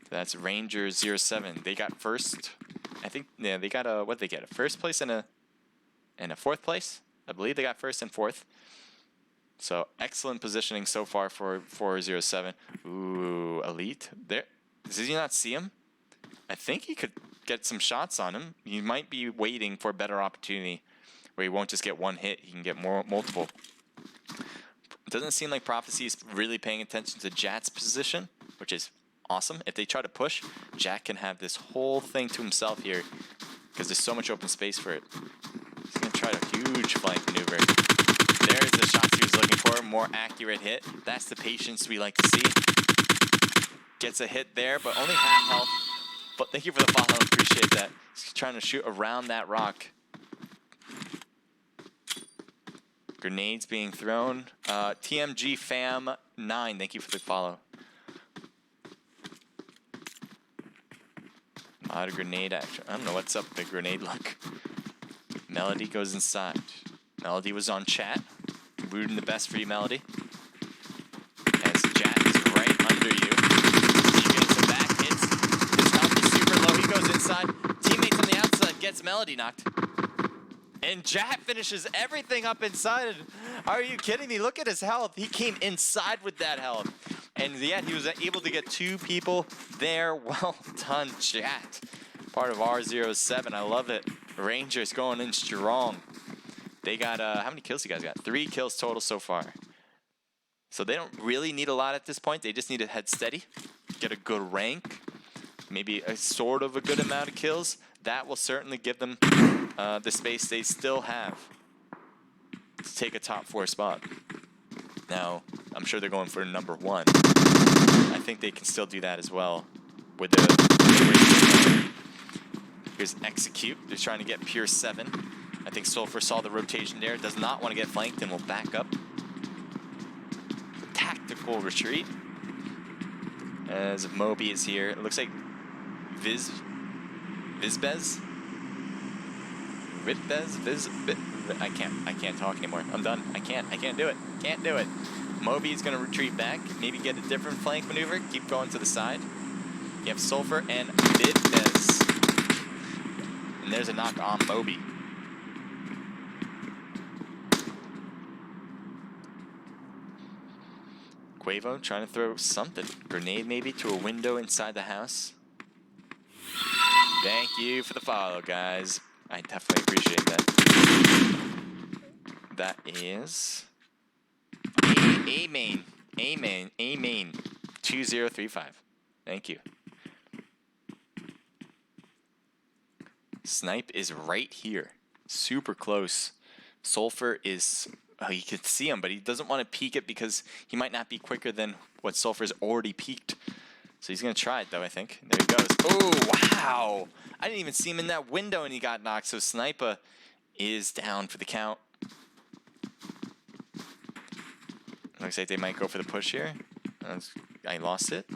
That's Ranger 07. They got first. I think, yeah, they got a, what did they get? A first place and a fourth place? I believe they got first and fourth. So excellent positioning so far for 407. Ooh, Elite. There. Does he not see him? I think he could get some shots on him. He might be waiting for a better opportunity where he won't just get one hit. He can get multiple. It doesn't seem like Prophecy is really paying attention to Jat's position, which is awesome. If they try to push, Jat can have this whole thing to himself here because there's so much open space for it. He's going to try a huge flank maneuver. There's the shots he was looking for. More accurate hit. That's the patience we like to see. Gets a hit there, but only half health. But thank you for the follow. Appreciate that. He's trying to shoot around that rock. Grenades being thrown. TMG Fam 9. Thank you for the follow. A lot of grenade action. I don't know what's up with the grenade look. Melody goes inside. Melody was on chat. Rooting the best for you, Melody. As Jat is right under you. He's getting some back hits. His health is super low. He goes inside. Teammates on the outside gets Melody knocked. And Jat finishes everything up inside. Are you kidding me? Look at his health. He came inside with that health. And yet he was able to get 2 people there. Well done, Jat. Part of R07. I love it. Rangers going in strong. They got, how many kills you guys got? 3 kills total so far. So they don't really need a lot at this point. They just need to head steady, get a good rank, maybe a sort of a good amount of kills. That will certainly give them the space they still have to take a top 4 spot. Now, I'm sure they're going for number 1. I think they can still do that as well with the here's Execute. They're trying to get Pure 7. I think Sulfur saw the rotation there. Does not want to get flanked and will back up. Tactical retreat. As Moby is here. It looks like Vizbez? I can't talk anymore. I'm done. I can't do it. Can't do it. Moby's gonna retreat back, maybe get a different flank maneuver, keep going to the side. You have Sulfur and Vizbez. And there's a knock on Moby. Quavo trying to throw something. Grenade maybe to a window inside the house. Thank you for the follow, guys. I definitely appreciate that. That is A main 2035. Thank you. Snipe is right here, super close. Sulfur is, you can see him, but he doesn't want to peek it because he might not be quicker than what Sulfur's already peaked. So he's going to try it, though, I think. There he goes. Oh, wow. I didn't even see him in that window, and he got knocked. So Sniper is down for the count. Looks like they might go for the push here. I lost it.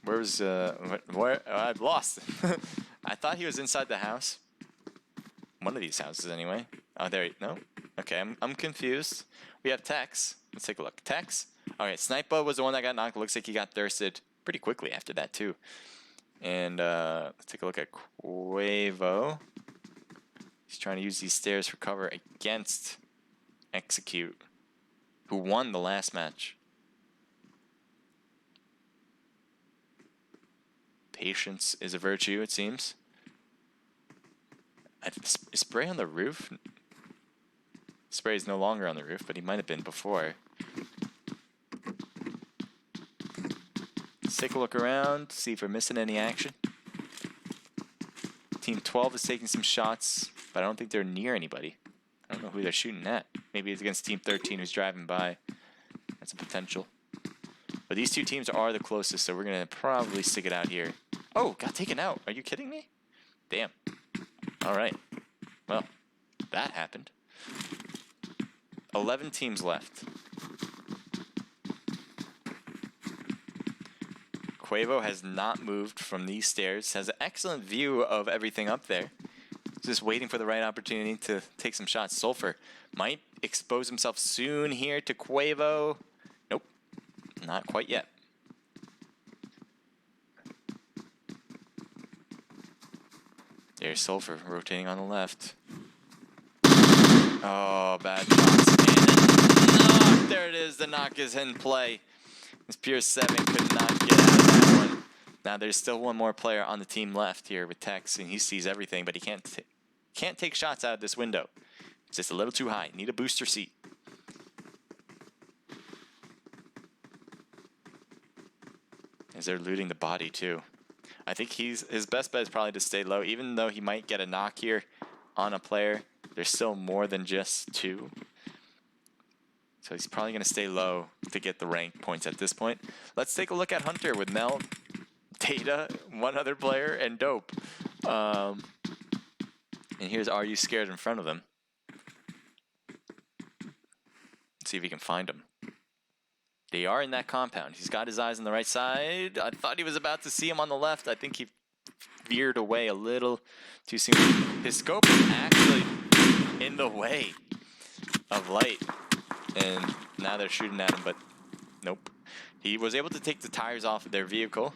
Where's, where? I've lost it. I thought he was inside the house. One of these houses, anyway. Oh, there. No? Okay, I'm confused. We have Tex. Let's take a look. Tex. Alright, Sniper was the one that got knocked. Looks like he got thirsted pretty quickly after that, too. And let's take a look at Quavo. He's trying to use these stairs for cover against Execute, who won the last match. Patience is a virtue, it seems. Spray on the roof? Spray is no longer on the roof, but he might have been before. take a look around, see if we're missing any action. Team 12 is taking some shots, but I don't think they're near anybody. I don't know who they're shooting at. Maybe it's against Team 13 who's driving by. That's a potential. But these two teams are the closest, so we're going to probably stick it out here. Oh, got taken out. Are you kidding me? Damn. All right. Well, that happened. 11 teams left. Quavo has not moved from these stairs. Has an excellent view of everything up there. Just waiting for the right opportunity to take some shots. Sulfur might expose himself soon here to Quavo. Nope, not quite yet. There's Sulfur rotating on the left. Oh, bad shots. And a knock. There it is. The knock is in play. This Pure 7 could not get out of that one. Now there's still one more player on the team left here with Tex, and he sees everything, but he can't take shots out of this window. It's just a little too high. Need a booster seat. As they're looting the body too. I think his best bet is probably to stay low, even though he might get a knock here on a player. There's still more than just two. So he's probably going to stay low to get the rank points at this point. Let's take a look at Hunter with Mel, Data, one other player, and Dope. And here's Are You Scared in front of them. Let's see if he can find him. They are in that compound. He's got his eyes on the right side. I thought he was about to see him on the left. I think he veered away a little too soon. His scope is actually in the way of light. And now they're shooting at him, but nope. He was able to take the tires off of their vehicle.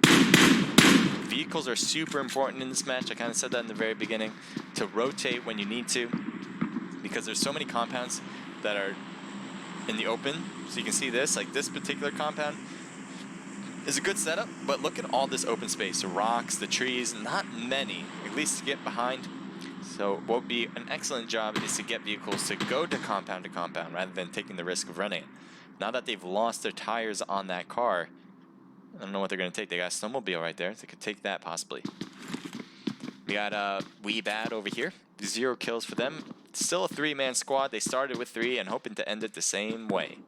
Vehicles are super important in this match. I kind of said that in the very beginning. To rotate when you need to. Because there's so many compounds that are in the open. So you can see this, like this particular compound is a good setup, but look at all this open space. The rocks, the trees, not many, at least to get behind. So what would be an excellent job is to get vehicles to go to compound rather than taking the risk of running it. Now that they've lost their tires on that car, I don't know what they're going to take. They got a snowmobile right there. They could take that possibly. We got Wee Bad over here. 0 kills for them. Still a 3-man squad. They started with 3 and hoping to end it the same way.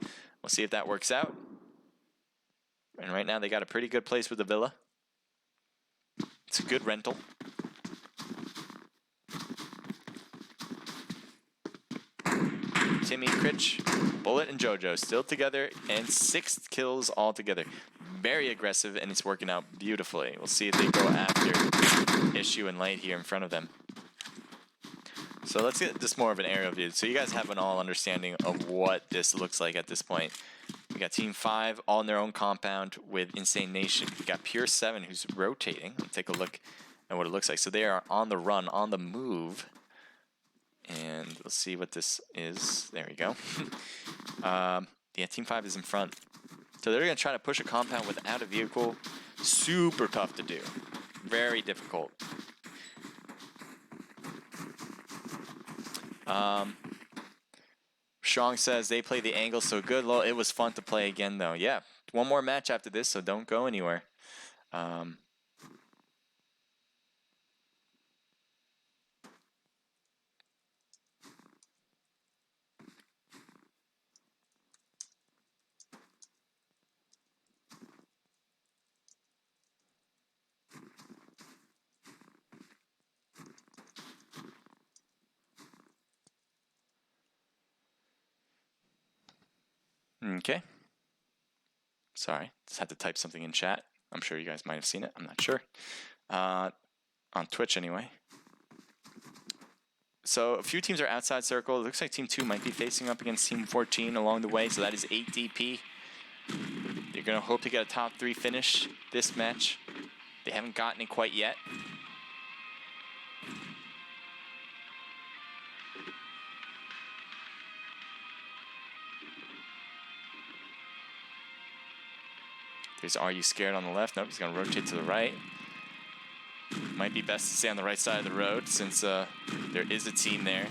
We'll see if that works out. And right now they got a pretty good place with the villa. It's a good rental. Timmy, Critch, Bullet, and JoJo still together, and 6 kills all together. Very aggressive, and it's working out beautifully. We'll see if they go after Issue and Light here in front of them. So let's get just more of an aerial view, so you guys have an all understanding of what this looks like at this point. We got Team 5 all in their own compound with Insane Nation. We got Pure 7 who's rotating. Let's take a look at what it looks like. So they are on the run, on the move. And let's see what this is. There we go. Yeah, Team 5 is in front. So they're going to try to push a compound without a vehicle. Super tough to do. Very difficult. Strong says they play the angle so good. Well, it was fun to play again, though. Yeah, one more match after this, so don't go anywhere. Okay. Sorry, just had to type something in chat. I'm sure you guys might have seen it. I'm not sure. On Twitch, anyway. So a few teams are outside circle. It looks like Team 2 might be facing up against Team 14 along the way. So that is 8 DP. They're going to hope to get a top 3 finish this match. They haven't gotten it quite yet. There's Are You Scared on the left. Nope, he's going to rotate to the right. Might be best to stay on the right side of the road since there is a team there.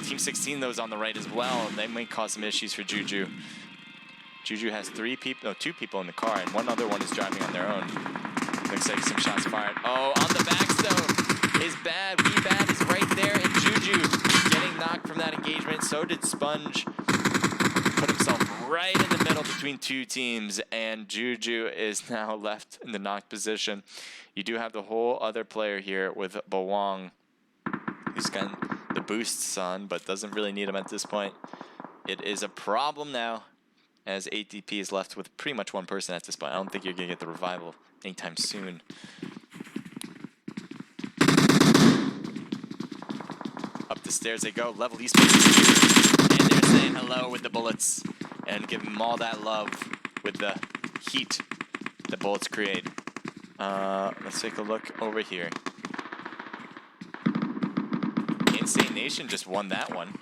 Team 16, though, is on the right as well, and they might cause some issues for Juju. Juju has two people in the car, and one other one is driving on their own. Looks like some shots fired. Oh, on the backs though is bad. Bad is right there, and Juju getting knocked from that engagement. So did Sponge. Put himself right in the middle between two teams, and Juju is now left in the knocked position. You do have the whole other player here with Bawang, who's got the boosts on, but doesn't really need them at this point. It is a problem now, as ATP is left with pretty much one person at this point. I don't think you're going to get the revival anytime soon. Up the stairs they go. Level Esports is here, and they're saying hello with the bullets and giving them all that love with the heat the bullets create. Let's take a look over here. Insane Nation just won that one.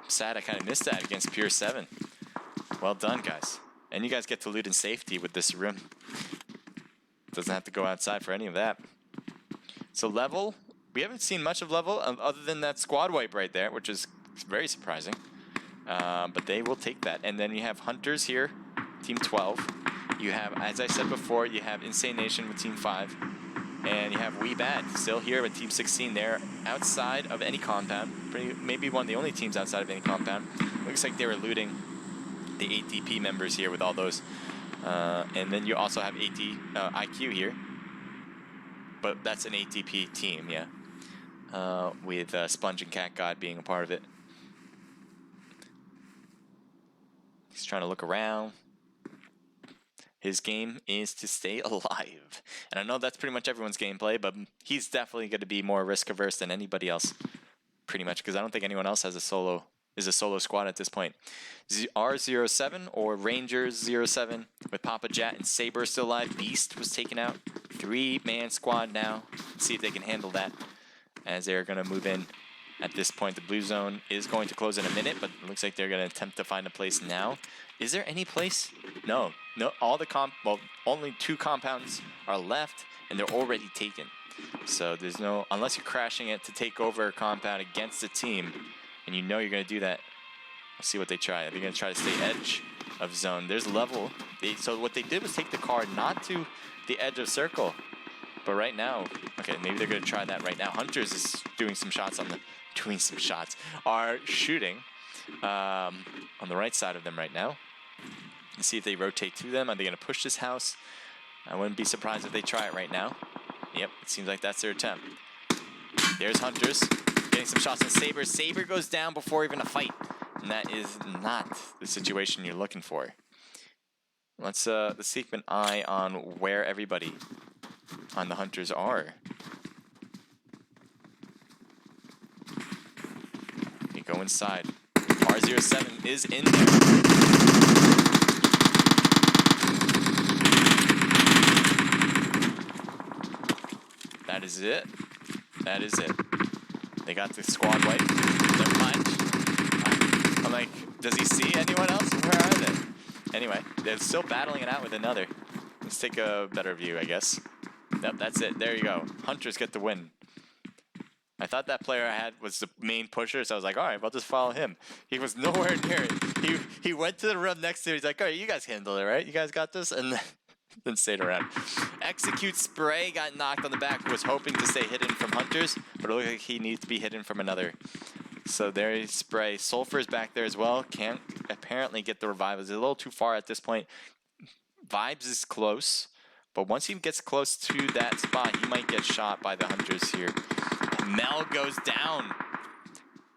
Sad I kind of missed that against Pure 7. Well done, guys. And you guys get to loot in safety with this room. Doesn't have to go outside for any of that. So level, we haven't seen much of level other than that squad wipe right there, which is very surprising. But they will take that. And then you have Hunters here, Team 12. You have, as I said before, you have Insane Nation with Team 5. And you have Bad still here with Team 16 there, outside of any compound. Maybe one of the only teams outside of any compound. Looks like they were looting the ATP members here with all those. And then you also have IQ here. But that's an ATP team, yeah. With Sponge and Cat God being a part of it. He's trying to look around. His game is to stay alive. And I know that's pretty much everyone's gameplay, but he's definitely going to be more risk averse than anybody else. Pretty much, because I don't think anyone else has a solo squad at this point. R07 or Rangers07 with Papa Jet and Saber still alive. Beast was taken out. 3-man squad now. Let's see if they can handle that as they're going to move in. At this point, the blue zone is going to close in a minute, but it looks like they're going to attempt to find a place now. Is there any place? No. All the only 2 compounds are left, and they're already taken. So there's no, unless you're crashing it to take over a compound against a team, and you know you're going to do that. Let's see what they try. Are they going to try to stay edge of zone? There's level. So what they did was take the car not to the edge of circle, but right now, okay, maybe they're going to try that right now. Hunters is doing some shots are shooting on the right side of them right now. Let's see if they rotate to them. Are they going to push this house? I wouldn't be surprised if they try it right now. Yep, it seems like that's their attempt. There's Hunters getting some shots on Saber. Saber goes down before even a fight, and that is not the situation you're looking for. Let's keep an eye on where everybody on the Hunters are. Okay, go inside. R07 is in there. That is it. That is it. They got the squad wipe. Never mind. I'm like, does he see anyone else? Where are they? Anyway, they're still battling it out with another. Let's take a better view, I guess. Yep, that's it. There you go. Hunters get the win. I thought that player I had was the main pusher, so I was like, all right, I'll just follow him. He was nowhere near it. He went to the room next to him. He's like, all right, you guys handle it, right? You guys got this? And then stayed around. Execute Spray got knocked on the back. Was hoping to stay hidden from Hunters, but it looked like he needs to be hidden from another. So there is Spray. Sulfur's back there as well. Can't apparently get the revive. It's a little too far at this point. Vibes is close, but once he gets close to that spot, he might get shot by the Hunters here. Mel goes down.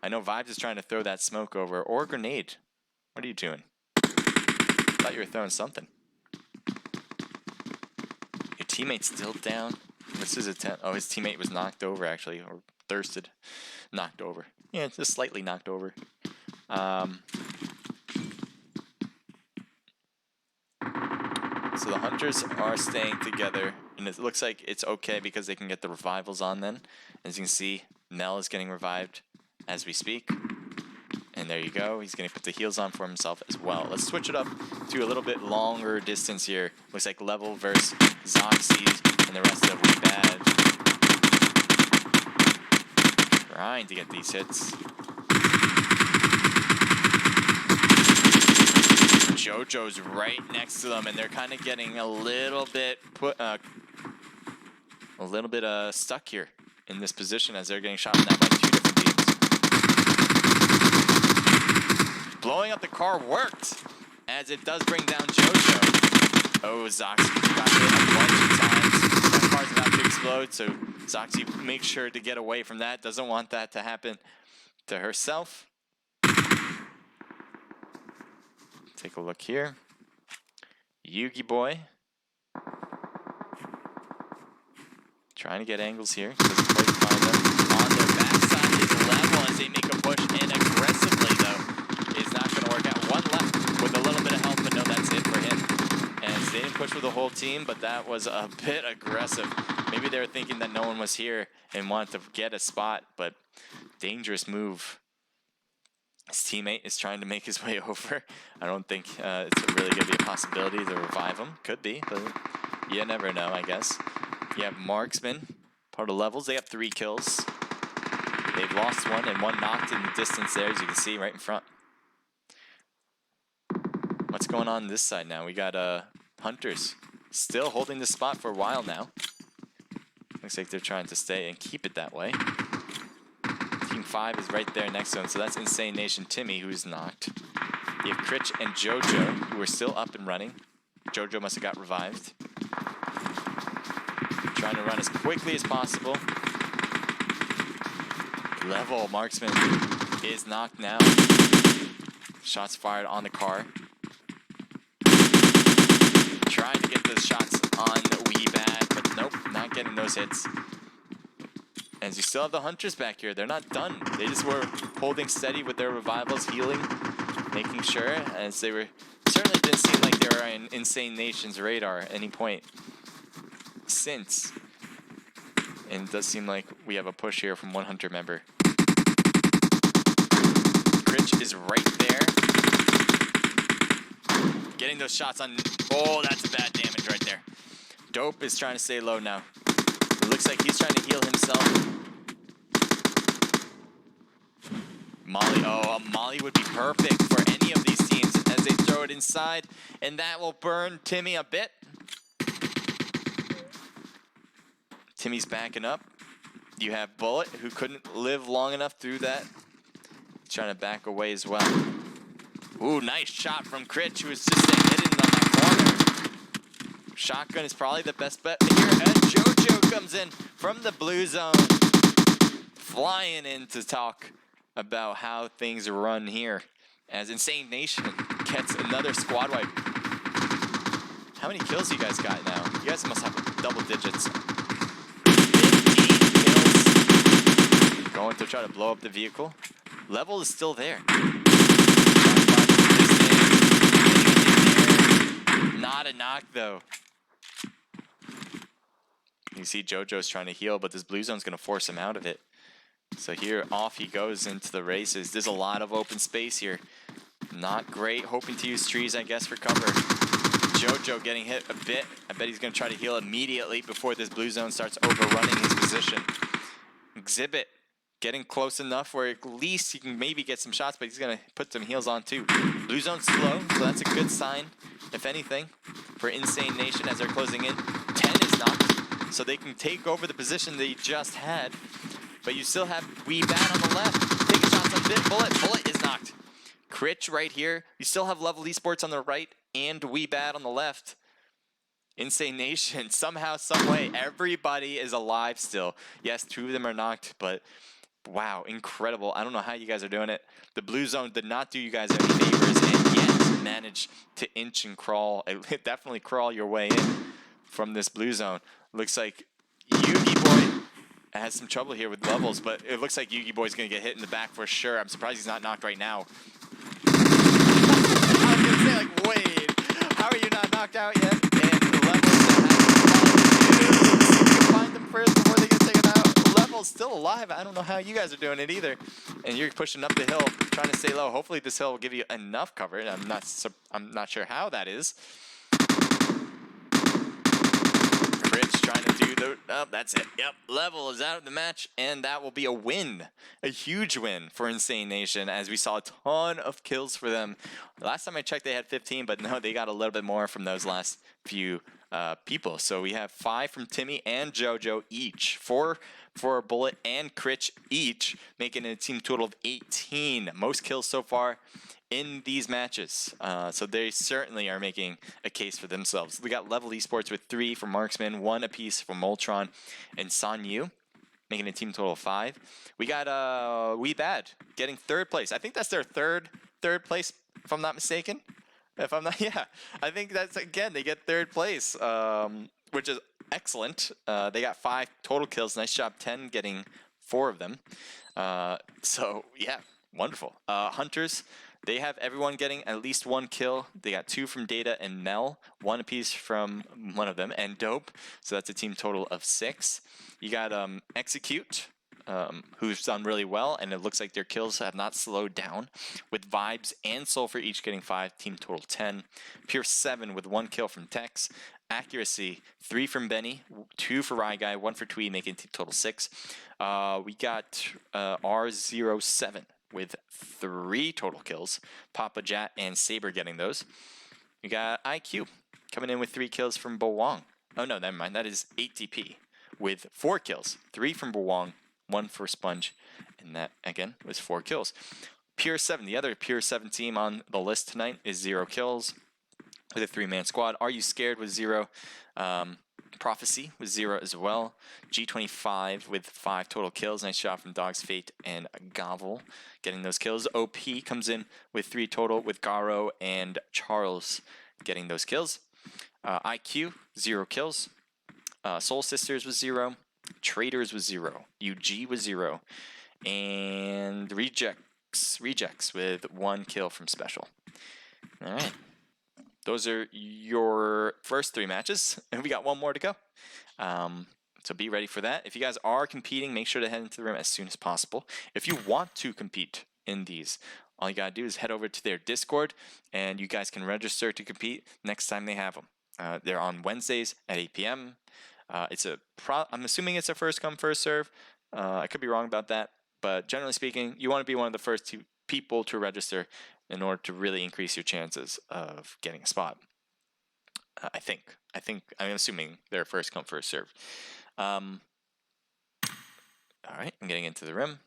I know Vibes is trying to throw that smoke over, or a grenade. What are you doing? Thought you were throwing something. Your teammate's still down. What's his attempt? Oh, his teammate was knocked over, actually, or thirsted. Knocked over. Yeah, just slightly knocked over. So the Hunters are staying together, and it looks like it's okay because they can get the revivals on then. As you can see, Nell is getting revived as we speak. And there you go. He's going to put the heals on for himself as well. Let's switch it up to a little bit longer distance here. Looks like Level versus Zoxies and the rest of Bad. Trying to get these hits. JoJo's right next to them, and they're kind of getting a little bit stuck here in this position as they're getting shot now by 2 different teams. Blowing up the car worked, as it does bring down JoJo. Oh, Zoxy got hit a bunch of times. That car's about to explode, so Zoxy makes sure to get away from that. Doesn't want that to happen to herself. Take a look here. Yugi Boy trying to get angles here. Doesn't quite find them. On their backside is level as they make a push in aggressively, though. It's not going to work out. One left with a little bit of help, but no, that's it for him. And they didn't push with the whole team, but that was a bit aggressive. Maybe they were thinking that no one was here and wanted to get a spot, but dangerous move. His teammate is trying to make his way over. I don't think it's really going to be a possibility to revive him. Could be, but you never know, I guess. You have Marksman, part of levels. They have 3 kills. They've lost 1 and 1 knocked in the distance there, as you can see right in front. What's going on this side now? We got Hunters still holding the spot for a while now. Looks like they're trying to stay and keep it that way. Team 5 is right there next to him, so that's Insane Nation Timmy, who's knocked. You have Critch and JoJo, who are still up and running. JoJo must have got revived. Trying to run as quickly as possible. Level Marksman is knocked now. Shots fired on the car. Trying to get those shots on Weebad, but nope, not getting those hits. As you still have the Hunters back here, they're not done. They just were holding steady with their revivals, healing, making sure, as they were certainly didn't seem like they were in Insane Nation's radar at any point since. And it does seem like we have a push here from one Hunter member. Critch is right there. Getting those shots on. Oh, that's a bad damage right there. Dope is trying to stay low now. It looks like he's trying to heal himself. Molly, oh, a Molly would be perfect for any of these teams as they throw it inside, and that will burn Timmy a bit. Timmy's backing up. You have Bullet, who couldn't live long enough through that. Trying to back away as well. Ooh, nice shot from Critch, who was just staying hidden on that corner. Shotgun is probably the best bet here as JoJo comes in from the blue zone. Flying in to talk about how things run here as Insane Nation gets another squad wipe. How many kills you guys got now? You guys must have double digits. 8 kills. Going to try to blow up the vehicle. Level is still there. Not a knock though. You see JoJo's trying to heal, but this blue zone's going to force him out of it. So here, off he goes into the races. There's a lot of open space here. Not great. Hoping to use trees, I guess, for cover. JoJo getting hit a bit. I bet he's going to try to heal immediately before this blue zone starts overrunning his position. Exhibit getting close enough where at least he can maybe get some shots, but he's going to put some heals on too. Blue zone's slow, so that's a good sign, if anything, for Insane Nation as they're closing in. 10 is knocked, so they can take over the position they just had. But you still have Weebad on the left. Taking shots on Bit. Bullet is knocked. Critch right here. You still have Level Esports on the right and Weebad on the left. Insane Nation, somehow, someway, everybody is alive still. Yes, 2 of them are knocked, but wow, incredible. I don't know how you guys are doing it. The blue zone did not do you guys any favors, and yet managed to inch and crawl. Definitely crawl your way in from this blue zone. Looks like Yugi Boy has some trouble here with levels, but it looks like Yugi Boy's going to get hit in the back for sure. I'm surprised he's not knocked right now. I was going to say, like, wait, how are you not knocked out yet? And levels find them first before they get taken out. Level's still alive. I don't know how you guys are doing it either. And you're pushing up the hill, trying to stay low. Hopefully this hill will give you enough cover. I'm not sure how that is. Critch trying to do the Oh, that's it. Yep, level is out of the match, and that will be a win. A huge win for Insane Nation, as we saw a ton of kills for them. Last time I checked, they had 15, but no, they got a little bit more from those last few people. So we have 5 from Timmy and JoJo each. 4 for Bullet and Critch each, making it a team total of 18. Most kills so far in these matches. So they certainly are making a case for themselves. We got Level Esports with 3 for Marksman, 1 apiece for Moltron and Sanyu, making a team total of 5. We got We Bad getting 3rd place. I think that's their third place, if I'm not mistaken. If I'm not, yeah, I think that's, again, they get 3rd place, which is excellent. They got 5 total kills. Nice job, 10 getting 4 of them. So yeah, wonderful. Hunters, they have everyone getting at least 1 kill. They got 2 from Data and Mel, 1 apiece from one of them, and Dope. So that's a team total of 6. You got Execute, who's done really well, and it looks like their kills have not slowed down, with Vibes and Sulfur each getting 5, team total 10. Pure 7 with 1 kill from Tex. Accuracy, 3 from Benny, 2 for Rye Guy, 1 for Tweed, making team total 6. We got R07 with 3 total kills. Papa Jat and Saber getting those. We got IQ coming in with 3 kills from Bowong. Oh no, never mind. That is 8TP with 4 kills. 3 from Bowong, 1 for Sponge, and that again was 4 kills. Pure 7, the other Pure 7 team on the list tonight, is 0 kills with a 3-man squad. Are You Scared with 0. Prophecy with 0 as well. G25 with 5 total kills. Nice shot from Dog's Fate and Gavel getting those kills. OP comes in with 3 total, with Garo and Charles getting those kills. IQ, 0 kills. Soul Sisters was 0. Traders was 0. UG was 0. And Rejects with 1 kill from Special. All right. Those are your first 3 matches, and we got 1 more to go. So be ready for that. If you guys are competing, make sure to head into the room as soon as possible. If you want to compete in these, all you gotta do is head over to their Discord, and you guys can register to compete next time they have them. They're on Wednesdays at 8 p.m. I'm assuming it's a first come, first serve. I could be wrong about that, but generally speaking, you want to be one of the first 2 people to register in order to really increase your chances of getting a spot. I'm assuming they're first come, first serve. All right, I'm getting into the rim.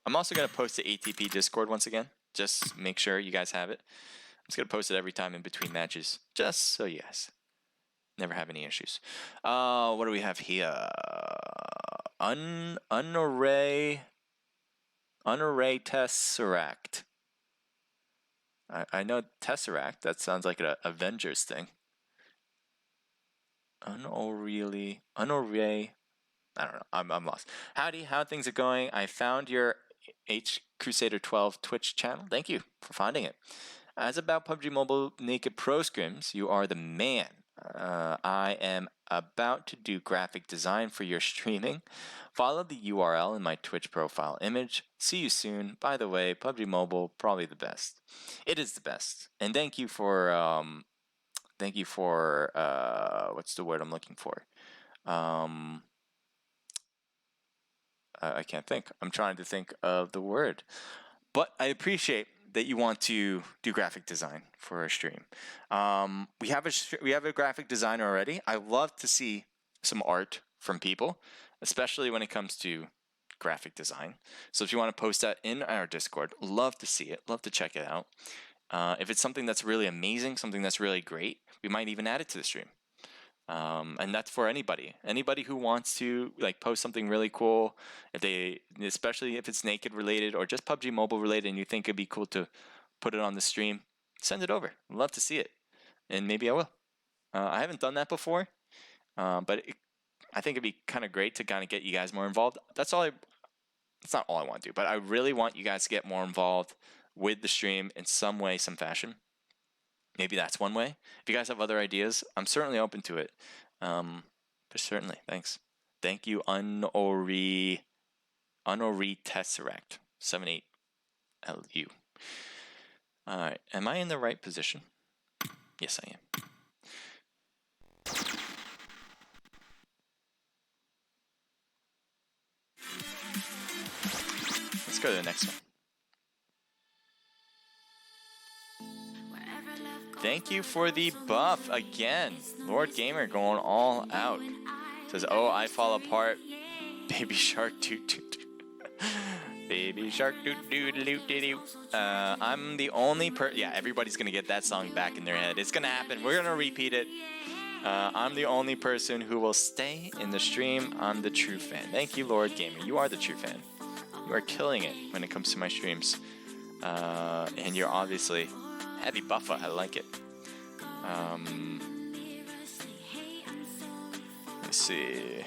I'm also going to post the ATP Discord once again. Just make sure you guys have it. I'm just going to post it every time in between matches, just so you guys never have any issues. What do we have here? Unarray Tesseract. I know Tesseract. That sounds like an Avengers thing. Unarray. I don't know. I'm lost. Howdy, how things are going? I found your H Crusader 12 Twitch channel. Thank you for finding it. As about PUBG Mobile Naked Pro Scrims, you are the man. I am about to do graphic design for your streaming. Follow the URL in my Twitch profile image. See you soon. By the way, PUBG Mobile, probably the best. It is the best. And thank you for what's the word I'm looking for? I can't think. I'm trying to think of the word. But I appreciate that you want to do graphic design for our stream. We have a graphic designer already. I love to see some art from people, especially when it comes to graphic design. So if you want to post that in our Discord, love to see it. Love to check it out. If it's something that's really amazing, something that's really great, we might even add it to the stream. And that's for anybody who wants to post something really cool, especially if it's naked related or just PUBG Mobile related, and you think it'd be cool to put it on the stream, send it over. I'd love to see it, and maybe I will. I haven't done that before, but I think it'd be kind of great to kind of get you guys more involved. It's not all I want to do, but I really want you guys to get more involved with the stream in some way, some fashion. Maybe that's one way. If you guys have other ideas, I'm certainly open to it. But certainly, thanks. Thank you, Unori Tesseract 78LU. All right, am I in the right position? Yes, I am. let's go to the next one. Thank you for the buff again. Lord Gamer going all out. Says, oh, I fall apart. Baby shark toot toot. Baby shark doot doot doot doot. I'm the only yeah, everybody's gonna get that song back in their head. It's gonna happen. We're gonna repeat it. I'm the only person who will stay in the stream. I'm the true fan. Thank you, Lord Gamer. You are the true fan. You are killing it when it comes to my streams. And you're obviously heavy buffer. I like it. Let's see.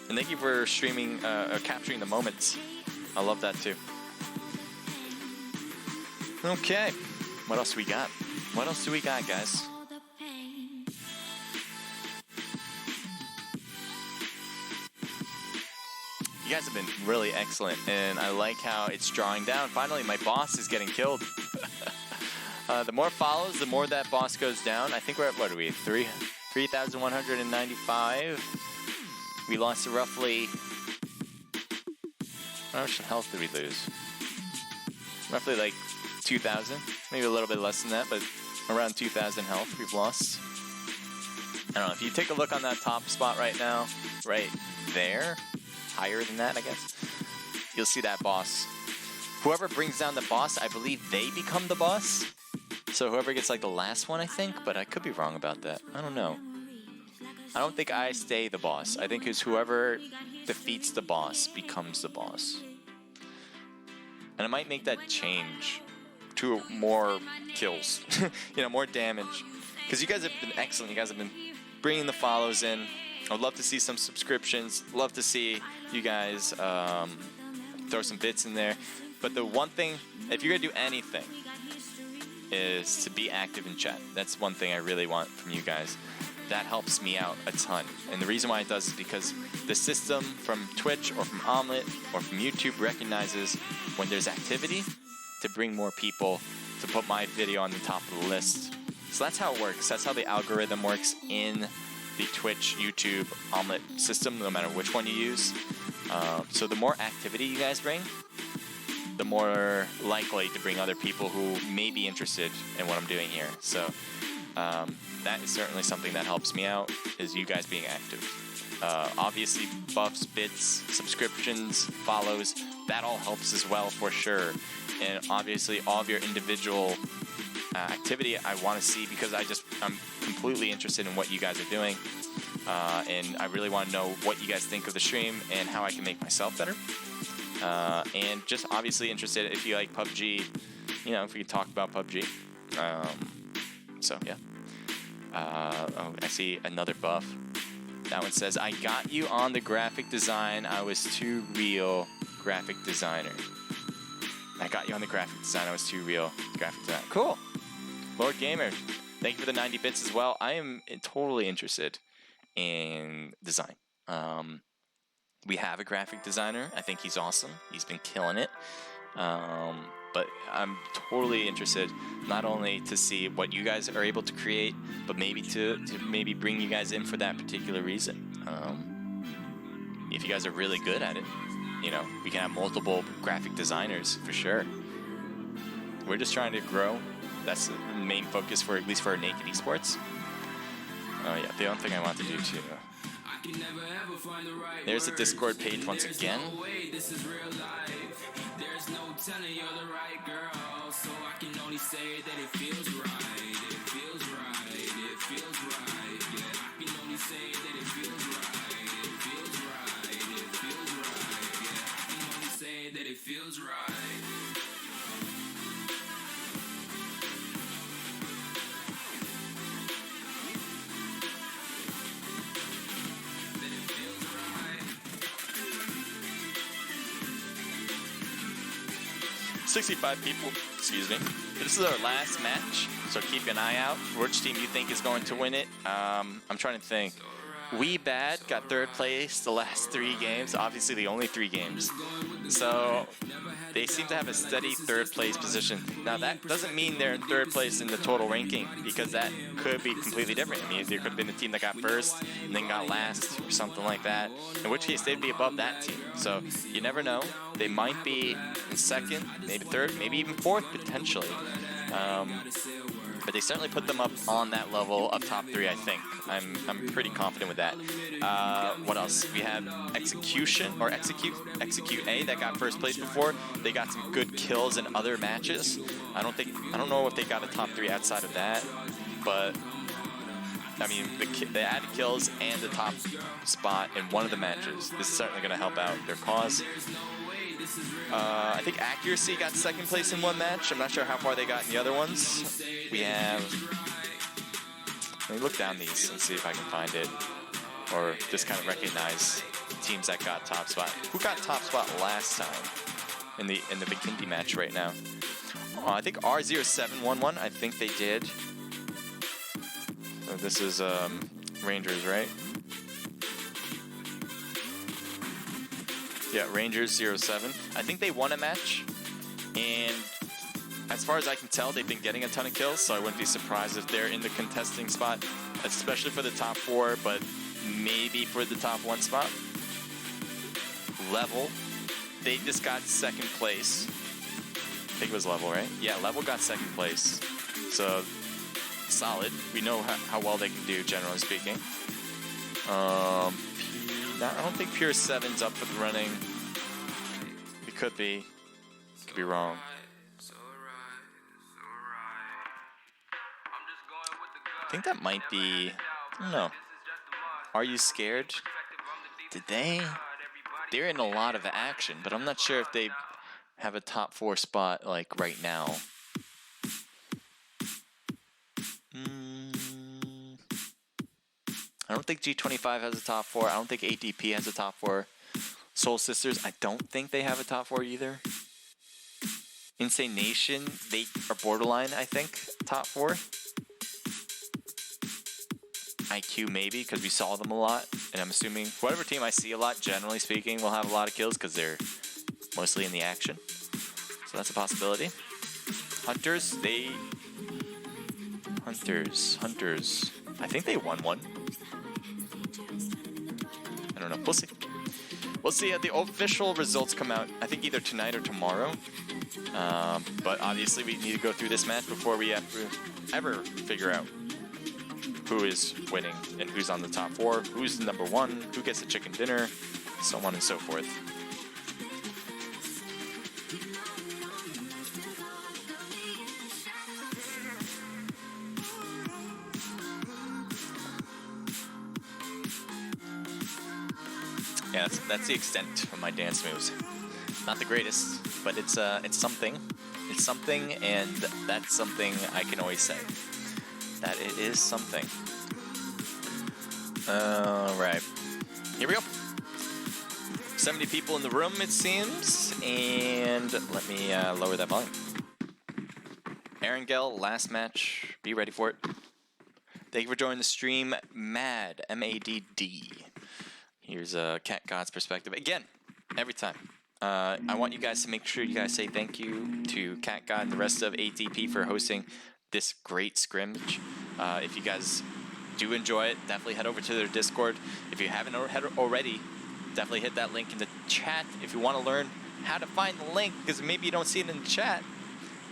And thank you for streaming, capturing the moments. I love that too. Okay, what else we got? What else do we got, guys? You guys have been really excellent, and I like how it's drawing down. Finally, my boss is getting killed. The more follows, the more that boss goes down. I think we're at, what are we, 3,195? We lost roughly, how much health did we lose? Roughly like 2,000, maybe a little bit less than that, but around 2,000 health we've lost. I don't know, if you take a look on that top spot right now, right there, higher than that I guess, you'll see that boss. Whoever brings down the boss, I believe they become the boss. So whoever gets like the last one, I think, but I could be wrong about that. I don't know. I don't think I stay the boss. I think it's whoever defeats the boss becomes the boss. And I might make that change to more kills, you know, more damage. Because you guys have been excellent. You guys have been bringing the follows in. I would love to see some subscriptions. Love to see you guys throw some bits in there. But the one thing, if you're gonna do anything, is to be active in chat. That's one thing I really want from you guys. That helps me out a ton. And the reason why it does is because the system from Twitch or from Omelette or from YouTube recognizes when there's activity to bring more people to put my video on the top of the list. So that's how it works. That's how the algorithm works in the Twitch, YouTube, Omelette system, no matter which one you use. So the more activity you guys bring, the more likely to bring other people who may be interested in what I'm doing here. So that is certainly something that helps me out, is you guys being active. Obviously, buffs, bits, subscriptions, follows, that all helps as well for sure. And obviously, all of your individual activity I want to see, because I'm completely interested in what you guys are doing. And I really want to know what you guys think of the stream and how I can make myself better. And just obviously interested if you like PUBG, you know, if we could talk about PUBG. So yeah. Oh, I see another buff. That one says, I got you on the graphic design. I was too real graphic designer. I got you on the graphic design. I was too real graphic designer. Cool. Lord Gamer, thank you for the 90 bits as well. I am totally interested in design. We have a graphic designer. I think he's awesome. He's been killing it. But I'm totally interested not only to see what you guys are able to create, but maybe to maybe bring you guys in for that particular reason. If you guys are really good at it, you know, we can have multiple graphic designers for sure. We're just trying to grow. That's the main focus for, at least for our Naked Esports. Oh yeah, the other thing I want to do too. There's the Discord page once again.
There's no telling you're the right girl, so I can only say that it feels right. It feels right. It feels right. Yeah, I can only say that it feels right. It feels right. It feels right. Yeah, I can only say that it feels right. That it feels right.
65 people, excuse me. This is our last match, so keep an eye out. Which team you think is going to win it? I'm trying to think. We Bad got 3rd place the last 3 games, obviously the only 3 games. So they seem to have a steady 3rd place position. Now that doesn't mean they're in 3rd place in the total ranking, because that could be completely different. I mean, there could have been a team that got 1st and then got last or something like that, in which case they'd be above that team. So you never know. They might be in 2nd, maybe 3rd, maybe even 4th potentially. But they certainly put them up on that level of top 3, I think. I'm pretty confident with that. What else? We have Execute A that got 1st place before. They got some good kills in other matches. I don't know if they got a top 3 outside of that, but I mean, they added kills and the top spot in one of the matches. This is certainly going to help out their cause. I think Accuracy got 2nd place in one match. I'm not sure how far they got in the other ones. We have... Let me look down these and see if I can find it. Or just kind of recognize teams that got top spot. Who got top spot last time in the Bikindi match right now? I think R07 won one. I think they did. So this is Rangers, right? Yeah, Rangers 07. I think they won a match, and as far as I can tell, they've been getting a ton of kills, so I wouldn't be surprised if they're in the contesting spot, especially for the top 4, but maybe for the top 1 spot. Level, they just got 2nd place. I think it was Level, right? Yeah, Level got 2nd place, so solid. We know how well they can do, generally speaking. I don't think Pure 7's up for the running. It could be. Could be wrong. I think that might be... I don't know. Are You Scared? Did they? They're in a lot of action, but I'm not sure if they have a top 4 spot, like, right now. I don't think G25 has a top 4. I don't think ADP has a top 4. Soul Sisters, I don't think they have a top 4 either. Insane Nation, they are borderline, I think, top 4. IQ maybe, because we saw them a lot. And I'm assuming whatever team I see a lot, generally speaking, will have a lot of kills because they're mostly in the action. So that's a possibility. Hunters, Hunters. I think they won one. I don't know. We'll see. We'll see. The official results come out, I think, either tonight or tomorrow. But obviously, we need to go through this match before we ever figure out who is winning and who's on the top 4, who's the number 1, who gets the chicken dinner, so on and so forth. Yeah, that's the extent of my dance moves. Not the greatest, but it's something. It's something, and that's something I can always say. That it is something. Alright. Here we go. 70 people in the room, it seems. And let me lower that volume. Erangel, last match. Be ready for it. Thank you for joining the stream. Mad, M-A-D-D. Here's Cat God's perspective. Again, every time. I want you guys to make sure you guys say thank you to Cat God and the rest of ATP for hosting this great scrimmage. If you guys do enjoy it, definitely head over to their Discord. If you haven't already, definitely hit that link in the chat. If you want to learn how to find the link, because maybe you don't see it in the chat,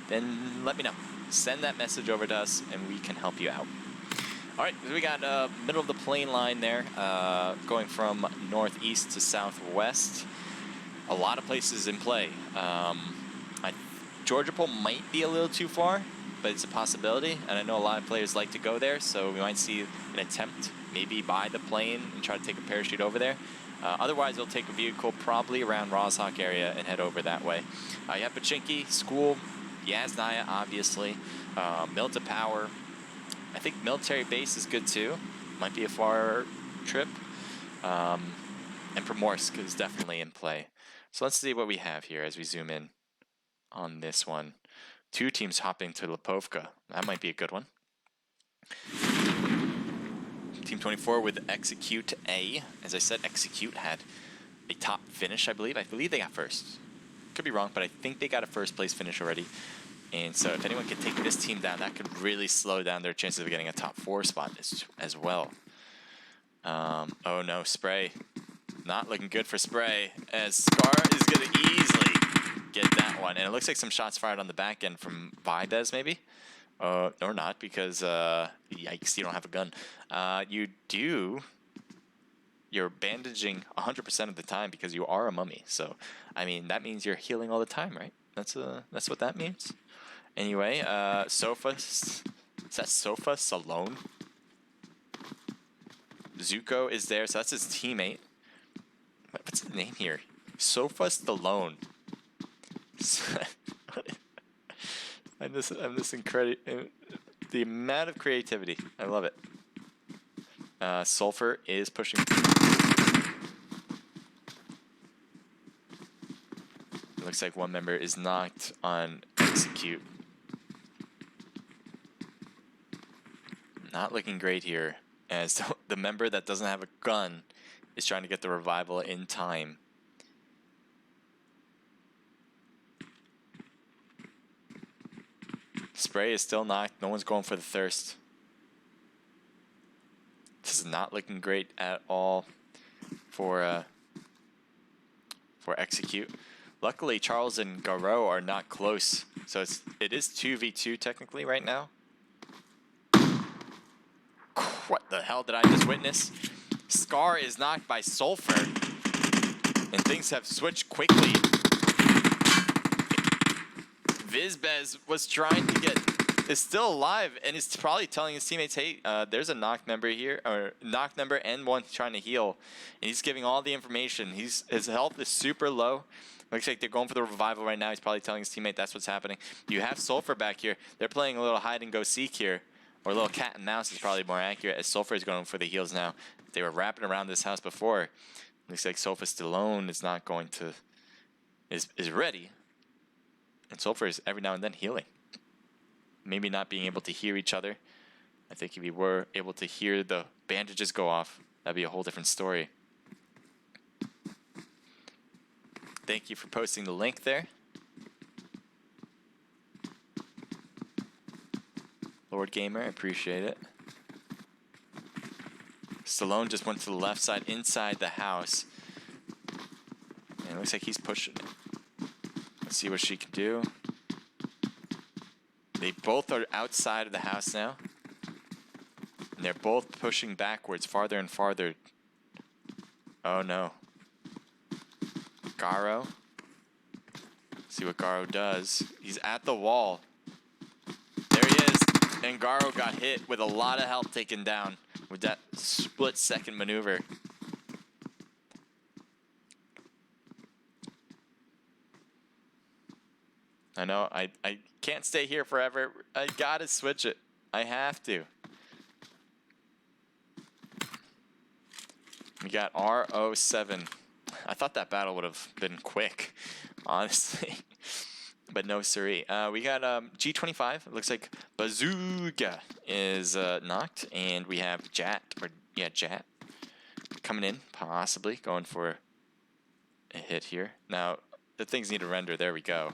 then let me know. Send that message over to us, and we can help you out. All right, we got middle of the plane line there, going from northeast to southwest. A lot of places in play. Georgia Pole might be a little too far, but it's a possibility, and I know a lot of players like to go there, so we might see an attempt, maybe buy the plane and try to take a parachute over there. Otherwise, they'll take a vehicle probably around Rozhok area and head over that way. You have Pachinki, School, Yasnaya, obviously, Milta Power. I think Military Base is good too. Might be a far trip. And Primorsk is definitely in play. So let's see what we have here as we zoom in on this one. 2 teams hopping to Lipovka. That might be a good one. Team 24 with Execute A. As I said, Execute had a top finish, I believe. I believe they got first. Could be wrong, but I think they got a first place finish already. And so if anyone can take this team down, that could really slow down their chances of getting a top 4 spot as well. Oh no, Spray. Not looking good for Spray, as Scar is going to easily get that one. And it looks like some shots fired on the back end from Vibez, maybe? Or not, because, yikes, you don't have a gun. You do... You're bandaging 100% of the time because you are a mummy. So, I mean, that means you're healing all the time, right? That's what that means. Anyway, Sofa... Is that Sofa Salone? Zuko is there, so that's his teammate. What's the name here? Sofa Stallone. I'm this incredible. The amount of creativity. I love it. Sulfur is pushing. It looks like one member is knocked on Execute. Not looking great here, as the member that doesn't have a gun is trying to get the revival in time. Spray is still knocked. No one's going for the thirst. This is not looking great at all for Execute. Luckily, Charles and Garou are not close, so it is 2v2 technically right now. What the hell did I just witness? Scar is knocked by Sulfur, and things have switched quickly. Vizbez was trying to get, is still alive, and is probably telling his teammates, hey, there's a knocked member here, or knocked member and one trying to heal, and he's giving all the information. His health is super low. Looks like they're going for the revival right now. He's probably telling his teammate that's what's happening. You have Sulfur back here. They're playing a little hide and go seek here, or a little cat and mouse is probably more accurate, as Sulfur is going for the heals now. They were wrapping around this house before. Looks like Sofa Stallone is not going to, is ready. And Sulfur is every now and then healing. Maybe not being able to hear each other. I think if we were able to hear the bandages go off, that'd be a whole different story. Thank you for posting the link there. Lord Gamer, I appreciate it. Stallone just went to the left side inside the house. And it looks like he's pushing it. Let's see what she can do. They both are outside of the house now. And they're both pushing backwards, farther and farther. Oh no. Garou. See what Garou does. He's at the wall. There he is. And Garou got hit with a lot of health taken down with that split-second maneuver. I know, I can't stay here forever. I gotta switch it. I have to. We got R07. I thought that battle would have been quick, honestly. But no, siree. We got G25. It looks like Bazooka is knocked. And we have Jat, Jat, coming in, possibly going for a hit here. Now, the things need to render. There we go.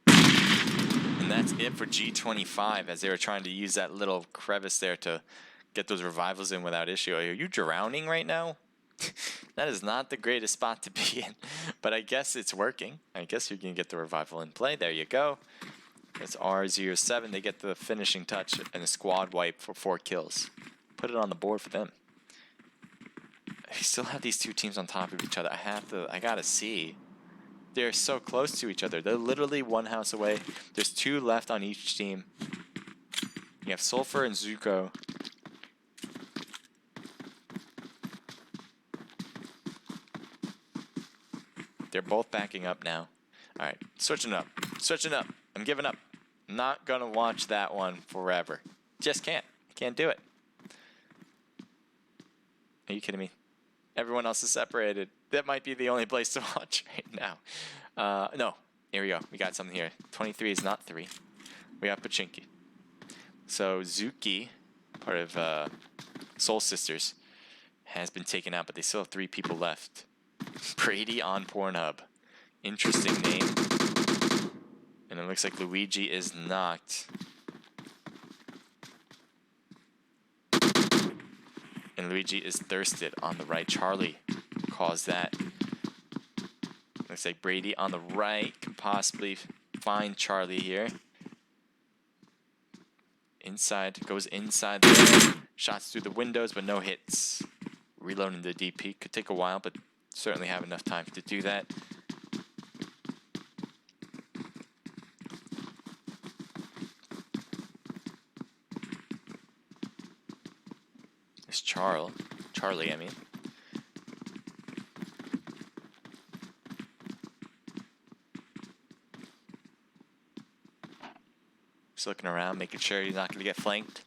And that's it for G25, as they were trying to use that little crevice there to get those revivals in without issue. Are you drowning right now? That is not the greatest spot to be in, but I guess it's working. I guess you can get the revival in play. There you go. It's R07. They get the finishing touch and a squad wipe for 4 kills. Put it on the board for them. I still have these two teams on top of each other. I gotta see. They're so close to each other. They're literally one house away. There's 2 left on each team. You have Sulfur and Zuko. They're both backing up now. All right, switching up. Switching up. I'm giving up. Not going to watch that one forever. Just can't. Can't do it. Are you kidding me? Everyone else is separated. That might be the only place to watch right now. No. Here we go. We got something here. 23 is not 3. We got Pachinki. So Zuki part of Soul Sisters, has been taken out, but they still have 3 people left. Brady on Pornhub. Interesting name. And it looks like Luigi is knocked. And Luigi is thirsted on the right. Charlie caused that. Looks like Brady on the right can possibly find Charlie here. Inside, goes inside there. Shots through the windows, but no hits. Reloading the DP could take a while, but certainly have enough time to do that. There's Charlie, I mean. Just looking around, making sure he's not going to get flanked.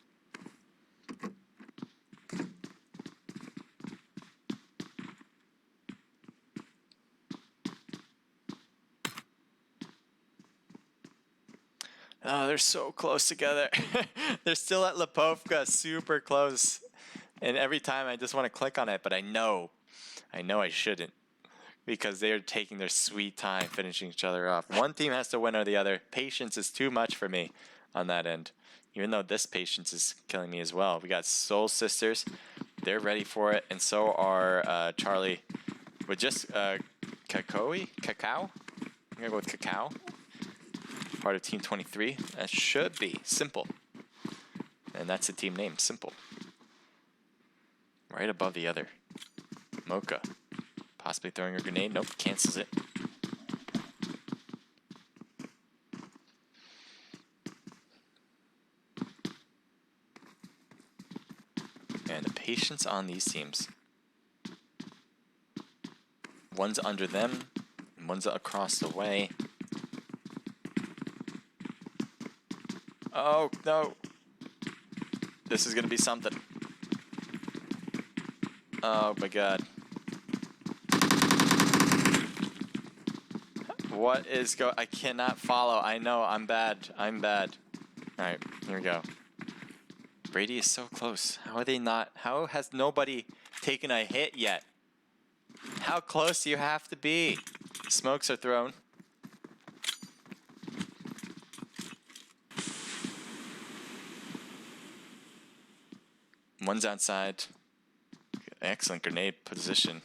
Oh, they're so close together. They're still at Lipovka, super close. And every time I just want to click on it, but I know I shouldn't. Because they are taking their sweet time finishing each other off. One team has to win or the other. Patience is too much for me on that end. Even though this patience is killing me as well. We got Soul Sisters. They're ready for it. And so are Charlie. With just Cacao? I'm going to go with Cacao. Part of Team 23. That should be Simple. And that's the team name, Simple. Right above the other. Mocha. Possibly throwing a grenade. Nope, cancels it. And the patience on these teams. One's under them, and one's across the way. Oh, no. This is going to be something. Oh, my God. What is I cannot follow. I know, I'm bad. I'm bad. Alright, here we go. Brady is so close. How are they not? How has nobody taken a hit yet? How close do you have to be? Smokes are thrown. One's outside. Excellent grenade position.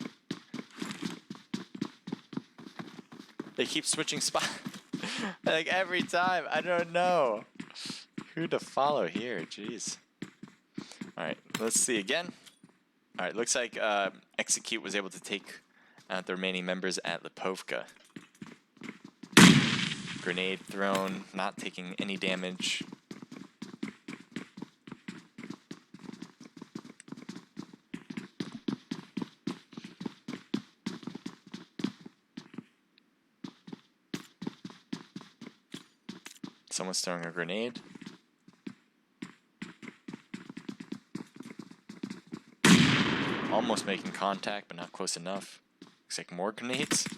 They keep switching spots. Like every time. I don't know who to follow here. Jeez. Alright, let's see again. Alright, looks like Execute was able to take out the remaining members at Lipovka. Grenade thrown, not taking any damage. Someone's throwing a grenade. Almost making contact, but not close enough. Looks like more grenades.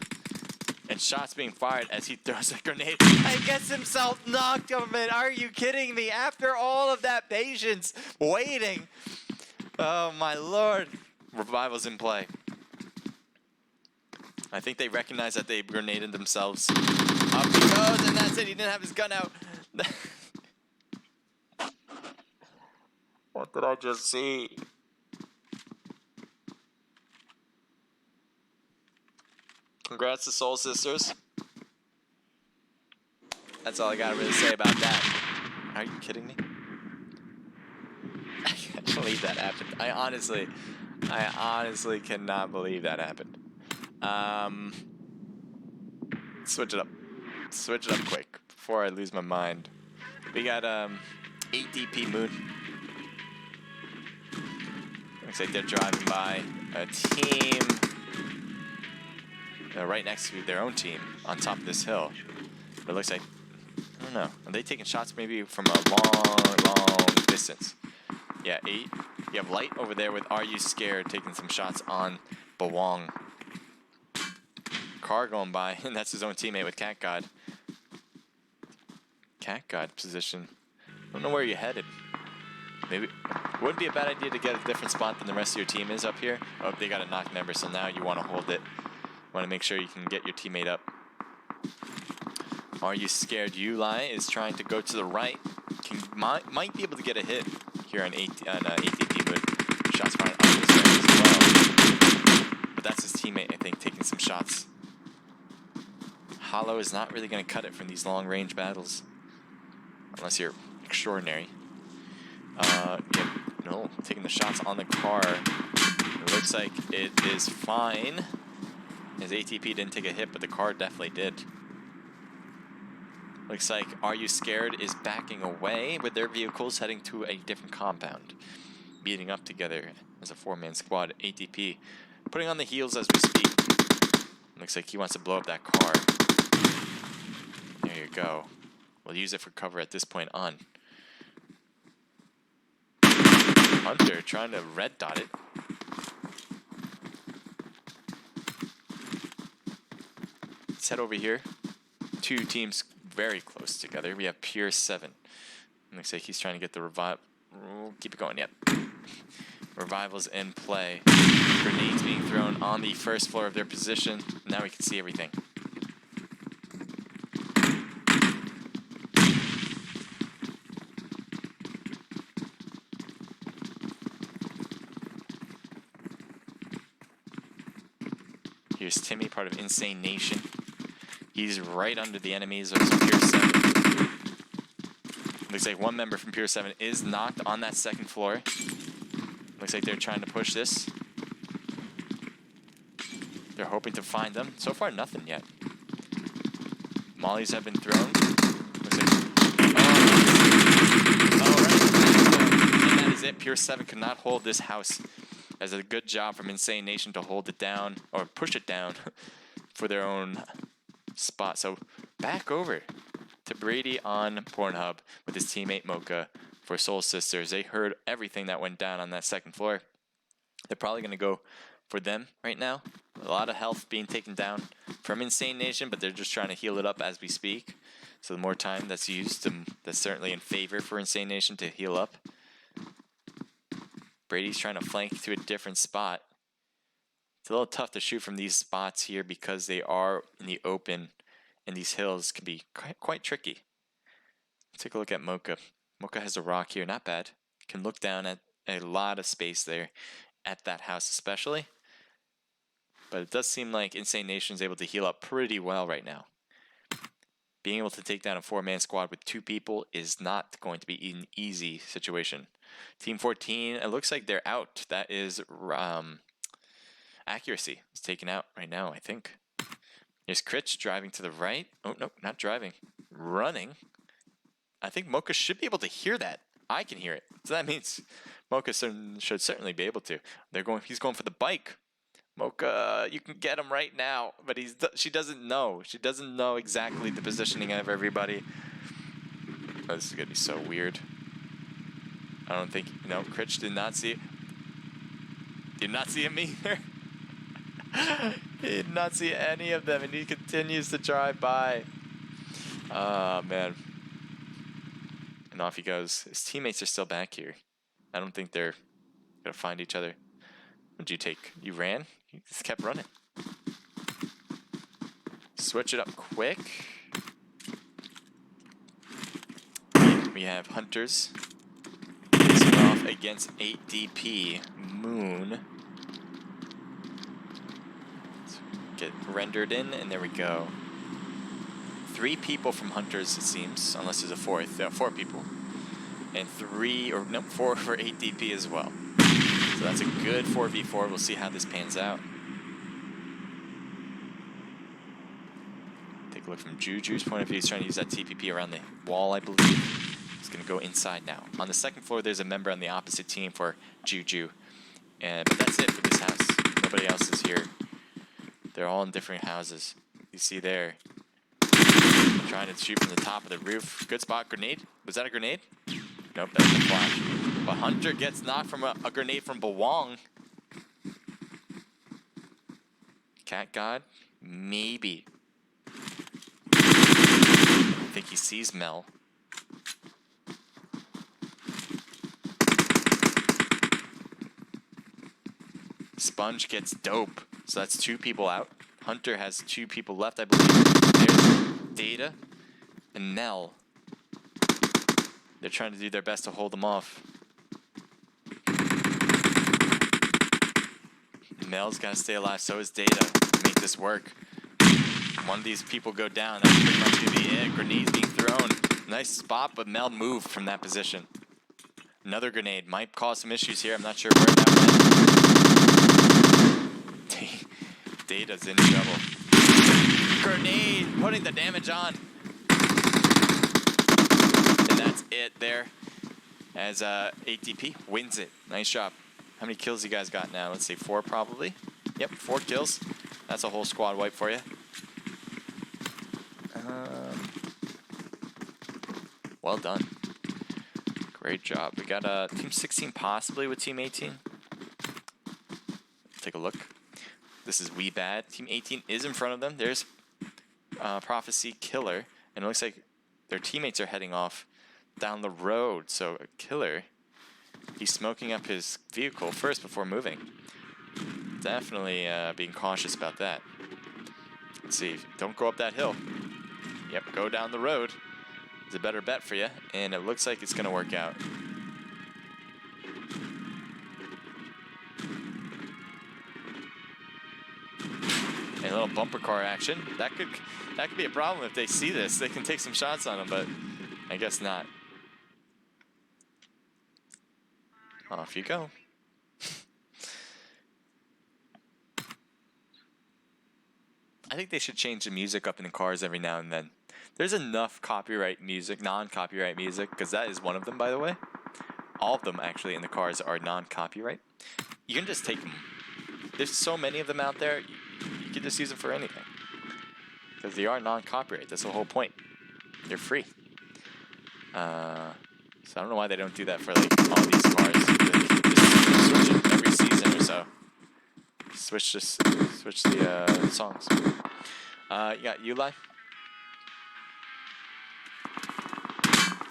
And shots being fired as he throws a grenade and gets himself knocked over it. Are you kidding me? After all of that patience, waiting. Oh my lord. Revival's in play. I think they recognize that they grenaded themselves. Up he goes, and that's it. He didn't have his gun out. What did I just see? Congrats to Soul Sisters. That's all I gotta really say about that. Are you kidding me? I can't believe that happened. I honestly cannot believe that happened. Switch it up. Switch it up quick before I lose my mind. We got 8 DP Moon. Looks like they're driving by a team right next to their own team on top of this hill. But it looks like, I don't know, are they taking shots maybe from a long distance? Yeah, 8. You have Light over there with Are You Scared taking some shots on Bawang. Car going by, and that's his own teammate with Cat God. Cat God position. I don't know where you're headed. Maybe wouldn't be a bad idea to get a different spot than the rest of your team is up here. Oh, they got a knock member, so now you want to hold it. Want to make sure you can get your teammate up. Are you scared? Uli is trying to go to the right. Might be able to get a hit here on ATP with shots fired on this side as well. But that's his teammate, I think, taking some shots. Hollow is not really going to cut it from these long-range battles. Unless you're extraordinary. Yeah, no, taking the shots on the car. It looks like it is fine. His ATP didn't take a hit, but the car definitely did. Looks like Are You Scared is backing away with their vehicles heading to a different compound. Beating up together as a 4-man squad. ATP putting on the heels as we speak. Looks like he wants to blow up that car. There you go. We'll use it for cover at this point on. Hunter trying to red dot it. Let's head over here. Two teams very close together. We have Pure 7. Looks like he's trying to get the revive. Keep it going, yep. Revival's in play. Grenades being thrown on the first floor of their position. Now we can see everything. Here's Timmy, part of Insane Nation. He's right under the enemies of Pure 7. Looks like one member from Pure 7 is knocked on that second floor. Looks like they're trying to push this. They're hoping to find them. So far, nothing yet. Mollies have been thrown. Looks like... Oh, right. And that is it. Pure 7 could not hold this house. As a good job from Insane Nation to hold it down, or push it down for their own spot. So back over to Brady on Pornhub with his teammate Mocha for Soul Sisters. They heard everything that went down on that second floor. They're probably going to go for them right now. A lot of health being taken down from Insane Nation, but they're just trying to heal it up as we speak. So the more time that's used, that's certainly in favor for Insane Nation to heal up. Brady's trying to flank to a different spot. It's a little tough to shoot from these spots here because they are in the open, and these hills can be quite tricky. Take a look at Mocha. Mocha has a rock here, not bad. Can look down at a lot of space there at that house especially. But it does seem like Insane Nation is able to heal up pretty well right now. Being able to take down a 4-man squad with 2 people is not going to be an easy situation. Team 14, it looks like they're out. That is Accuracy. It's taken out right now, I think. Here's Critch driving to the right. Oh, no, not driving. Running. I think Mocha should be able to hear that. I can hear it. So that means Mocha should certainly be able to. He's going for the bike. Mocha, you can get him right now, but she doesn't know. She doesn't know exactly the positioning of everybody. Oh, this is gonna be so weird. I don't think, no, Critch did not see it. Did not see him either. He did not see any of them, and he continues to drive by. Oh, man. And off he goes. His teammates are still back here. I don't think they're gonna find each other. What'd you take? You ran? You just kept running. Switch it up quick. We have Hunters facing off against 8DP Moon. Let's get rendered in, and there we go. 3 people from Hunters, it seems, unless there's a 4th. Yeah, 4 people. And 4 for 8DP as well. So that's a good 4v4. We'll see how this pans out. Take a look from Juju's point of view. He's trying to use that TPP around the wall, I believe. He's going to go inside now. On the second floor, there's a member on the opposite team for Juju. But that's it for this house. Nobody else is here. They're all in different houses. You see there. Trying to shoot from the top of the roof. Good spot. Grenade. Was that a grenade? Nope, that's a flash. But Hunter gets knocked from a grenade from Bawang. Cat God? Maybe. I think he sees Mel. Sponge gets dope. So that's 2 people out. Hunter has 2 people left, I believe. There's Data and Nell. They're trying to do their best to hold them off. Nell's got to stay alive, so is Data to make this work. One of these people go down, that's pretty much going to be it. Grenades being thrown. Nice spot, but Mel moved from that position. Another grenade might cause some issues here. I'm not sure where that went. Data's in trouble. Grenade putting the damage on. And that's it there. As ATP wins it. Nice job. How many kills you guys got now? Let's see, 4 probably. Yep, 4 kills. That's a whole squad wipe for you. Well done. Great job. We got Team 16 possibly with Team 18. Take a look. This is We Bad. Team 18 is in front of them. There's Prophecy, Killer. And it looks like their teammates are heading off down the road. So Killer, he's smoking up his vehicle first before moving. Definitely being cautious about that. Let's see. Don't go up that hill. Yep, go down the road. It's a better bet for you, and it looks like it's going to work out. A little bumper car action. That could be a problem if they see this. They can take some shots on them, but I guess not. Off you go. I think they should change the music up in the cars every now and then. There's enough copyright music, non-copyright music, because that is one of them, by the way. All of them, actually, in the cars are non-copyright. You can just take them. There's so many of them out there, you can just use them for anything. Because they are non-copyright. That's the whole point. They're free. So I don't know why they don't do that for like all these cars. Just switch it every season or so. Switch the songs. You got Uli.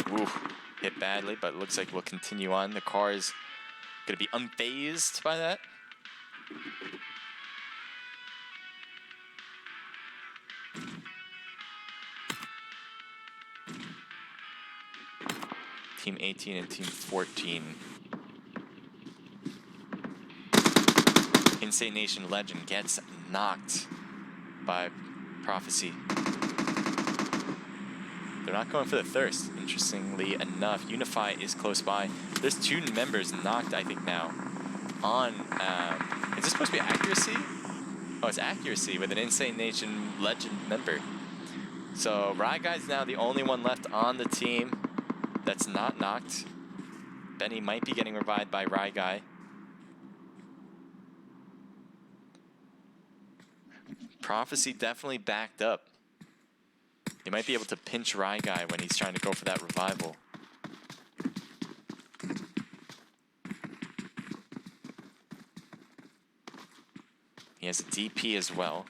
Ooh, hit badly, but it looks like we'll continue on. The car is going to be unfazed by that. Team 18 and Team 14. Insane Nation Legend gets knocked by Prophecy. They're not going for the Thirst, interestingly enough. Unify is close by. There's 2 members knocked, I think, now. On, is this supposed to be Accuracy? Oh, it's Accuracy with an Insane Nation Legend member. So, Rye Guy's now the only one left on the team that's not knocked. Benny might be getting revived by Rye Guy. Prophecy definitely backed up. He might be able to pinch Rye Guy when he's trying to go for that revival. He has a DP as well.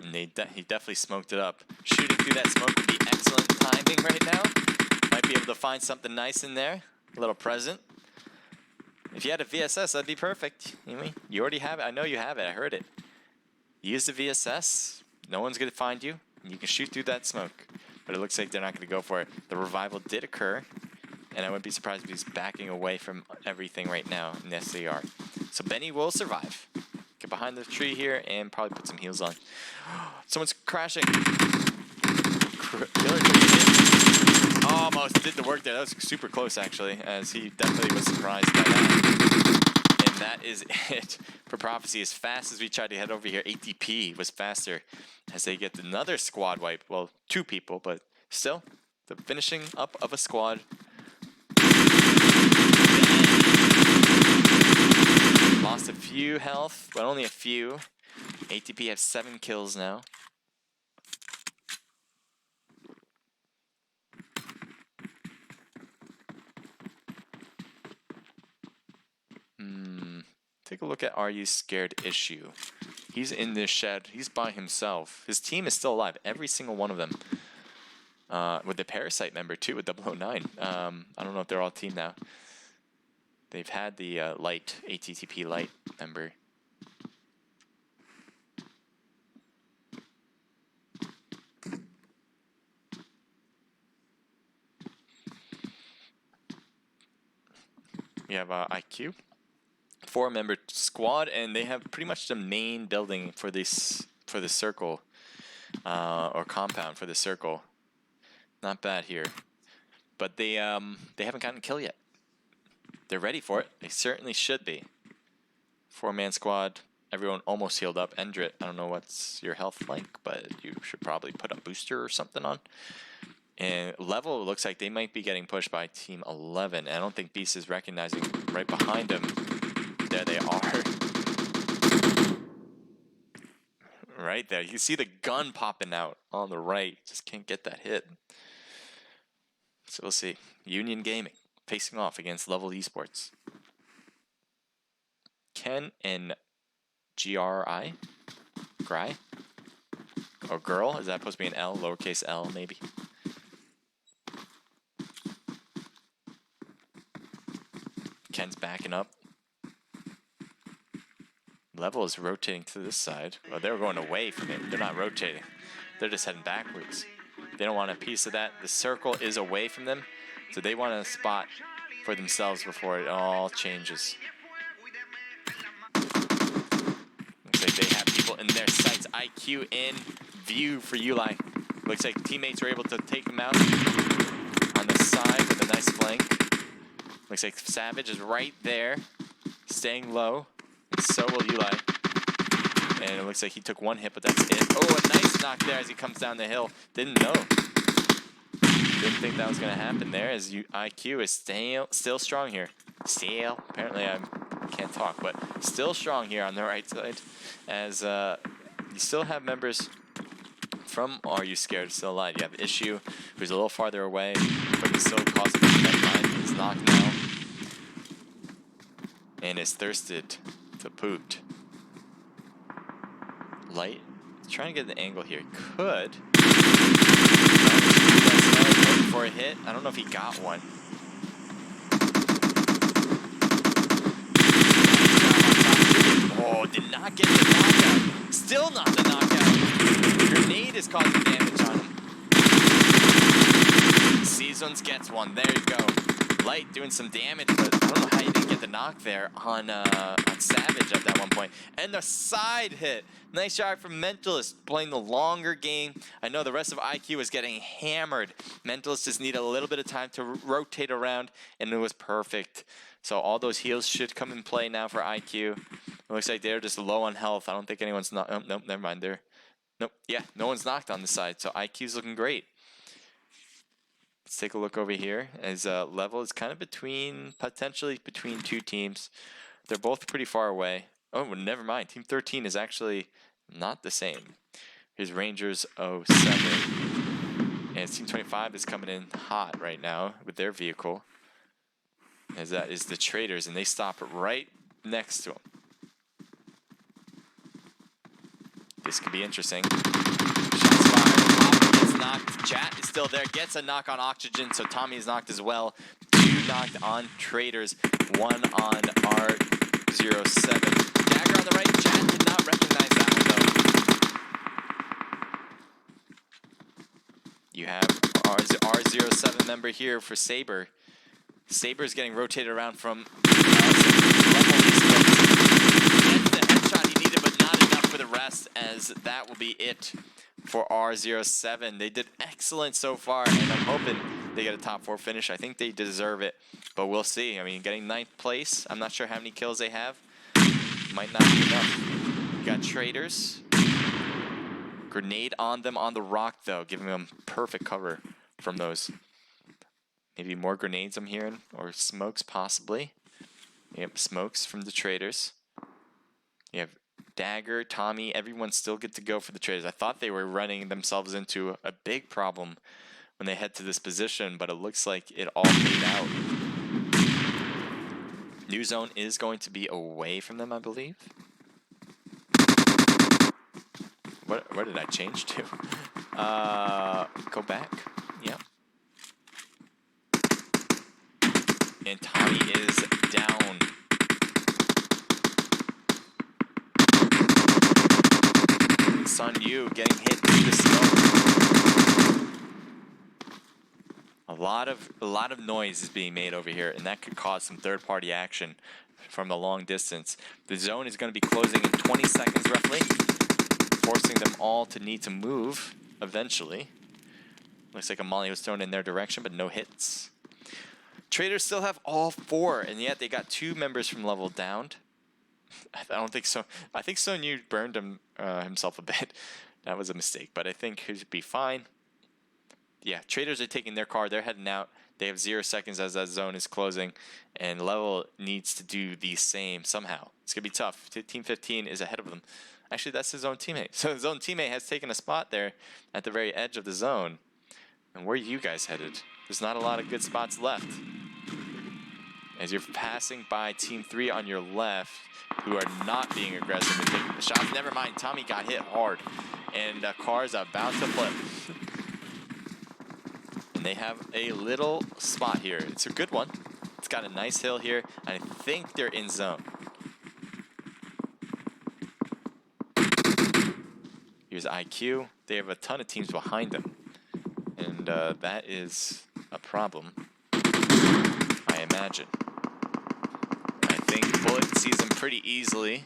And he definitely smoked it up. Shooting through that smoke would be excellent timing right now. Might be able to find something nice in there. A little present. If you had a VSS, that'd be perfect. You already have it. I know you have it. I heard it. Use the VSS. No one's going to find you. You can shoot through that smoke. But it looks like they're not going to go for it. The revival did occur. And I wouldn't be surprised if he's backing away from everything right now. And yes, they are. So Benny will survive. Get behind the tree here and probably put some heals on. Someone's crashing. Killer almost did the work there. That was super close, actually, as he definitely was surprised by that. And that is it for Prophecy. As fast as we tried to head over here, ATP was faster as they get another squad wipe. Well, 2 people, but still, the finishing up of a squad. Lost a few health, but only a few. ATP has 7 kills now. Take a look at Are You Scared issue. He's in this shed. He's by himself. His team is still alive. Every single one of them. With the Parasite member, too, with 009. I don't know if they're all team now. They've had the light, ATTP light member. We have IQ, 4-member squad, and they have pretty much the main building for this circle, or compound for the circle. Not bad here, but they haven't gotten a kill yet. They're ready for it. They certainly should be. 4-man squad. Everyone almost healed up. Endrit, I don't know what's your health like, but you should probably put a booster or something on. And Level looks like they might be getting pushed by Team 11. I don't think Beast is recognizing right behind them. There they are. Right there. You can see the gun popping out on the right. Just can't get that hit. So we'll see. Union Gaming facing off against Level Esports. Ken and GRI? Gry? Or girl? Is that supposed to be an L? Lowercase L, maybe? Ken's backing up. Level is rotating to this side. Well, they're going away from it. They're not rotating. They're just heading backwards. They don't want a piece of that. The circle is away from them, so they want a spot for themselves before it all changes. Looks like they have people in their sights. IQ in view for Uli. Looks like teammates were able to take him out on the side with a nice flank. Looks like Savage is right there, staying low. So will Uli. And it looks like he took one hit, but that's it. Oh, a nice knock there as he comes down the hill. Didn't know. Didn't think that was going to happen there, as IQ is still strong here. Apparently I can't talk, but still strong here on the right side. As you still have members from Are You Scared still alive. You have Issue, who's a little farther away, but he's still causing that. He's knocked now. And is thirsted to poot. Light, trying to get the angle here. Could. For a hit. I don't know if he got one. Oh, did not get the knockout. Still not the knockout. Grenade is causing damage on him. Seasons gets one. There you go. Light doing some damage, but I don't know how you didn't get the knock there on Savage at that one point. And the side hit. Nice shot from Mentalist, playing the longer game. I know the rest of IQ was getting hammered. Mentalist just needed a little bit of time to rotate around, and it was perfect. So all those heals should come in play now for IQ. It looks like they're just low on health. I don't think anyone's not. Oh, nope, never mind. Nope. Yeah, no one's knocked on the side. So IQ's looking great. Let's take a look over here, as Level is kind of potentially between two teams. They're both pretty far away. Oh, well, never mind. Team 13 is actually not the same. Here's Rangers 07. And Team 25 is coming in hot right now with their vehicle. As that is the Traders, and they stop right next to them. This could be interesting. Shots fired. Gets knocked. Chat is still there. Gets a knock on Oxygen, so Tommy is knocked as well. 2 knocked on Traders. 1 on R07. Dagger on the right. Chat did not recognize that one, though. You have R07 member here for Saber. Saber is getting rotated around from Level. Gets the headshot he needed, but not enough for the rest, as that will be it for R07. They did excellent so far, and I'm hoping they get a top 4 finish. I think they deserve it, but we'll see. I mean, getting 9th place, I'm not sure how many kills they have. Might not be enough. You got Traders. Grenade on them on the rock, though, giving them perfect cover from those. Maybe more grenades I'm hearing, or smokes possibly. Yep, smokes from the Traders. You have Dagger, Tommy, everyone's still good to go for the Traders. I thought they were running themselves into a big problem when they head to this position, but it looks like it all paid out. New zone is going to be away from them, I believe. Where did I change to? Go back. Yep. And Tommy is down. Sun Yu getting hit through the smoke. A lot of noise is being made over here, and that could cause some third-party action from a long distance. The zone is going to be closing in 20 seconds roughly, forcing them all to need to move eventually. Looks like a molly was thrown in their direction, but no hits. Traders still have all 4, and yet they got 2 members from level downed. I don't think so. I think Sun Yu burned himself a bit. That was a mistake, but I think he should be fine. Yeah, traders are taking their car. They're heading out. They have 0 seconds as that zone is closing, and level needs to do the same somehow. It's going to be tough. Team 15 is ahead of them. Actually, that's his own teammate. So his own teammate has taken a spot there at the very edge of the zone. And where are you guys headed? There's not a lot of good spots left. As you're passing by Team 3 on your left, who are not being aggressive and taking the shots. Never mind, Tommy got hit hard. And cars are about to flip. And they have a little spot here. It's a good one. It's got a nice hill here. And I think they're in zone. Here's IQ. They have a ton of teams behind them. And that is a problem, I imagine. I think Bullet sees them pretty easily.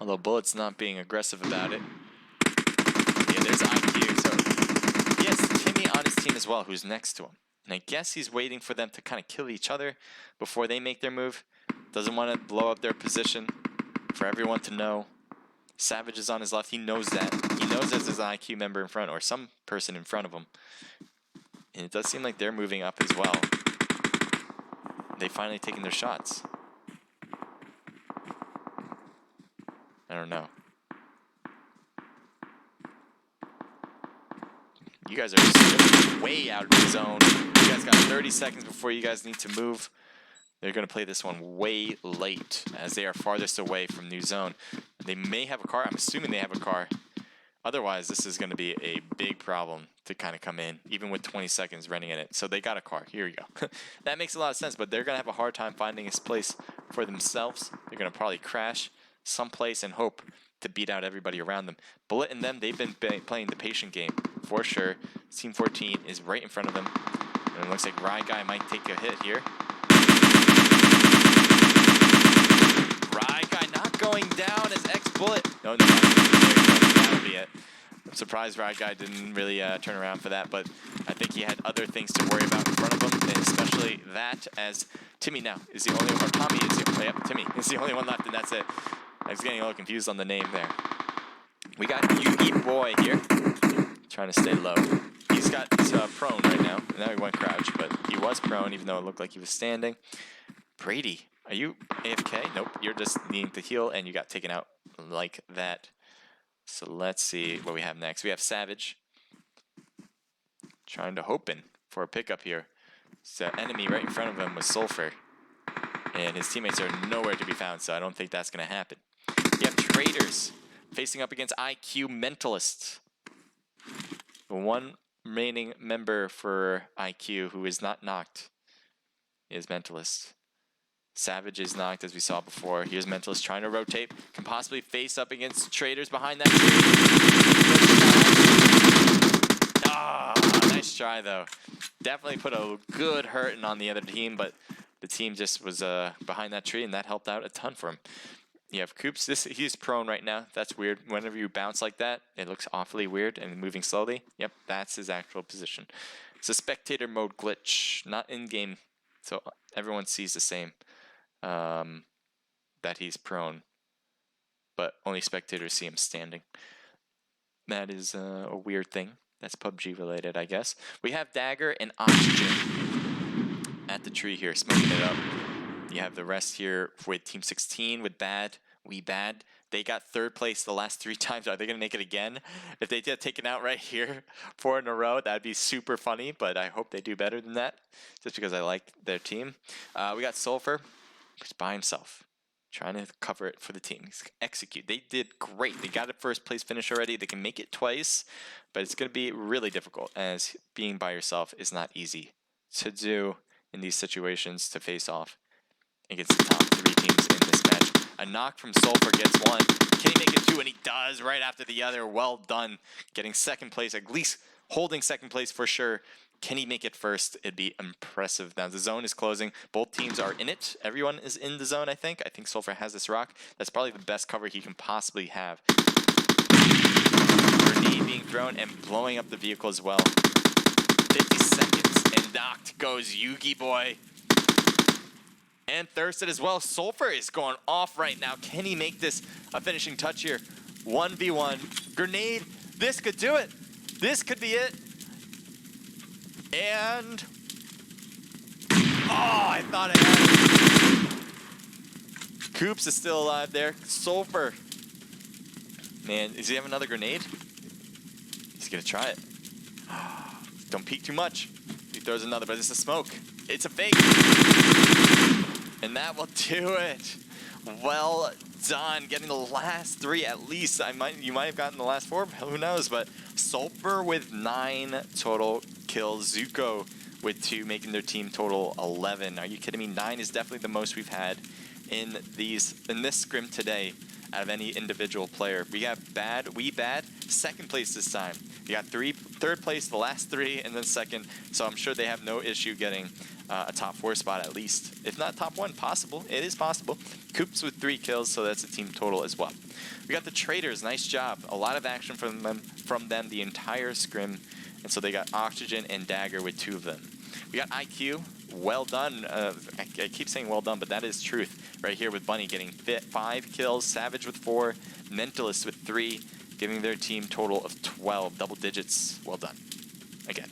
Although Bullet's not being aggressive about it. Yeah, there's IQ. So he has Timmy on his team as well, who's next to him. And I guess he's waiting for them to kind of kill each other before they make their move. Doesn't want to blow up their position for everyone to know. Savage is on his left. He knows that. He knows there's an IQ member in front, or some person in front of him. And it does seem like they're moving up as well. They finally taken their shots. I don't know. You guys are just way out of the zone. You guys got 30 seconds before you guys need to move. They're going to play this one way late, as they are farthest away from new zone. They may have a car. I'm assuming they have a car. Otherwise, this is going to be a big problem to kind of come in, even with 20 seconds running in it. So they got a car. Here you go. That makes a lot of sense, but they're going to have a hard time finding a place for themselves. They're going to probably crash someplace and hope to beat out everybody around them. Bullet and them, they've been playing the patient game for sure. Team 14 is right in front of them. And it looks like Rye Guy might take a hit here. Rye Guy not going down as X-Bullet. No, that'll be it. I'm surprised Rye Guy didn't really turn around for that, but I think he had other things to worry about in front of him, and especially that, as Timmy now is the only one, or Tommy is the, yep, Timmy is the only one left, and that's it. I was getting a little confused on the name there. We got Yugi Boy here, trying to stay low. He's got prone right now, and now he went crouch, but he was prone even though it looked like he was standing. Brady, are you AFK? Nope, you're just needing to heal, and you got taken out like that. So let's see what we have next. We have Savage trying to hoping for a pickup here. So enemy right in front of him was Sulfur, and his teammates are nowhere to be found, so I don't think that's going to happen. You have Traders facing up against IQ Mentalists. The one remaining member for IQ who is not knocked is Mentalist. Savage is knocked, as we saw before. Here's Mentalist trying to rotate. Can possibly face up against Traders behind that tree. Ah, nice try, though. Definitely put a good hurting on the other team, but the team just was behind that tree, and that helped out a ton for him. You have Coops. He's prone right now. That's weird. Whenever you bounce like that, it looks awfully weird and moving slowly. Yep, that's his actual position. It's a spectator mode glitch, not in-game, so everyone sees the same. That he's prone, but only spectators see him standing. That is a weird thing. That's PUBG related, I guess. We have Dagger and Oxygen at the tree here, smoking it up. You have the rest here with Team 16 with Bad. We Bad. They got third place the last 3 times. Are they going to make it again? If they get taken out right here 4 in a row, that'd be super funny, but I hope they do better than that, just because I like their team. We got Sulfur. He's by himself, trying to cover it for the team. He's execute. They did great. They got a first place finish already. They can make it twice, but it's going to be really difficult, as being by yourself is not easy to do in these situations to face off against the top 3 teams in this match. A knock from Sulfur gets one. Can he make it 2? And he does right after the other. Well done. Getting second place, at least holding second place for sure. Can he make it first? It'd be impressive. Now the zone is closing. Both teams are in it. Everyone is in the zone, I think. I think Sulfur has this rock. That's probably the best cover he can possibly have. Grenade being thrown and blowing up the vehicle as well. 50 seconds and knocked goes Yugi Boy. And Thirsted as well. Sulfur is going off right now. Can he make this a finishing touch here? 1v1. Grenade. This could do it. This could be it. And... oh, I thought I had it. Coops is still alive there. Sulfur. Man, does he have another grenade? He's going to try it. Don't peek too much. He throws another, but it's a smoke. It's a fake. And that will do it. Well done. Getting the last 3 at least. You might have gotten the last 4. Who knows? But Sulfur with 9 total kills. Zuko with 2, making their team total 11. Are you kidding me? 9 is definitely the most we've had in this scrim today out of any individual player. We got bad, second place this time. We got third place, the last 3, and then second. So I'm sure they have no issue getting a top 4 spot at least. If not top 1, possible. It is possible. Coops with 3 kills, so that's a team total as well. We got the Traders. Nice job. A lot of action from them the entire scrim. And so they got Oxygen and Dagger with 2 of them. We got IQ. Well done. I keep saying well done, but that is truth. Right here with Bunny getting 5 kills. Savage with 4. Mentalist with 3. Giving their team total of 12. Double digits. Well done. Again.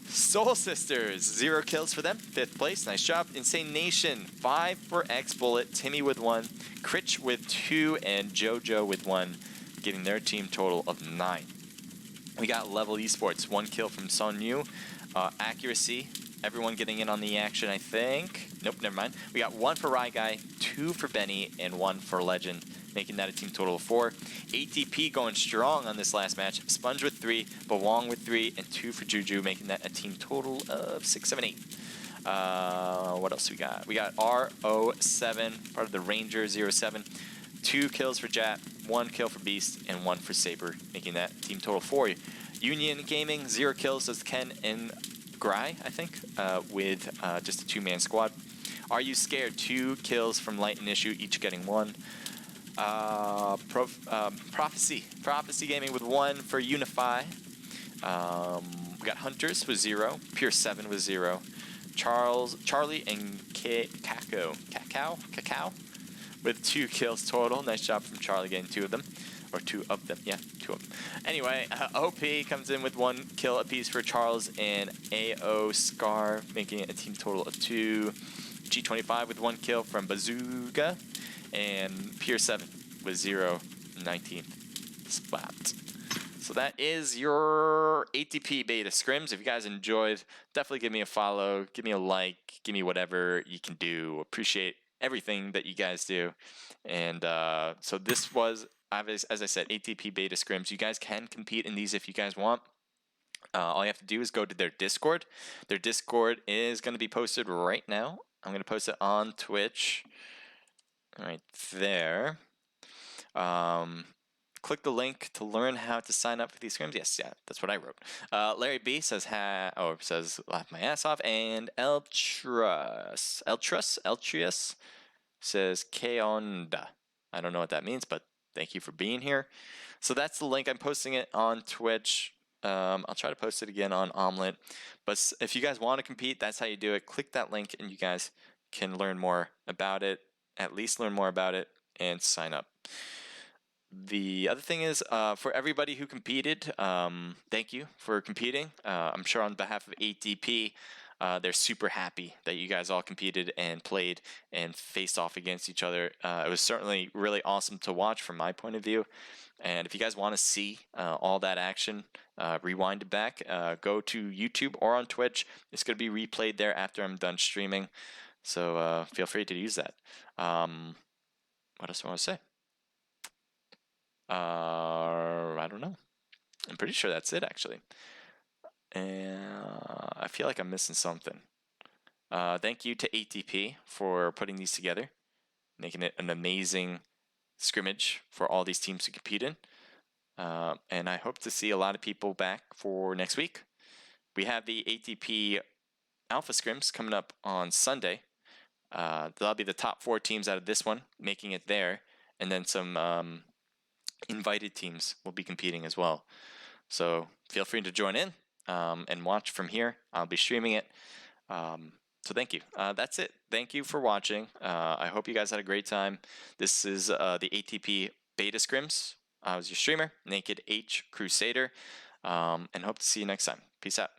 Soul Sisters. 0 kills for them. 5th place. Nice job. Insane Nation. 5 for X-Bullet. Timmy with 1. Critch with 2. And JoJo with 1. Giving their team total of 9. We got Level Esports. 1 kill from Son Yu. Accuracy. Everyone getting in on the action, I think. Nope, never mind. We got 1 for Rye Guy, 2 for Benny, and 1 for Legend, making that a team total of 4. ATP going strong on this last match. Sponge with 3, Bawang with 3, and 2 for Juju, making that a team total of 6, 7, 8. What else we got? We got RO7, part of the Ranger 07. 2 kills for Jat, 1 kill for Beast, and 1 for Saber, making that team total 4. Union Gaming, 0 kills as Ken and Gry, I think, with just a 2-man squad. Are You Scared? 2 kills from Light and Issue, each getting 1. Prophecy Gaming with 1 for Unify. We got Hunters with 0. Pure 7 with 0. Charlie and Cacao with 2 kills total. Nice job from Charlie getting 2 of them. Or 2 of them, yeah, 2 of them. Anyway, OP comes in with 1 kill apiece for Charles and AO Scar, making it a team total of 2. G25 with 1 kill from Bazooka. And Pier 7 with 0, 19th spot. So that is your ATP beta scrims. If you guys enjoyed, definitely give me a follow, give me a like, give me whatever you can do. Appreciate everything that you guys do. And so this was, as I said, ATP beta scrims. You guys can compete in these if you guys want. All you have to do is go to their Discord. Their Discord is going to be posted right now. I'm going to post it on Twitch right there. Click the link to learn how to sign up for these scrims. Yes, yeah, that's what I wrote. Larry B says, says laugh my ass off. And Eltrius says, "Que onda?" I don't know what that means, but thank you for being here. So that's the link. I'm posting it on Twitch. I'll try to post it again on Omelet. But if you guys want to compete, that's how you do it. Click that link and you guys can learn more about it, at least learn more about it, and sign up. The other thing is, for everybody who competed, thank you for competing. I'm sure on behalf of ATP, they're super happy that you guys all competed and played and faced off against each other. It was certainly really awesome to watch from my point of view. And if you guys want to see all that action, rewind it back, go to YouTube or on Twitch. It's going to be replayed there after I'm done streaming. So feel free to use that. What else do I want to say? I don't know. I'm pretty sure that's it, actually. And I feel like I'm missing something. Thank you to ATP for putting these together, making it an amazing scrimmage for all these teams to compete in. And I hope to see a lot of people back for next week. We have the ATP Alpha Scrims coming up on Sunday. That'll be the top 4 teams out of this one making it there, and then some invited teams will be competing as well. So feel free to join in and watch from here. I'll be streaming it. So thank you. That's it. Thank you for watching. I hope you guys had a great time. This is the ATP Beta Scrims. I was your streamer, Naked H Crusader, and hope to see you next time. Peace out.